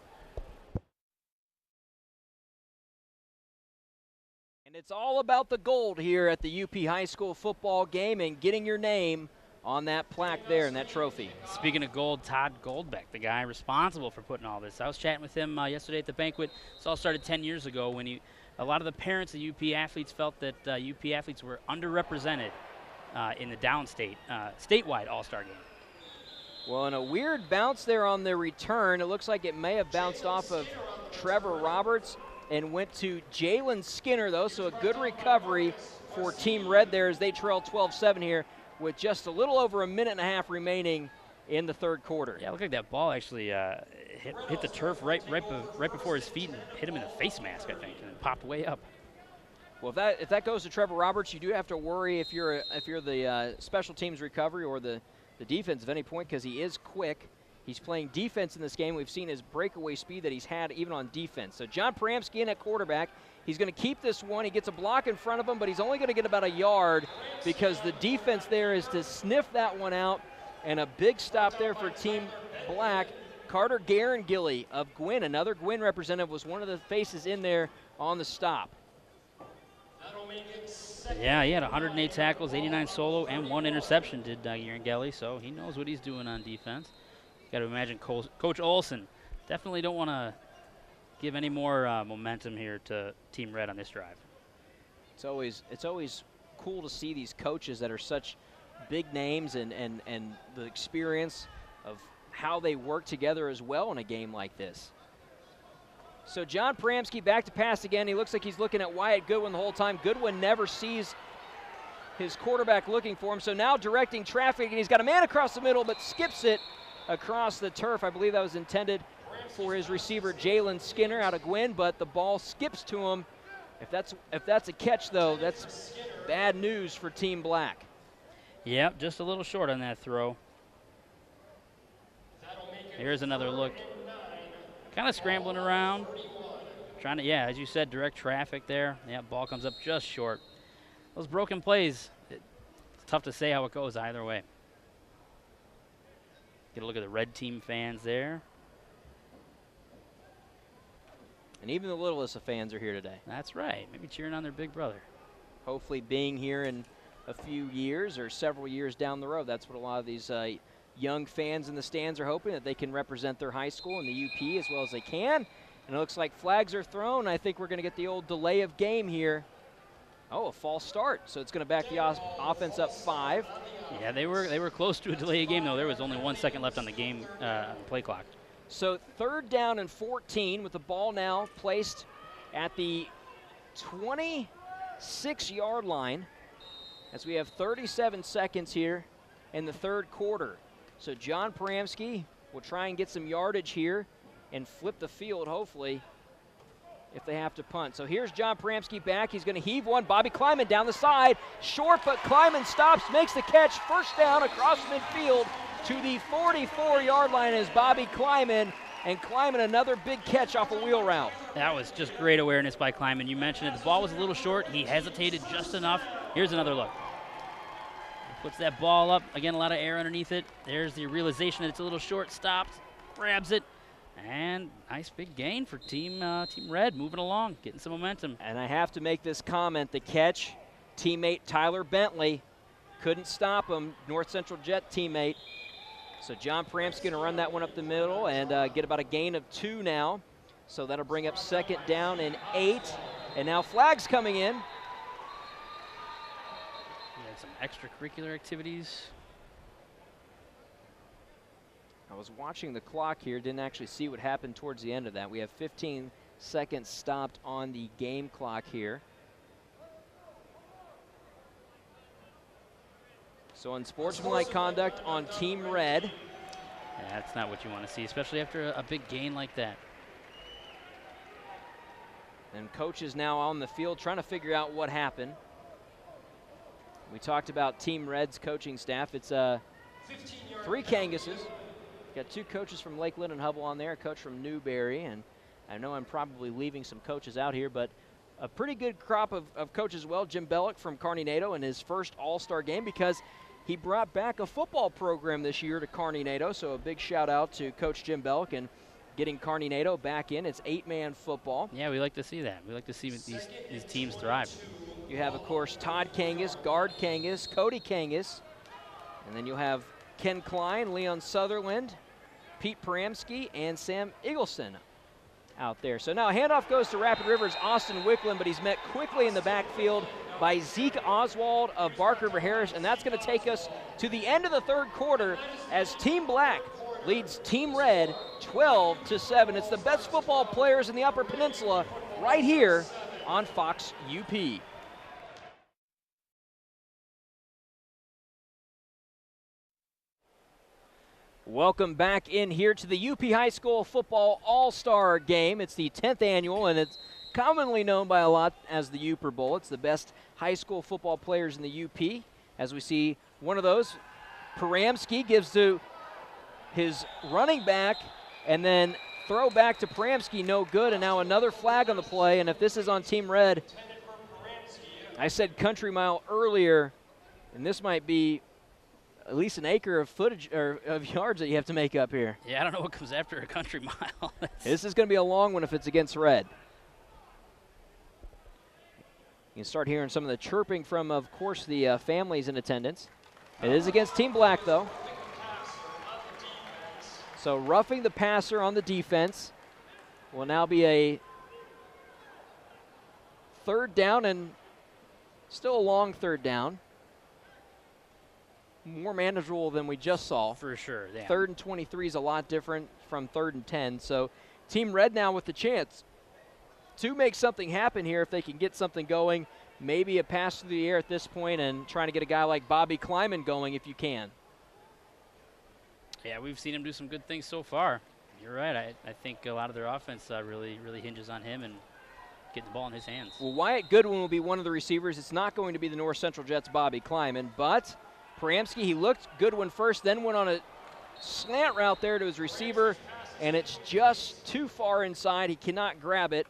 it's all about the gold here at the UP High School football game and getting your name on that plaque there and that trophy. Speaking of gold, Todd Goldbeck, the guy responsible for putting all this. I was chatting with him yesterday at the banquet. This all started 10 years ago when a lot of the parents of UP athletes felt that UP athletes were underrepresented in the downstate, statewide all-star game. Well, and a weird bounce there on the return. It looks like it may have bounced off of Trevor Roberts and went to Jalen Skinner, though, so a good recovery for Team Red there as they trail 12-7 here with just a little over a minute and a half remaining in the third quarter. Yeah, it looked like that ball actually hit the turf right before his feet and hit him in the face mask, I think, and it popped way up. Well, if that goes to Trevor Roberts, you do have to worry if you're the special teams recovery or the defense at any point, because he is quick. He's playing defense in this game. We've seen his breakaway speed that he's had even on defense. So John Pramsky in at quarterback. He's going to keep this one. He gets a block in front of him, but he's only going to get about a yard because the defense there is to sniff that one out. And a big stop there for Team Black. Carter Garengilly of Gwynn, another Gwynn representative, was one of the faces in there on the stop. Yeah, he had 108 tackles, 89 solo, and 1 interception, did Garengilly, so he knows what he's doing on defense. Got to imagine Coach Olson definitely don't want to give any more momentum here to Team Red on this drive. It's always cool to see these coaches that are such big names and the experience of how they work together as well in a game like this. So John Pramsky back to pass again. He looks like he's looking at Wyatt Goodwin the whole time. Goodwin never sees his quarterback looking for him. So now directing traffic, and he's got a man across the middle, but skips it across the turf. I believe that was intended for his receiver, Jalen Skinner, out of Gwynn, but the ball skips to him. If that's a catch, though, that's bad news for Team Black. Yep, just a little short on that throw. Here's another look. Kind of scrambling around. Trying to, yeah, as you said, direct traffic there. Yeah, ball comes up just short. Those broken plays, it's tough to say how it goes either way. Get a look at the red team fans there. And even the littlest of fans are here today. That's right. Maybe cheering on their big brother. Hopefully being here in a few years or several years down the road. That's what a lot of these young fans in the stands are hoping, that they can represent their high school in the UP as well as they can. And it looks like flags are thrown. I think we're going to get the old delay of game here. Oh, a false start. So it's going to back the offense up 5. Yeah, they were close to a delay of game, though. There was only 1 second left on the game play clock. So 3rd down and 14 with the ball now placed at the 26-yard line as we have 37 seconds here in the third quarter. So John Pramsky will try and get some yardage here and flip the field, hopefully, if they have to punt. So here's John Pramsky back. He's going to heave one. Bobby Kleiman down the side. Short, but Kleiman stops, makes the catch. First down across midfield to the 44-yard line is Bobby Kleiman. And Kleiman, another big catch off a wheel route. That was just great awareness by Kleiman. You mentioned it. The ball was a little short. He hesitated just enough. Here's another look. Puts that ball up. Again, a lot of air underneath it. There's the realization that it's a little short. Stops, grabs it, and nice big gain for Team Red, moving along, getting some momentum. And I have to make this comment. The catch, teammate Tyler Bentley couldn't stop him, North Central Jet teammate. So John Pram's going to run that one up the middle and get about a gain of 2 now. So that'll bring up 2nd down and 8. And now flags coming in. Some extracurricular activities. I was watching the clock here, didn't actually see what happened towards the end of that. We have 15 seconds stopped on the game clock here. So unsportsmanlike conduct on Team Red. Yeah, that's not what you want to see, especially after a big gain like that. And coaches now on the field trying to figure out what happened. We talked about Team Red's coaching staff. It's 3 Kangases. Got 2 coaches from Lakeland and Hubbell on there, a coach from Newberry, and I know I'm probably leaving some coaches out here, but a pretty good crop of coaches as well. Jim Bellick from Kearney NATO in his first All-Star game because he brought back a football program this year to Kearney NATO, so a big shout out to Coach Jim Bellick and getting Kearney NATO back in. It's 8-man football. Yeah, we like to see that. We like to see these teams thrive. You have, of course, Todd Kangas, Guard Kangas, Cody Kangas, and then you'll have Ken Klein, Leon Sutherland, Pete Paramsky, and Sam Eagleson out there. So now handoff goes to Rapid River's Austin Wicklund, but he's met quickly in the backfield by Zeke Oswald of Bark River Harris, and that's going to take us to the end of the 3rd quarter as Team Black leads Team Red 12-7. It's the best football players in the Upper Peninsula right here on Fox UP. Welcome back in here to the UP High School Football All-Star Game. It's the 10th annual, and it's commonly known by a lot as the Uper Bowl. It's the best high school football players in the UP. As we see one of those, Paramsky gives to his running back, and then throw back to Paramsky, no good, and now another flag on the play. And if this is on Team Red, I said country mile earlier, and this might be at least an acre of footage or of yards that you have to make up here. Yeah, I don't know what comes after a country mile. This is going to be a long one if it's against Red. You can start hearing some of the chirping from, of course, the families in attendance. It is against Team Black, though. So roughing the passer on the defense will now be a 3rd down, and still a long 3rd down. More manageable than we just saw. For sure, yeah. 3rd and 23 is a lot different from 3rd and 10. So Team Red now with the chance to make something happen here if they can get something going. Maybe a pass through the air at this point and trying to get a guy like Bobby Kleiman going if you can. Yeah, we've seen him do some good things so far. You're right. I think a lot of their offense really hinges on him and getting the ball in his hands. Well, Wyatt Goodwin will be one of the receivers. It's not going to be the North Central Jets' Bobby Kleiman, but Paramsky, he looked Goodwin first, then went on a slant route there to his receiver, and it's just too far inside. He cannot grab it.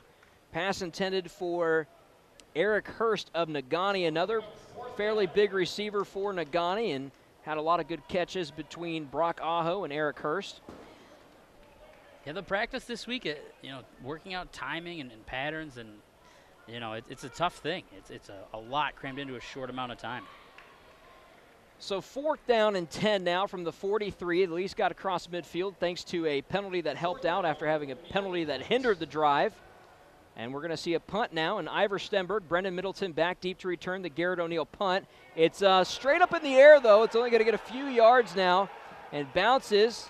Pass intended for Eric Hurst of Nagani, another fairly big receiver for Nagani, and had a lot of good catches between Brock Aho and Eric Hurst. Yeah, the practice this week, working out timing and patterns, and it's a tough thing. It's a lot crammed into a short amount of time. So 4th down and 10 now from the 43. At least got across midfield thanks to a penalty that helped out after having a penalty that hindered the drive. And we're going to see a punt now, and Ivor Stenberg, Brendan Middleton back deep to return the Garrett O'Neill punt. It's straight up in the air, though. It's only going to get a few yards now, and bounces.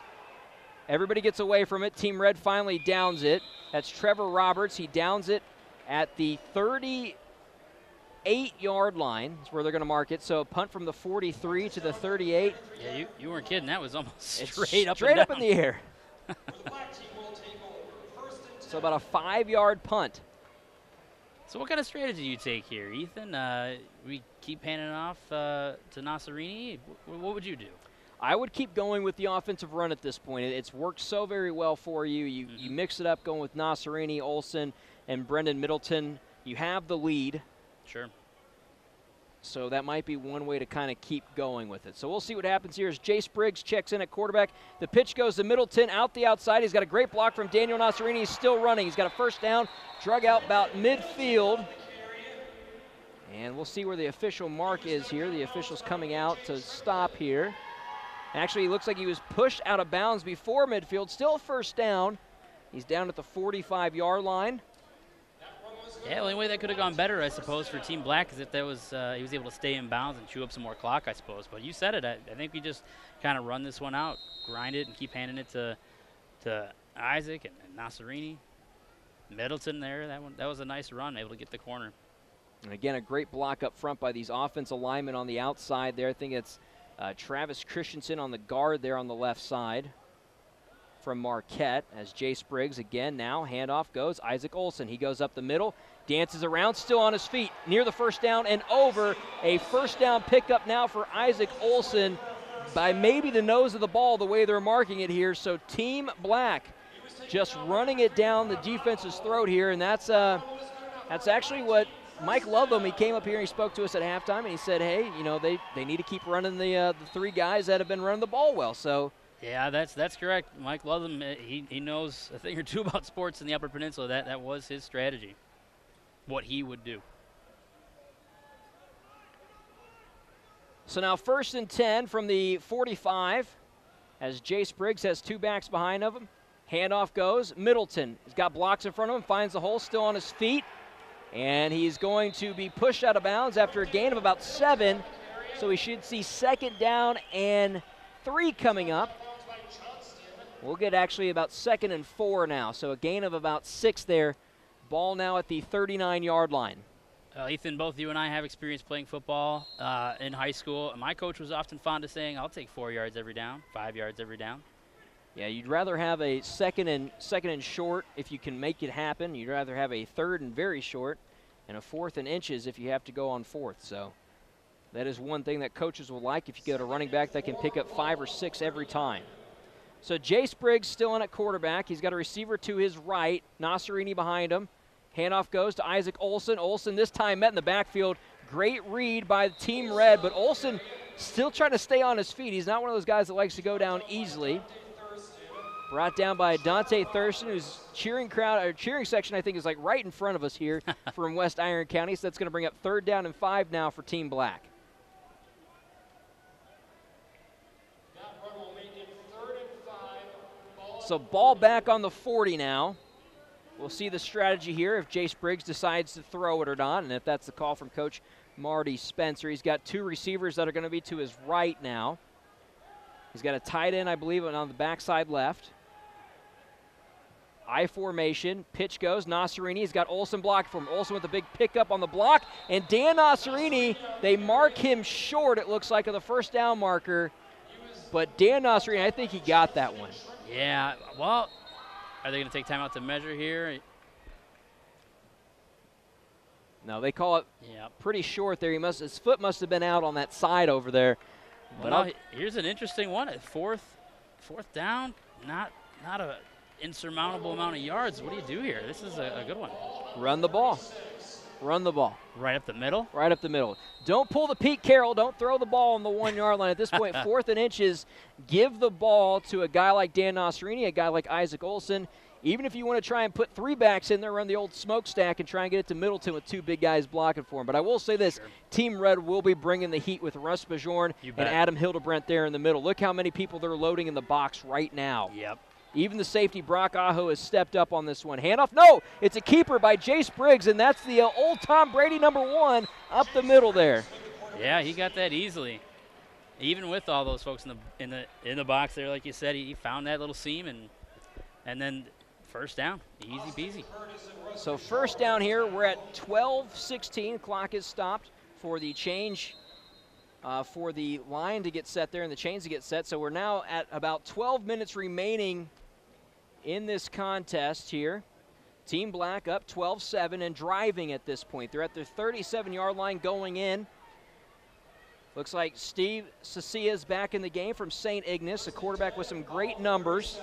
Everybody gets away from it. Team Red finally downs it. That's Trevor Roberts. He downs it at the 38-yard line. That's where they're going to mark it. So a punt from the 43 to the 38. Yeah, you weren't kidding. That was almost straight up in the air. So about a 5-yard punt. So what kind of strategy do you take here, Ethan? We keep handing it off to Nasserini. What would you do? I would keep going with the offensive run at this point. It's worked so very well for you. You mix it up going with Nasserini, Olson, and Brendan Middleton. You have the lead. Sure. So that might be one way to kind of keep going with it. So we'll see what happens here as Jase Briggs checks in at quarterback. The pitch goes to Middleton out the outside. He's got a great block from Daniel Nasserini. He's still running. He's got a first down, drug out about midfield. And we'll see where the official mark is here. The official's coming out to stop here. Actually, it looks like he was pushed out of bounds before midfield. Still a first down. He's down at the 45-yard line. Yeah, the only way that could have gone better, I suppose, for Team Black is if that was he was able to stay in bounds and chew up some more clock, I suppose. But you said it. I think we just kind of run this one out, grind it, and keep handing it to Isaac and Nasserini. Middleton there. That was a nice run, able to get the corner. And again, a great block up front by these offensive linemen on the outside there. I think it's Travis Christensen on the guard there on the left side from Marquette as Jase Briggs again now. Handoff goes. Isaac Olson. He goes up the middle. Dances around, still on his feet, near the first down and over. A first down pickup now for Isaac Olson by maybe the nose of the ball, the way they're marking it here. So Team Black just running it down the defense's throat here, and that's actually what Mike Ludlam, he came up here and he spoke to us at halftime, and he said, hey, you know, they need to keep running the three guys that have been running the ball well. So. Yeah, that's correct. Mike Ludlam, he knows a thing or two about sports in the Upper Peninsula. That was his strategy, what he would do. So now 1st and 10 from the 45 as Jase Briggs has two backs behind of him. Handoff goes. Middleton has got blocks in front of him, finds the hole, still on his feet. And he's going to be pushed out of bounds after a gain of about 7. So we should see 2nd down and 3 coming up. We'll get actually about 2nd and 4 now. So a gain of about 6 there. Ball now at the 39-yard line. Ethan, both you and I have experience playing football in high school. My coach was often fond of saying, I'll take 4 yards every down, 5 yards every down. Yeah, you'd rather have a second and short if you can make it happen. You'd rather have a 3rd and very short and a 4th and inches if you have to go on 4th. So that is one thing that coaches will like if you get a running back that can pick up 5 or 6 every time. So Jase Briggs still in at quarterback. He's got a receiver to his right, Nasserini behind him. Handoff goes to Isaac Olson. Olson this time met in the backfield. Great read by Team Red, but Olson still trying to stay on his feet. He's not one of those guys that likes to go down easily. Brought down by Dante Thurston, whose cheering section I think is like right in front of us here from West Iron County. So that's going to bring up 3rd down and 5 now for Team Black. So ball back on the 40 now. We'll see the strategy here if Jase Briggs decides to throw it or not, and if that's the call from Coach Marty Spencer. He's got 2 receivers that are going to be to his right now. He's got a tight end, I believe, on the backside left. I formation, pitch goes, Nasserini. He's got Olson blocked for him. Olson with a big pickup on the block, and Dan Nasserini, they mark him short, it looks like, of the first down marker. But Dan Nasserini, I think he got that one. Yeah, well, are they going to take time out to measure here? No, they call it pretty short there. His foot must have been out on that side over there. Well, here's an interesting one. At fourth down, not a insurmountable amount of yards. What do you do here? This is a good one. Run the ball. Run the ball. Right up the middle? Right up the middle. Don't pull the Pete Carroll. Don't throw the ball on the 1-yard line. At this point, 4th and inches, give the ball to a guy like Dan Nasserini, a guy like Isaac Olson. Even if you want to try and put 3 backs in there, run the old smokestack and try and get it to Middleton with 2 big guys blocking for him. But I will say this, Team Red will be bringing the heat with Russ Bajorn and Adam Hildebrandt there in the middle. Look how many people they're loading in the box right now. Yep. Even the safety, Brock Aho, has stepped up on this one. Handoff, no, it's a keeper by Jase Briggs, and that's the old Tom Brady #1 up the middle there. Yeah, he got that easily. Even with all those folks in the box there, like you said, he found that little seam, and then first down, easy peasy. So first down here, we're at 12:16. Clock is stopped for the change, for the line to get set there and the chains to get set. So we're now at about 12 minutes remaining in this contest here. Team Black up 12-7 and driving at this point. They're at their 37-yard line going in. Looks like Steve Cecia's back in the game from St. Ignace, a quarterback with some great numbers.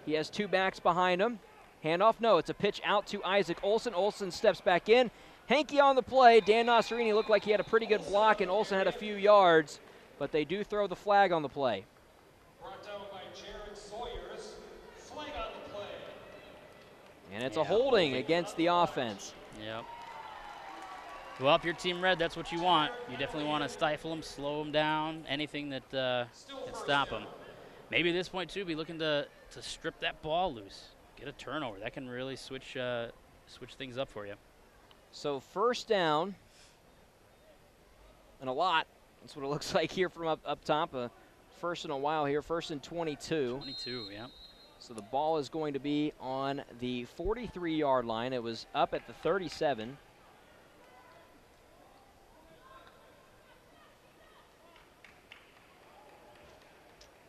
He has 2 backs behind him. Handoff, no, it's a pitch out to Isaac Olson. Olson steps back in, hanky on the play. Dan Nasserini looked like he had a pretty good block, and Olson had a few yards, but they do throw the flag on the play. Brought down by Jared Sawyers. Flag on the play. And it's a holding against the offense. Yep. Well, if you're Team Red, that's what you want. You definitely want to stifle them, slow them down, anything that can stop them. Maybe at this point, too, be looking to strip that ball loose, get a turnover. That can really switch things up for you. So first down, and a lot. That's what it looks like here from up top. First in a while here, first and 22. 22, yeah. So the ball is going to be on the 43-yard line. It was up at the 37.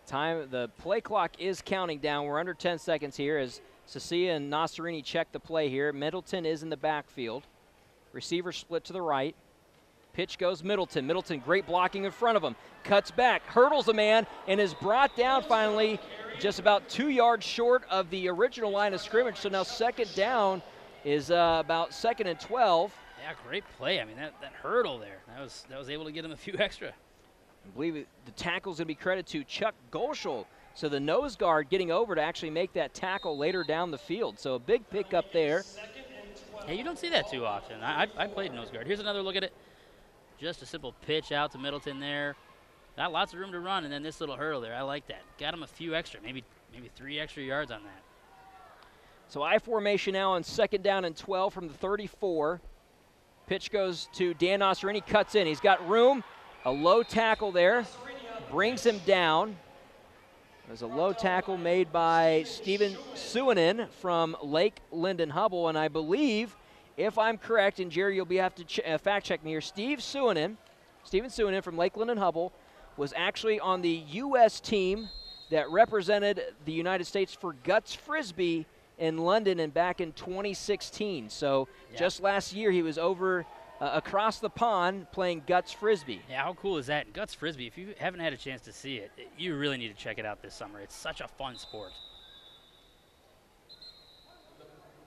The play clock is counting down. We're under 10 seconds here as Cecilia and Nasserini check the play here. Middleton is in the backfield. Receiver split to the right. Pitch goes Middleton. Middleton, great blocking in front of him. Cuts back, hurdles a man, and is brought down finally just about 2 yards short of the original line of scrimmage. So now second down is about 2nd and 12. Yeah, great play. I mean, that hurdle there, that was able to get him a few extra. I believe the tackle's going to be credited to Chuck Golschel. So the nose guard getting over to actually make that tackle later down the field. So a big pickup there. Yeah, you don't see that too often. I played nose guard. Here's another look at it. Just a simple pitch out to Middleton there. Got lots of room to run, and then this little hurdle there. I like that. Got him a few extra, maybe 3 extra yards on that. So I formation now on 2nd down and 12 from the 34. Pitch goes to Dan Nasserini, cuts in. He's got room. A low tackle there. Brings him down. There's a low tackle made by Steven Suanen from Lakeland and Hubbell, and I believe, if I'm correct, and Jerry, you'll have to fact check me here, Steven Suanen from Lakeland and Hubbell was actually on the U.S. team that represented the United States for Guts Frisbee in London and back in 2016. So just last year he was over across the pond playing Guts Frisbee. Yeah, how cool is that? Guts Frisbee, if you haven't had a chance to see it, you really need to check it out this summer. It's such a fun sport.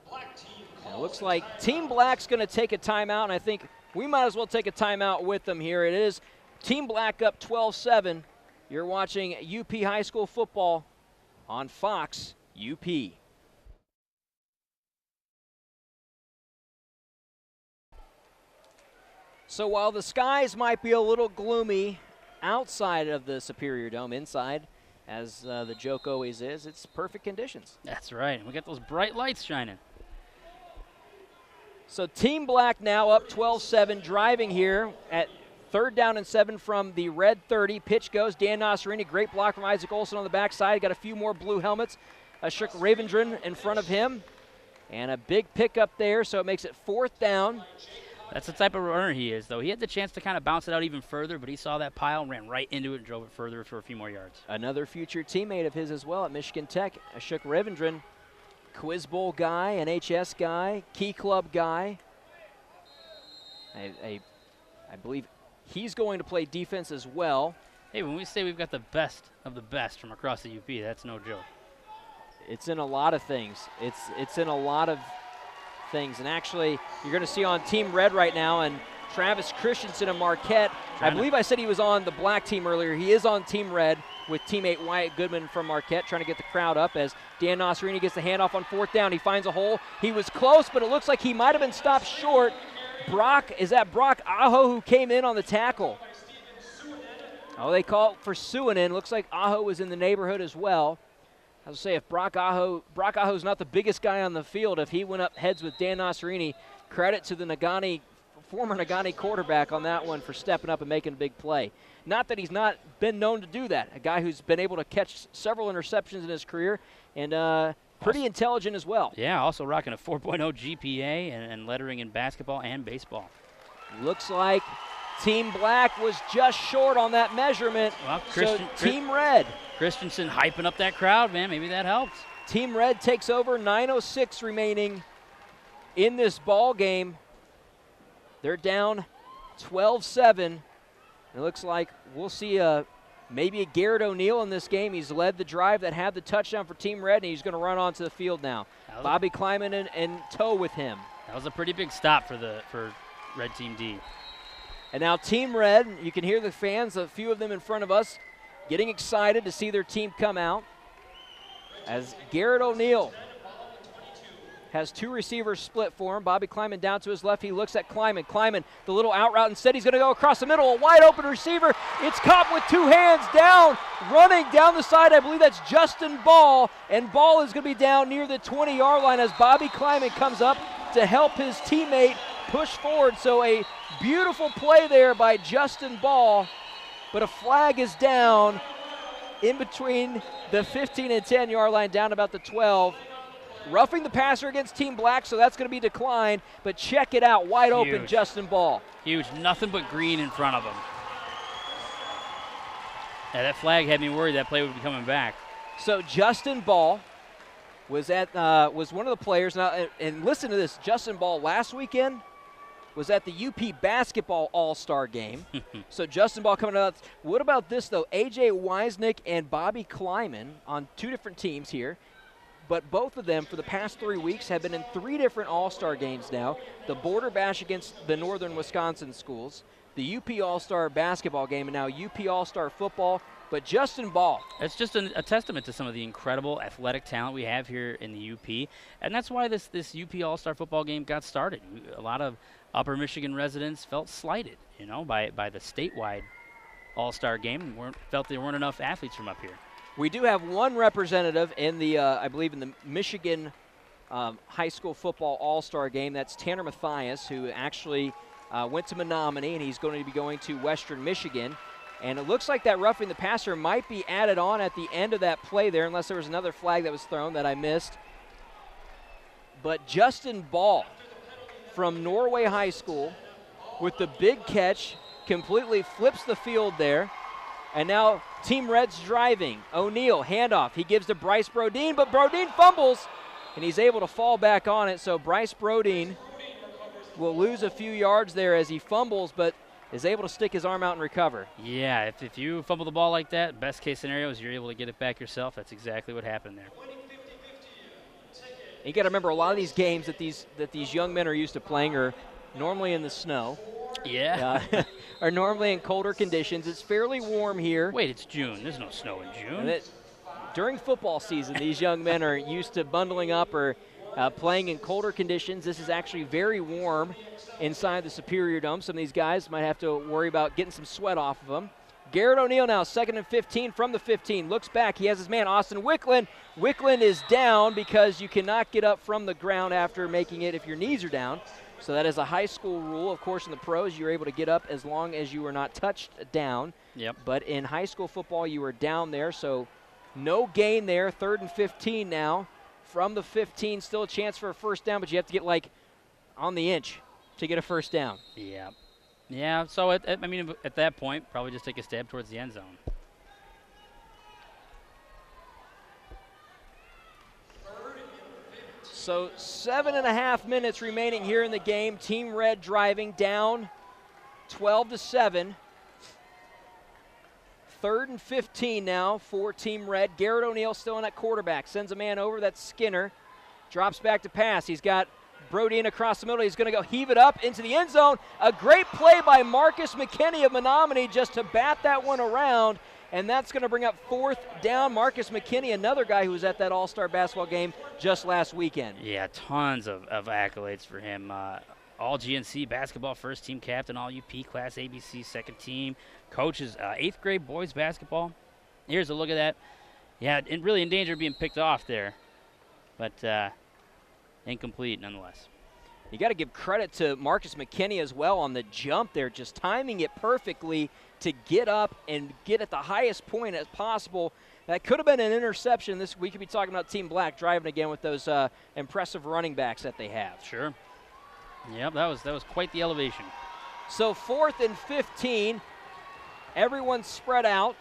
It looks like Team Black's going to take a timeout, and I think we might as well take a timeout with them here. It is Team Black up 12-7. You're watching UP High School football on Fox UP. So while the skies might be a little gloomy outside of the Superior Dome, inside, as the joke always is, it's perfect conditions. That's right, and we got those bright lights shining. So Team Black now up 12-7, driving here at 3rd down and 7 from the red 30. Pitch goes, Dan Nasserini, great block from Isaac Olson on the backside. Got a few more blue helmets. Ashok Ravindran in front of him. And a big pickup there, so it makes it 4th down. That's the type of runner he is, though. He had the chance to kind of bounce it out even further, but he saw that pile, ran right into it, and drove it further for a few more yards. Another future teammate of his as well at Michigan Tech, Ashok Ravindran. Quiz Bowl guy, NHS guy, Key Club guy. I believe he's going to play defense as well. Hey, when we say we've got the best of the best from across the UP, that's no joke. It's in a lot of things. It's in a lot of things. And actually, you're going to see on Team Red right now, and Travis Christensen of Marquette. I believe I said he was on the black team earlier. He is on Team Red with teammate Wyatt Goodwin from Marquette, trying to get the crowd up as Dan Nasserini gets the handoff on 4th down. He finds a hole. He was close, but it looks like he might have been stopped short. Is that Brock Aho who came in on the tackle? Oh, they call it for Suanen. Looks like Aho was in the neighborhood as well. I was say, if Brock Aho's not the biggest guy on the field, if he went up heads with Dan Nasserini, credit to the former Nagani quarterback on that one for stepping up and making a big play. Not that he's not been known to do that. A guy who's been able to catch several interceptions in his career and pretty intelligent as well. Yeah, also rocking a 4.0 GPA and lettering in basketball and baseball. Looks like Team Black was just short on that measurement. Well, Team Red. Christensen hyping up that crowd, man. Maybe that helps. Team Red takes over. 9:06 remaining in this ball game. They're down 12-7. It looks like we'll see maybe a Garrett O'Neal in this game. He's led the drive that had the touchdown for Team Red, and he's going to run onto the field now. Bobby Klein in tow with him. That was a pretty big stop for Red Team D. And now Team Red, you can hear the fans, a few of them in front of us, getting excited to see their team come out. As Garrett O'Neal has 2 receivers split for him. Bobby Kleiman down to his left. He looks at Kleiman. Kleiman, the little out route. Instead, he's going to go across the middle. A wide open receiver. It's caught with 2 hands down. Running down the side, I believe that's Justin Ball. And Ball is going to be down near the 20-yard line as Bobby Kleiman comes up to help his teammate push forward. So a beautiful play there by Justin Ball. But a flag is down in between the 15 and 10-yard line, down about the 12. Roughing the passer against Team Black, so that's going to be declined. But check it out, wide open, Justin Ball. Huge, nothing but green in front of him. Yeah, that flag had me worried that play would be coming back. So Justin Ball was one of the players. Now, and listen to this, Justin Ball last weekend was at the UP basketball all-star game. So Justin Ball coming out. What about this, though? A.J. Weisnick and Bobby Kleiman on 2 different teams here. But both of them, for the past 3 weeks, have been in 3 different all-star games now. The Border Bash against the Northern Wisconsin schools, the UP All-Star basketball game, and now UP All-Star football. But Justin Ball. It's just a testament to some of the incredible athletic talent we have here in the UP. And that's why this UP All-Star football game got started. A lot of Upper Michigan residents felt slighted, by the statewide All-Star game. Felt there weren't enough athletes from up here. We do have one representative in the, I believe, in the Michigan high school football all-star game. That's Tanner Mathias, who actually went to Menominee, and he's going to be going to Western Michigan. And it looks like that roughing the passer might be added on at the end of that play there, unless there was another flag that was thrown that I missed. But Justin Ball from Norway High School with the big catch, completely flips the field there. And now Team Red's driving. O'Neal, handoff. He gives to Bryce Brodeen, but Brodeen fumbles, and he's able to fall back on it. So Bryce Brodeen will lose a few yards there as he fumbles, but is able to stick his arm out and recover. Yeah, if you fumble the ball like that, best case scenario is you're able to get it back yourself. That's exactly what happened there. You got to remember, a lot of these games that these young men are used to playing are normally in the snow. Yeah. Are normally in colder conditions. It's fairly warm here. Wait, it's June. There's no snow in June. During football season, these young men are used to bundling up or playing in colder conditions. This is actually very warm inside the Superior Dome. Some of these guys might have to worry about getting some sweat off of them. Garrett O'Neal now, 2nd and 15 from the 15. Looks back. He has his man, Austin Wicklund. Wicklund is down because you cannot get up from the ground after making it if your knees are down. So that is a high school rule. Of course, in the pros, you're able to get up as long as you are not touched down. Yep. But in high school football, you are down there. So no gain there. 3rd and 15 now. From the 15, still a chance for a first down, but you have to get on the inch to get a first down. Yeah. Yeah, so at that point, probably just take a stab towards the end zone. So 7.5 minutes remaining here in the game. Team Red driving down 12-7. 3rd and 15 now for Team Red. Garrett O'Neal still in at quarterback. Sends a man over. That's Skinner. Drops back to pass. He's got Brodeen across the middle. He's going to go heave it up into the end zone. A great play by Marcus McKinney of Menominee just to bat that one around. And that's going to bring up 4th down. Marcus McKinney, another guy who was at that all-star basketball game just last weekend. Yeah, tons of accolades for him. All GNC basketball first team captain, all UP Class ABC second team. Coaches 8th grade boys basketball. Here's a look at that. Yeah, really in danger of being picked off there. But incomplete nonetheless. You got to give credit to Marcus McKinney as well on the jump there, just timing it perfectly to get up and get at the highest point as possible. That could have been an interception. We could be talking about Team Black driving again with those impressive running backs that they have. Sure. Yep, that was quite the elevation. So 4th and 15. Everyone's spread out.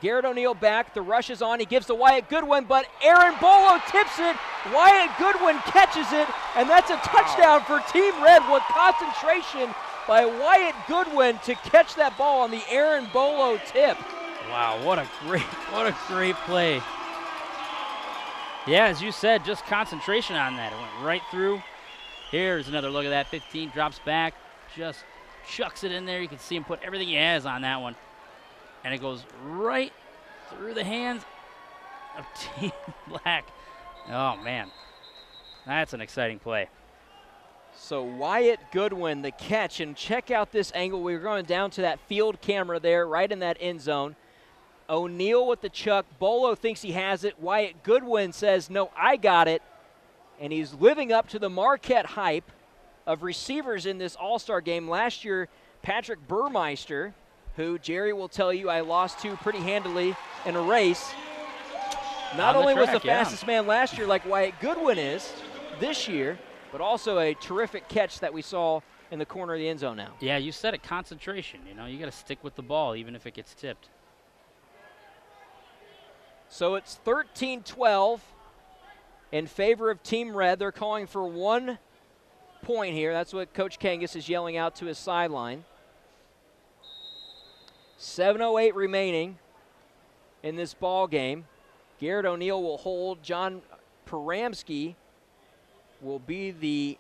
Garrett O'Neal back. The rush is on. He gives to Wyatt Goodwin, but Aaron Bolo tips it. Wyatt Goodwin catches it, and that's a touchdown for Team Red. What concentration by Wyatt Goodwin to catch that ball on the Aaron Bolo tip. Wow, what a great play. Yeah, as you said, just concentration on that. It went right through Here's another look at that. 15 drops back, just chucks it in there. You can see him put everything he has on that one. And it goes right through the hands of Team Black. Oh, man. That's an exciting play. So Wyatt Goodwin, the catch, and check out this angle. We were going down to that field camera there, right in that end zone. O'Neal with the chuck. Bolo thinks he has it. Wyatt Goodwin says, no, I got it. And he's living up to the Marquette hype of receivers in this All-Star game. Last year, Patrick Burmeister, who Jerry will tell you I lost to pretty handily in a race, not only was the fastest man last year like Wyatt Goodwin is this year, but also a terrific catch that we saw in the corner of the end zone now. Yeah, you said it, concentration. You know, you got to stick with the ball even if it gets tipped. So it's 13-12 in favor of Team Red. They're calling for 1 point here. That's what Coach Kangas is yelling out to his sideline. 7:08 remaining in this ball game. Garrett O'Neal will hold. John Paramsky will be the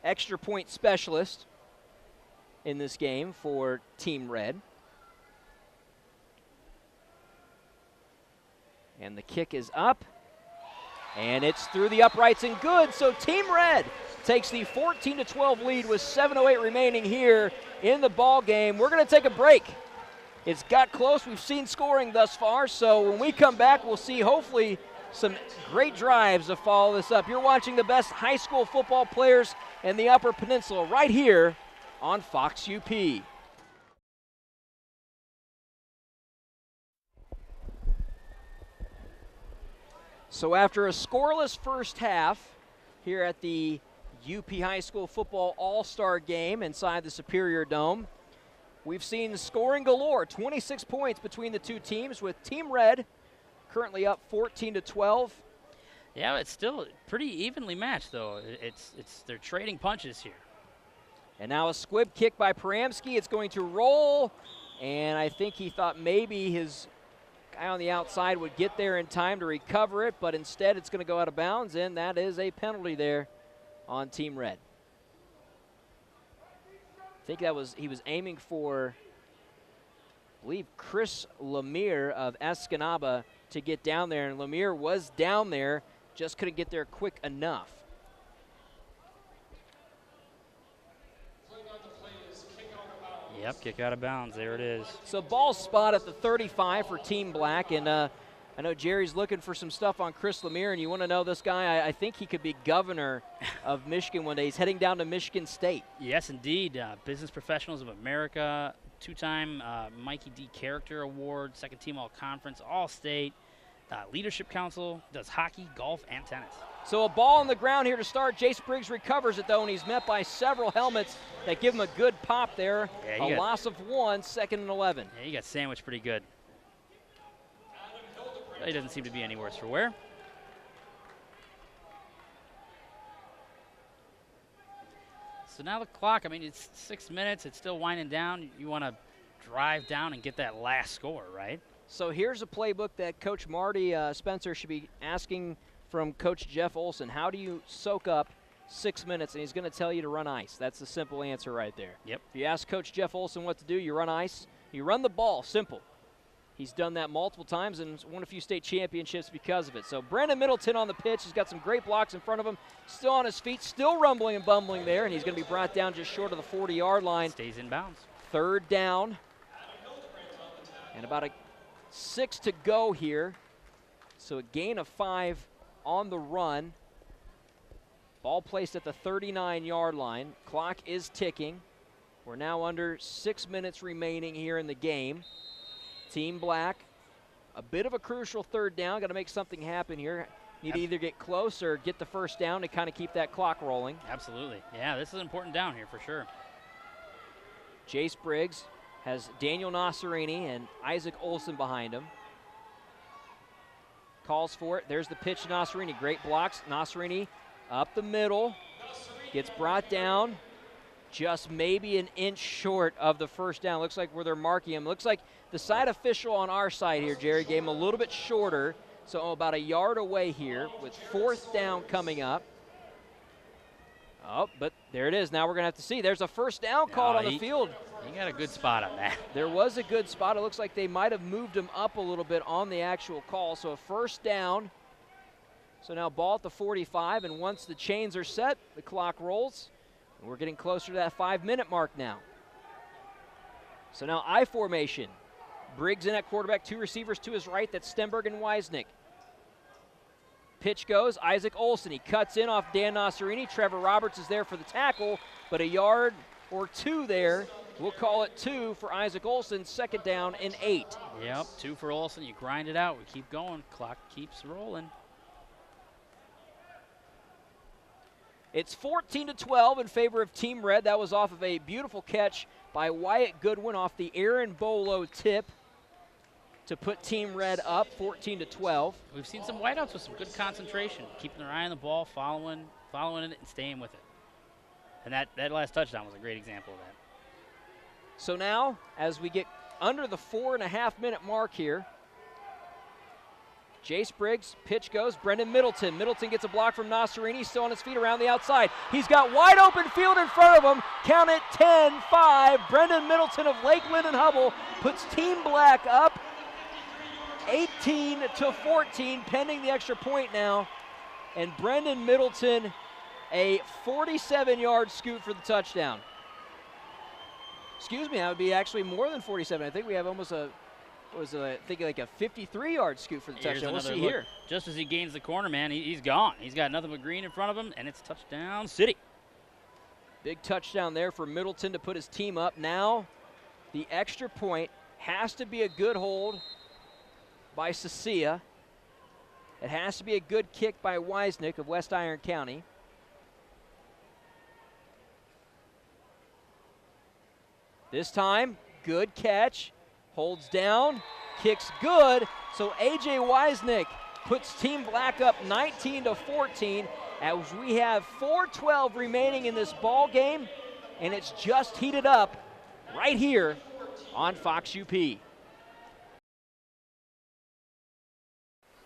extra point specialist in this game for Team Red. And the kick is up, and it's through the uprights and good. So Team Red takes the 14-12 lead with 7:08 remaining here in the ball game. We're going to take a break. It's got close. We've seen scoring thus far, so when we come back, we'll see hopefully some great drives to follow this up. You're watching the best high school football players in the Upper Peninsula right here on Fox UP. So after a scoreless first half here at the UP High School Football All-Star Game inside the Superior Dome, we've seen scoring galore, 26 points between the two teams, with Team Red currently up 14-12. Yeah, it's still pretty evenly matched, though. They're trading punches here. And now a squib kick by Paramsky. It's going to roll, and I think he thought maybe his guy on the outside would get there in time to recover it, but instead it's going to go out of bounds, and that is a penalty there on Team Red. I think he was aiming for, I believe, Chris Lemire of Escanaba to get down there, and Lemire was down there, just couldn't get there quick enough. Yep, kick out of bounds. There it is. So ball spot at the 35 for Team Black, and I know Jerry's looking for some stuff on Chris Lemire, and you want to know this guy, I think he could be governor of Michigan one day. He's heading down to Michigan State. Yes, indeed. Business Professionals of America, two-time Mikey D. Character Award, second team all-conference, all-state, Leadership Council, does hockey, golf, and tennis. So a ball on the ground here to start. Jase Briggs recovers it, though, and he's met by several helmets that give him a good pop there. Yeah, a loss of 1, 2nd and 11. Yeah, he got sandwiched pretty good. He doesn't seem to be any worse for wear. So now the clock, I mean, it's 6 minutes. It's still winding down. You want to drive down and get that last score, right? So here's a playbook that Coach Marty Spencer should be asking from Coach Jeff Olson. How do you soak up 6 minutes? And he's going to tell you to run ice. That's the simple answer right there. Yep. If you ask Coach Jeff Olson what to do, you run ice. You run the ball. Simple. He's done that multiple times and won a few state championships because of it. So Brandon Middleton on the pitch. He's got some great blocks in front of him. Still on his feet. Still rumbling and bumbling there. And he's going to be brought down just short of the 40-yard line. Stays in bounds. 3rd down. And about 6 to go here. So a gain of 5 on the run. Ball placed at the 39-yard line. Clock is ticking. We're now under 6 minutes remaining here in the game. Team Black, a bit of a crucial 3rd down. Got to make something happen here. Need to either get close or get the 1st down to kind of keep that clock rolling. Absolutely. Yeah, this is an important down here for sure. Jase Briggs has Daniel Nasserini and Isaac Olson behind him. Calls for it. There's the pitch to Nasserini. Great blocks. Nasserini up the middle. Gets brought down. Just maybe an inch short of the 1st down. Looks like where they're marking him. Looks like the side official on our side here, Jerry, gave him a little bit shorter. So about a yard away here with 4th down coming up. Oh, but there it is. Now we're going to have to see. There's a first down called on the field. He got a good spot on that. There was a good spot. It looks like they might have moved him up a little bit on the actual call. So a first down. So now ball at the 45, and once the chains are set, the clock rolls. And we're getting closer to that 5-minute mark now. So now I formation. Briggs in at quarterback, 2 receivers to his right. That's Stenberg and Weisnick. Pitch goes, Isaac Olson. He cuts in off Dan Nasserini. Trevor Roberts is there for the tackle, but a yard or 2 there. We'll call it 2 for Isaac Olson, 2nd down and 8. Yep, 2 for Olson. You grind it out. We keep going. Clock keeps rolling. It's 14-12 in favor of Team Red. That was off of a beautiful catch by Wyatt Goodwin off the Aaron Bolo tip to put Team Red up 14-12. We've seen some wideouts with some good concentration, keeping their eye on the ball, following it, and staying with it. And that last touchdown was a great example of that. So now, as we get under the 4.5-minute mark here, Jase Briggs, pitch goes, Brendan Middleton. Middleton gets a block from Nasserini, still on his feet around the outside. He's got wide open field in front of him. Count it, 10-5. Brendan Middleton of Lakeland and Hubbell puts Team Black up 18-14, pending the extra point now. And Brendan Middleton, a 47-yard scoot for the touchdown. Excuse me, that would be actually more than 47. I think we have almost I think like a 53-yard scoot for the touchdown. We'll see look. here. Just as he gains the corner, man, he's gone. He's got nothing but green in front of him, and it's touchdown city. Big touchdown there for Middleton to put his team up. Now the extra point has to be a good hold by Cecilia. It has to be a good kick by Weisnick of West Iron County. This time, good catch. Holds down, kicks good. So A.J. Weisnick puts Team Black up 19-14 as we have 4:12 remaining in this ball game, and it's just heated up right here on Fox UP.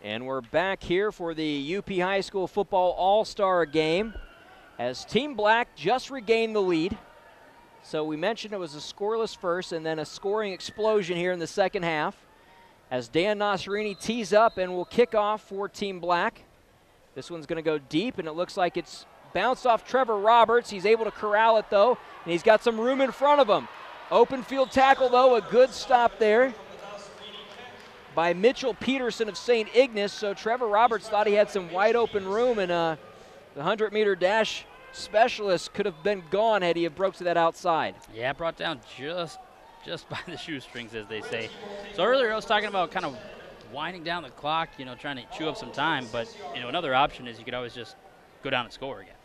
And we're back here for the UP High School Football All-Star Game as Team Black just regained the lead. So we mentioned it was a scoreless first and then a scoring explosion here in the second half as Dan Nasserini tees up and will kick off for Team Black. This one's going to go deep, and it looks like it's bounced off Trevor Roberts. He's able to corral it, though, and he's got some room in front of him. Open field tackle, though, a good stop there by Mitchell Peterson of St. Ignace. So Trevor Roberts thought he had some wide open room, and the 100-meter dash specialist could have been gone had he have broke to that outside. Yeah, brought down just by the shoestrings, as they say. So earlier I was talking about kind of winding down the clock, trying to chew up some time, but, another option is you could always just go down and score again.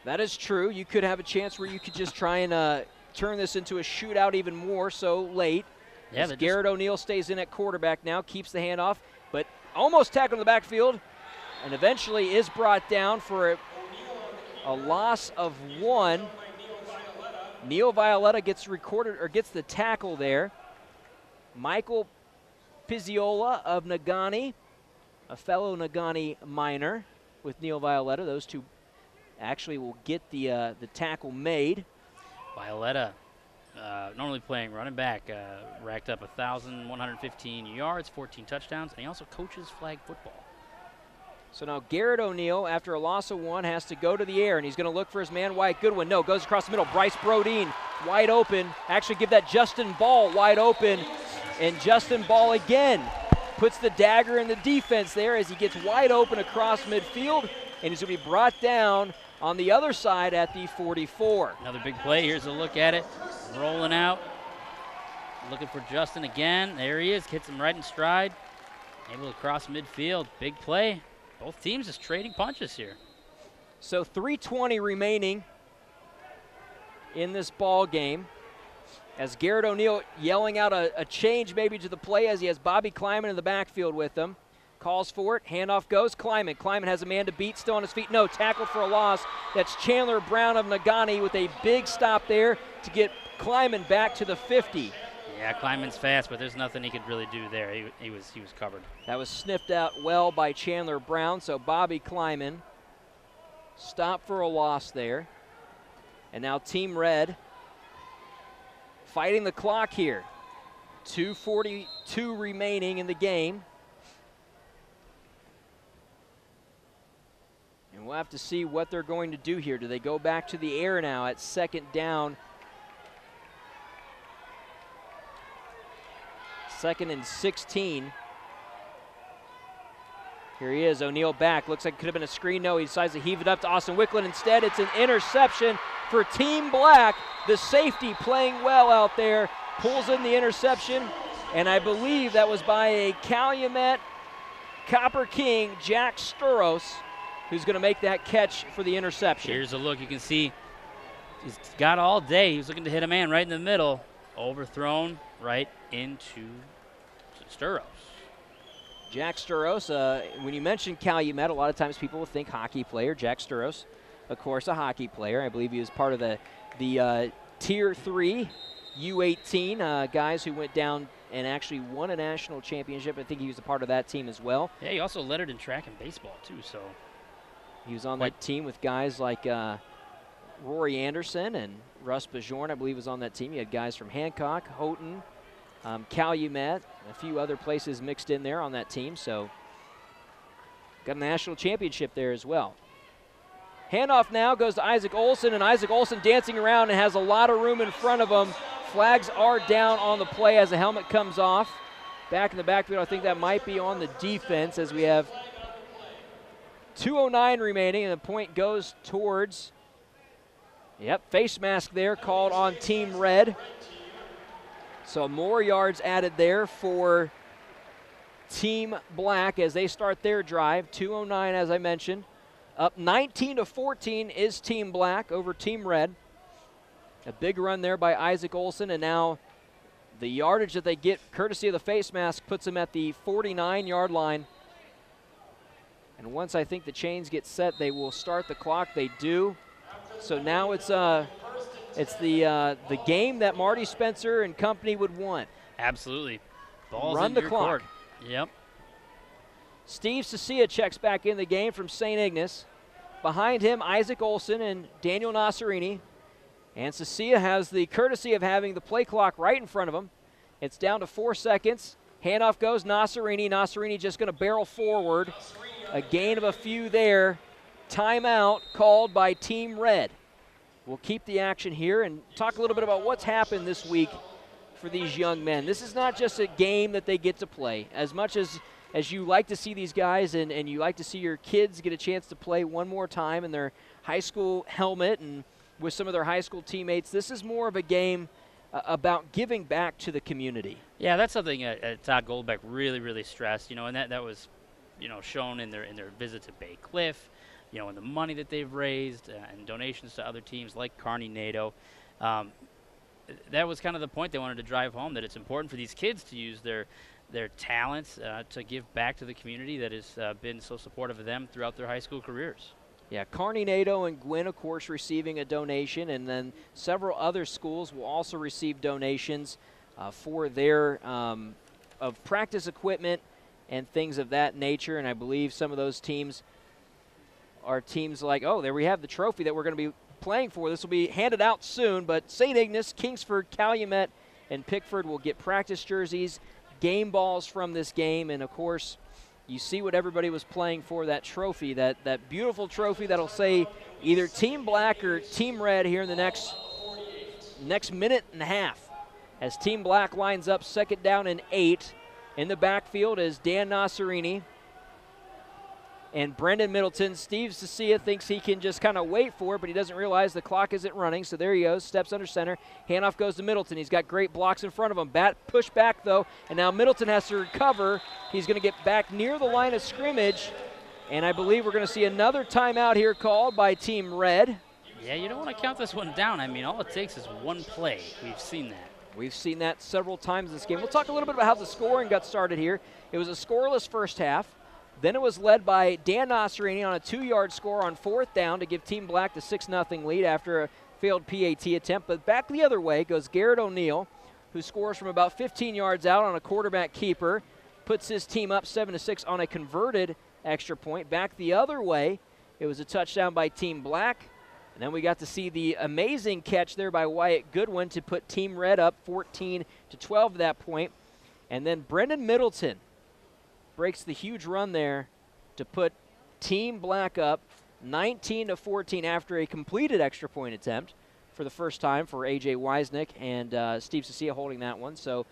That is true. You could have a chance where you could just try and turn this into a shootout even more so late. Yeah, as Garrett O'Neill stays in at quarterback now, keeps the handoff, but almost tackled in the backfield, and eventually is brought down for a loss of 1. Neil Violetta gets the tackle there. Michael Pizziola of Nagani, a fellow Nagani minor with Neil Violetta. Those two actually will get the tackle made. Violetta, normally playing running back, racked up 1,115 yards, 14 touchdowns, and he also coaches flag football. So now Garrett O'Neill, after a loss of 1, has to go to the air, and he's going to look for his man, Wyatt Goodwin. No, goes across the middle. Bryce Brodeen, wide open. Actually give that Justin Ball wide open, and Justin Ball again puts the dagger in the defense there as he gets wide open across midfield, and he's going to be brought down on the other side at the 44. Another big play. Here's a look at it. Rolling out. Looking for Justin again. There he is. Hits him right in stride. Able to cross midfield. Big play. Both teams just trading punches here. So 3:20 remaining in this ball game as Garrett O'Neill yelling out a change maybe to the play as he has Bobby Kleiman in the backfield with him. Calls for it. Handoff goes. Kleiman. Kleiman has a man to beat, still on his feet. No, tackled for a loss. That's Chandler Brown of Nagani with a big stop there to get Kleiman back to the 50. Yeah, Kleiman's fast, but there's nothing he could really do there. He was covered. That was sniffed out well by Chandler Brown, so Bobby Kleiman Stop for a loss there. And now Team Red fighting the clock here. 2:42 remaining in the game. And we'll have to see what they're going to do here. Do they go back to the air now at second down? Second and 16. Here he is, O'Neal back. Looks like it could have been a screen. No, he decides to heave it up to Austin Wicklund. Instead, it's an interception for Team Black. The safety playing well out there. Pulls in the interception. And I believe that was by a Calumet Copper King, Jack Sturos, who's going to make that catch for the interception. Here's a look. You can see he's got all day. He's looking to hit a man right in the middle. Overthrown right into Sturos. Jack Sturos, when you mention Calumet, a lot of times people will think hockey player. Jack Sturos, of course, a hockey player. I believe he was part of the Tier 3 U18 guys who went down and actually won a national championship. I think he was a part of that team as well. Yeah, he also lettered in track and baseball, too. So he was on that team with guys like Rory Anderson and Russ Bajorn, I believe, was on that team. You had guys from Hancock, Houghton, Calumet, a few other places mixed in there on that team. So got a national championship there as well. Handoff now goes to Isaac Olson, and Isaac Olson dancing around and has a lot of room in front of him. Flags are down on the play as the helmet comes off. Back in the backfield, I think that might be on the defense as we have 2:09 remaining, and the point goes towards, face mask there called on Team Red. So more yards added there for Team Black as they start their drive. 2:09, as I mentioned. Up 19-14 is Team Black over Team Red. A big run there by Isaac Olson, and now the yardage that they get courtesy of the face mask puts them at the 49-yard line. And once I think the chains get set, they will start the clock. They do. So now it's the game that Marty Spencer and company would want. Absolutely. Ball's Run in the your clock. court. Yep. Steve Ceccia checks back in the game from St. Ignace. Behind him, Isaac Olson and Daniel Nasserini. And Ceccia has the courtesy of having the play clock right in front of him. It's down to 4 seconds. Handoff goes Nasserini. Nasserini just going to barrel forward. A gain of a few there. Timeout called by Team Red. We'll keep the action here and talk a little bit about what's happened this week for these young men. This is not just a game that they get to play. As much as you like to see these guys and you like to see your kids get a chance to play one more time in their high school helmet and with some of their high school teammates, this is more of a game about giving back to the community. Yeah, that's something Todd Goldbeck really stressed, and that was, shown in their visit to Bay Cliff, and the money that they've raised and donations to other teams like Kearney NATO. That was kind of the point they wanted to drive home, that it's important for these kids to use their talents to give back to the community that has been so supportive of them throughout their high school careers. Yeah, Kearney NATO and Gwynn, of course, receiving a donation, and then several other schools will also receive donations for their of practice equipment and things of that nature. And I believe some of those teams are teams like, there we have the trophy that we're going to be playing for. This will be handed out soon, but St. Ignace, Kingsford, Calumet, and Pickford will get practice jerseys, game balls from this game, and of course, you see what everybody was playing for, that trophy, that beautiful trophy that'll say either Team Black or Team Red here in the next minute and a half. As Team Black lines up second down and 8. In the backfield is Dan Nasserini and Brendan Middleton. Steve Ceccia thinks he can just kind of wait for it, but he doesn't realize the clock isn't running. So there he goes, steps under center. Handoff goes to Middleton. He's got great blocks in front of him. Push back, though, and now Middleton has to recover. He's going to get back near the line of scrimmage, and I believe we're going to see another timeout here called by Team Red. Yeah, you don't want to count this one down. I mean, all it takes is one play. We've seen that. We've seen that several times in this game. We'll talk a little bit about how the scoring got started here. It was a scoreless first half. Then it was led by Dan Nasserini on a 2-yard score on 4th down to give Team Black the 6-0 lead after a failed PAT attempt. But back the other way goes Garrett O'Neal, who scores from about 15 yards out on a quarterback keeper, puts his team up 7-6 on a converted extra point. Back the other way It was a touchdown by Team Black. And then we got to see the amazing catch there by Wyatt Goodwin to put Team Red up 14-12 at that point. And then Brendan Middleton breaks the huge run there to put Team Black up 19-14 after a completed extra point attempt for the first time for A.J. Wisnick and Steve Cecilia holding that one. So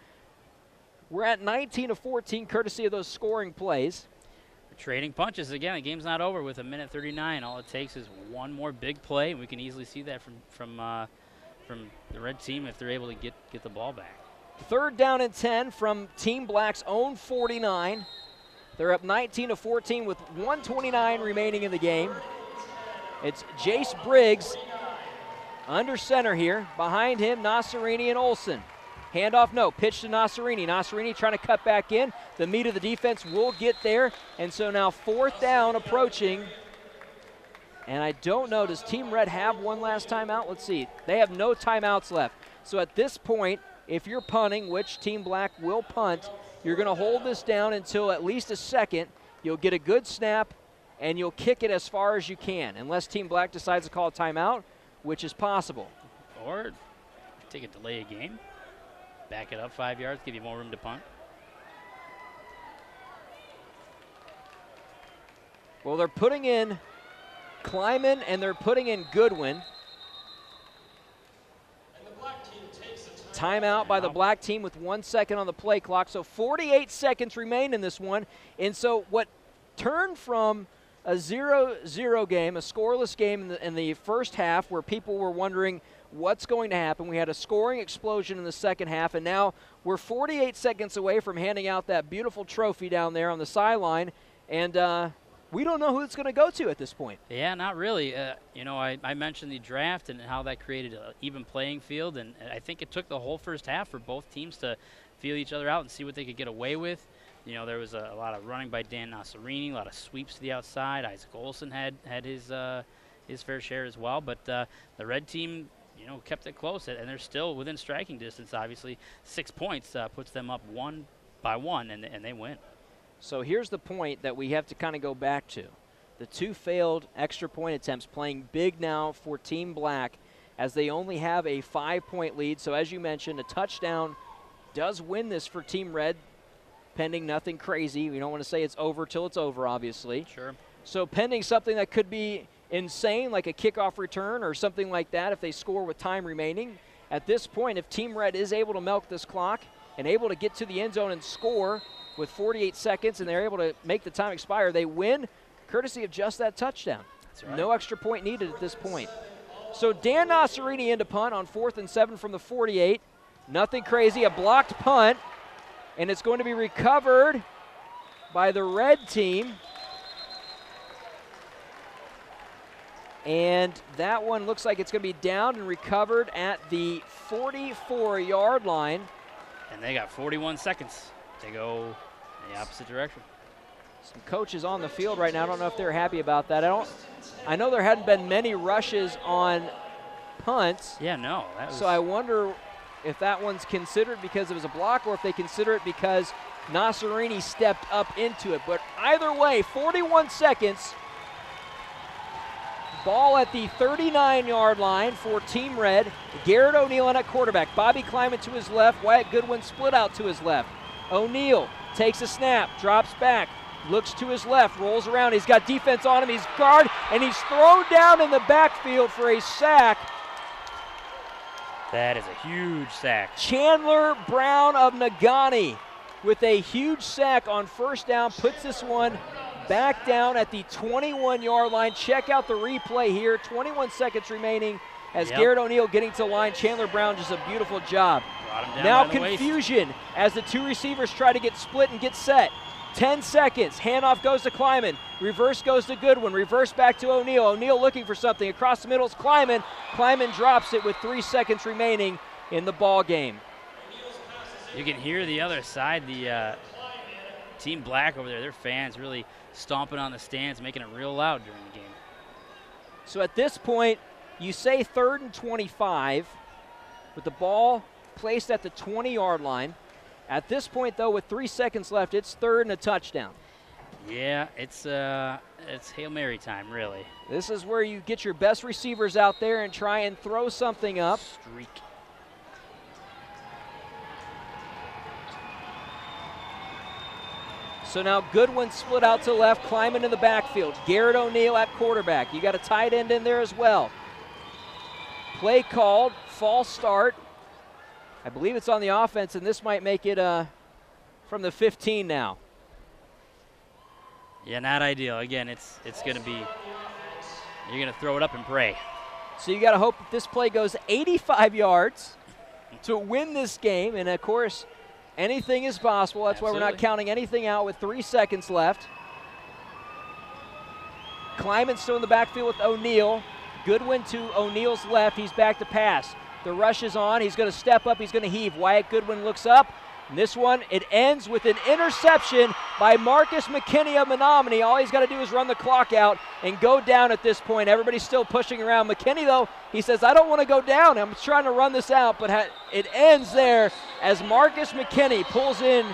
we're at 19-14 courtesy of those scoring plays. Trading punches again. The game's not over with a minute 39. All it takes is one more big play, and we can easily see that from the red team if they're able to get the ball back. 3rd down and 10 from Team Black's own 49. They're up 19-14 with 1:29 remaining in the game. It's Jase Briggs under center here. Behind him, Nasserini and Olson. Handoff, no. Pitch to Nasserini. Nasserini trying to cut back in. The meat of the defense will get there. And so now 4th down approaching. And I don't know, does Team Red have one last timeout? Let's see. They have no timeouts left. So at this point, if you're punting, which Team Black will punt, you're going to hold this down until at least a second. You'll get a good snap, and you'll kick it as far as you can, unless Team Black decides to call a timeout, which is possible. Or take a delay of game. Back it up 5 yards, give you more room to punt. Well, they're putting in Klein and they're putting in Goodwin. And the black team takes a Timeout by the black team with 1 second on the play clock. So 48 seconds remain in this one. And so what turned from a 0-0 game, a scoreless game in the first half where people were wondering what's going to happen. We had a scoring explosion in the second half, and now we're 48 seconds away from handing out that beautiful trophy down there on the sideline, and we don't know who it's going to go to at this point. Yeah, not really. I mentioned the draft and how that created an even playing field, and I think it took the whole first half for both teams to feel each other out and see what they could get away with. You know, there was a lot of running by Dan Nasserini, a lot of sweeps to the outside. Isaac Olson had his fair share as well, but the red team, kept it close, and they're still within striking distance, obviously. 6 points puts them up 1 by 1, and they win. So here's the point that we have to kind of go back to. The 2 failed extra point attempts playing big now for Team Black as they only have a 5-point lead. So as you mentioned, a touchdown does win this for Team Red, pending nothing crazy. We don't want to say it's over till it's over, obviously. Sure. So pending something that could be insane, like a kickoff return or something like that, if they score with time remaining. At this point, if Team Red is able to milk this clock and able to get to the end zone and score with 48 seconds and they're able to make the time expire, they win courtesy of just that touchdown. That's right. No extra point needed at this point. So Dan Nasserini into punt on 4th and 7 from the 48. Nothing crazy, a blocked punt, and it's going to be recovered by the red team. And that one looks like it's going to be down and recovered at the 44-yard line. And they got 41 seconds to go in the opposite direction. Some coaches on the field right now. I don't know if they're happy about that. I know there hadn't been many rushes on punts. Yeah, no. So I wonder if that one's considered because it was a block or if they consider it because Nasserini stepped up into it. But either way, 41 seconds. Ball at the 39-yard line for Team Red. Garrett O'Neal on at quarterback. Bobby Klein to his left. Wyatt Goodwin split out to his left. O'Neal takes a snap, drops back, looks to his left, rolls around. He's got defense on him. He's guard, and he's thrown down in the backfield for a sack. That is a huge sack. Chandler Brown of Nagani with a huge sack on first down, puts this one back down at the 21-yard line. Check out the replay here. 21 seconds remaining as Garrett O'Neal getting to the line. Chandler Brown just a beautiful job. Now confusion as the 2 receivers try to get split and get set. 10 seconds. Handoff goes to Klein. Reverse goes to Goodwin. Reverse back to O'Neal. O'Neal looking for something. Across the middle is Klein. Klein drops it with 3 seconds remaining in the ball game. You can hear the other side, the Team Black over there, their fans really stomping on the stands, making it real loud during the game. So at this point, you say 3rd and 25 with the ball placed at the 20-yard line. At this point, though, with 3 seconds left, it's 3rd and a touchdown. Yeah, it's Hail Mary time, really. This is where you get your best receivers out there and try and throw something up. Streak. So now Goodwin split out to the left, climbing in the backfield. Garrett O'Neal at quarterback. You got a tight end in there as well. Play called, false start. I believe it's on the offense, and this might make it from the 15 now. Yeah, not ideal. Again, it's going to be, you're going to throw it up and pray. So you got to hope that this play goes 85 yards to win this game, and of course, anything is possible. That's why we're not counting anything out with 3 seconds left. Klein still in the backfield with O'Neal. Goodwin to O'Neal's left. He's back to pass. The rush is on. He's going to step up. He's going to heave. Wyatt Goodwin looks up. And this one, it ends with an interception by Marcus McKinney of Menominee. All he's got to do is run the clock out and go down at this point. Everybody's still pushing around. McKinney, though, he says, I don't want to go down. I'm trying to run this out, but it ends there as Marcus McKinney pulls in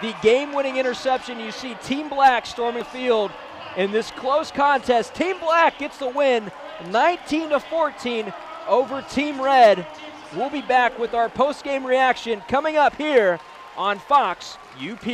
the game-winning interception. You see Team Black storming the field in this close contest. Team Black gets the win, 19-14 over Team Red. We'll be back with our post-game reaction coming up here on Fox UP.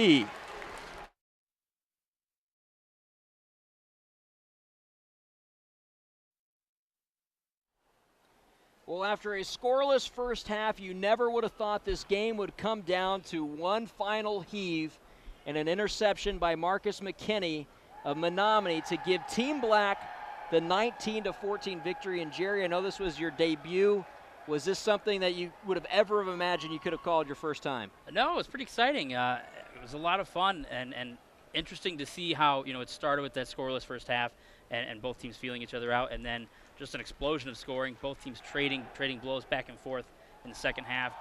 Well, after a scoreless first half, you never would have thought this game would come down to one final heave and an interception by Marcus McKinney of Menominee to give Team Black the 19-14 victory. And Jerry, I know this was your debut. Was this something that you would have ever have imagined you could have called your first time? No, it was pretty exciting. It was a lot of fun and interesting to see how, it started with that scoreless first half and both teams feeling each other out, and then just an explosion of scoring, both teams trading blows back and forth in the second half.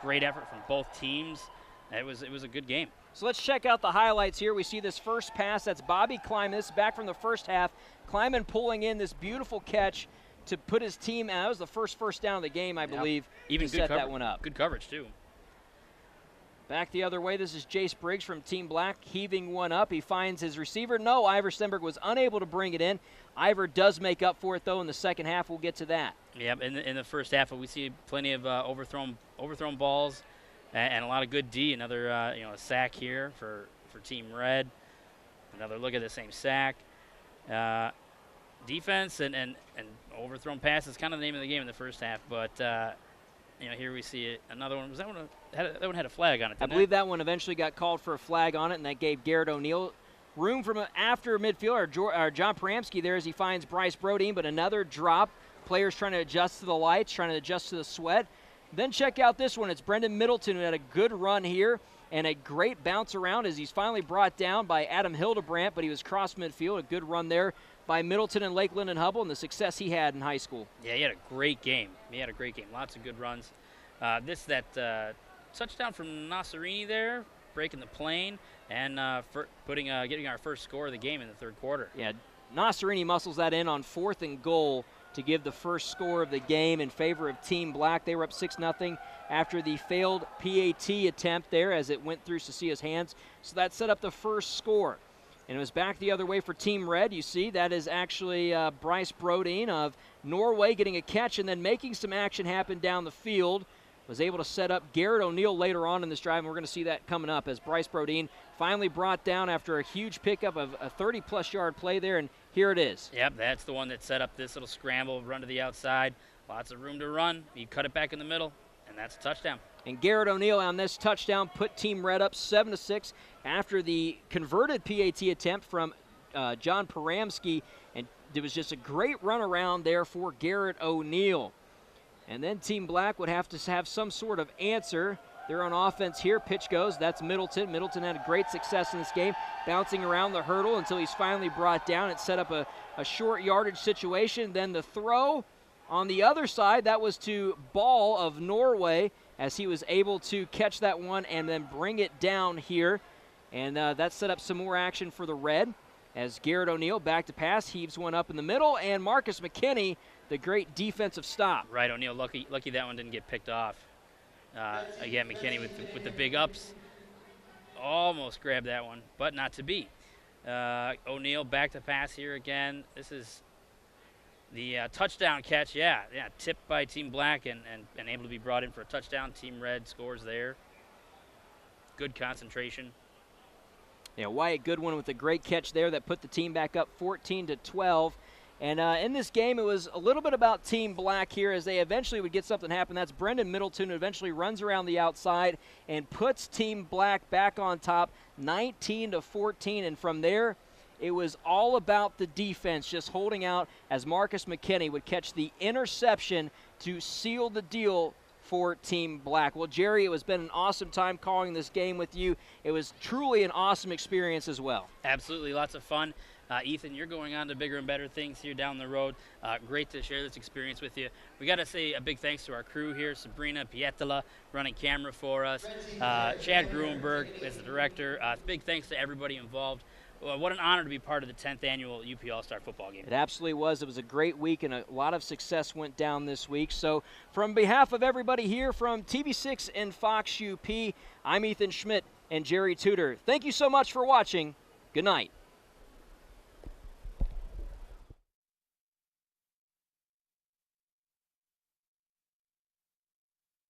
Great effort from both teams. It was a good game. So let's check out the highlights here. We see this first pass. That's Bobby Klein. This is back from the first half. Kleiman pulling in this beautiful catch to put his team out. That was the first down of the game, I believe, even to set that one up. Good coverage, too. Back the other way, this is Jase Briggs from Team Black heaving one up. He finds his receiver. No, Ivor Stenberg was unable to bring it in. Ivor does make up for it, though, in the second half. We'll get to that. Yeah, in the first half, we see plenty of overthrown balls and a lot of good D. Another a sack here for Team Red. Another look at the same sack. Defense and overthrown passes, kind of the name of the game in the first half. But here we see it. Another one. Was that one? That one had a flag on it. I believe that one eventually got called for a flag on it, and that gave Garrett O'Neal room from after midfielder John Paramsky there as he finds Bryce Brodeen. But another drop. Players trying to adjust to the lights, trying to adjust to the sweat. Then check out this one. It's Brendan Middleton who had a good run here and a great bounce around as he's finally brought down by Adam Hildebrandt, but he was cross midfield. A good run there by Middleton and Lakeland and Hubbell and the success he had in high school. Yeah, he had a great game. Lots of good runs. Touchdown from Nasserini there, breaking the plane and getting our first score of the game in the third quarter. Yeah, Nasserini muscles that in on 4th and goal to give the first score of the game in favor of Team Black. They were up 6-0 after the failed PAT attempt there as it went through Cecia's hands. So that set up the first score. And it was back the other way for Team Red. You see, that is actually Bryce Brodeen of Norway getting a catch and then making some action happen down the field. Was able to set up Garrett O'Neal later on in this drive, and we're going to see that coming up as Bryce Brodeen finally brought down after a huge pickup of a 30-plus yard play there, and here it is. Yep, that's the one that set up this little scramble, run to the outside. Lots of room to run. You cut it back in the middle, and that's a touchdown. And Garrett O'Neal on this touchdown put Team Red up 7-6 after the converted PAT attempt from John Paramsky, and there was just a great run around there for Garrett O'Neal. And then Team Black would have to have some sort of answer. They're on offense here. Pitch goes. That's Middleton. Middleton had a great success in this game, bouncing around the hurdle until he's finally brought down. It set up a short yardage situation. Then the throw on the other side, that was to Ball of Norway as he was able to catch that one and then bring it down here. And that set up some more action for the Red as Garrett O'Neal back to pass, heaves one up in the middle, and Marcus McKinney, the great defensive stop. Right, O'Neal, lucky that one didn't get picked off. Again, McKinney with the big ups. Almost grabbed that one, but not to be. O'Neal back to pass here again. This is the touchdown catch. Yeah, tipped by Team Black and able to be brought in for a touchdown. Team Red scores there. Good concentration. Yeah, Wyatt Goodwin with a great catch there that put the team back up 14-12. And in this game, it was a little bit about Team Black here as they eventually would get something happen. That's Brendan Middleton who eventually runs around the outside and puts Team Black back on top 19-14. And from there, it was all about the defense just holding out as Marcus Mckinney would catch the interception to seal the deal for Team Black. Well, Jerry, it has been an awesome time calling this game with you. It was truly an awesome experience as well. Absolutely, lots of fun. Ethan, you're going on to bigger and better things here down the road. Great to share this experience with you. We got to say a big thanks to our crew here, Sabrina Pietola running camera for us, Chad Gruenberg as the director. Big thanks to everybody involved. What an honor to be part of the 10th annual UP All-Star football game. It absolutely was. It was a great week, and a lot of success went down this week. So from behalf of everybody here from TV6 and Fox UP, I'm Ethan Schmidt and Jerry Tudor. Thank you so much for watching. Good night.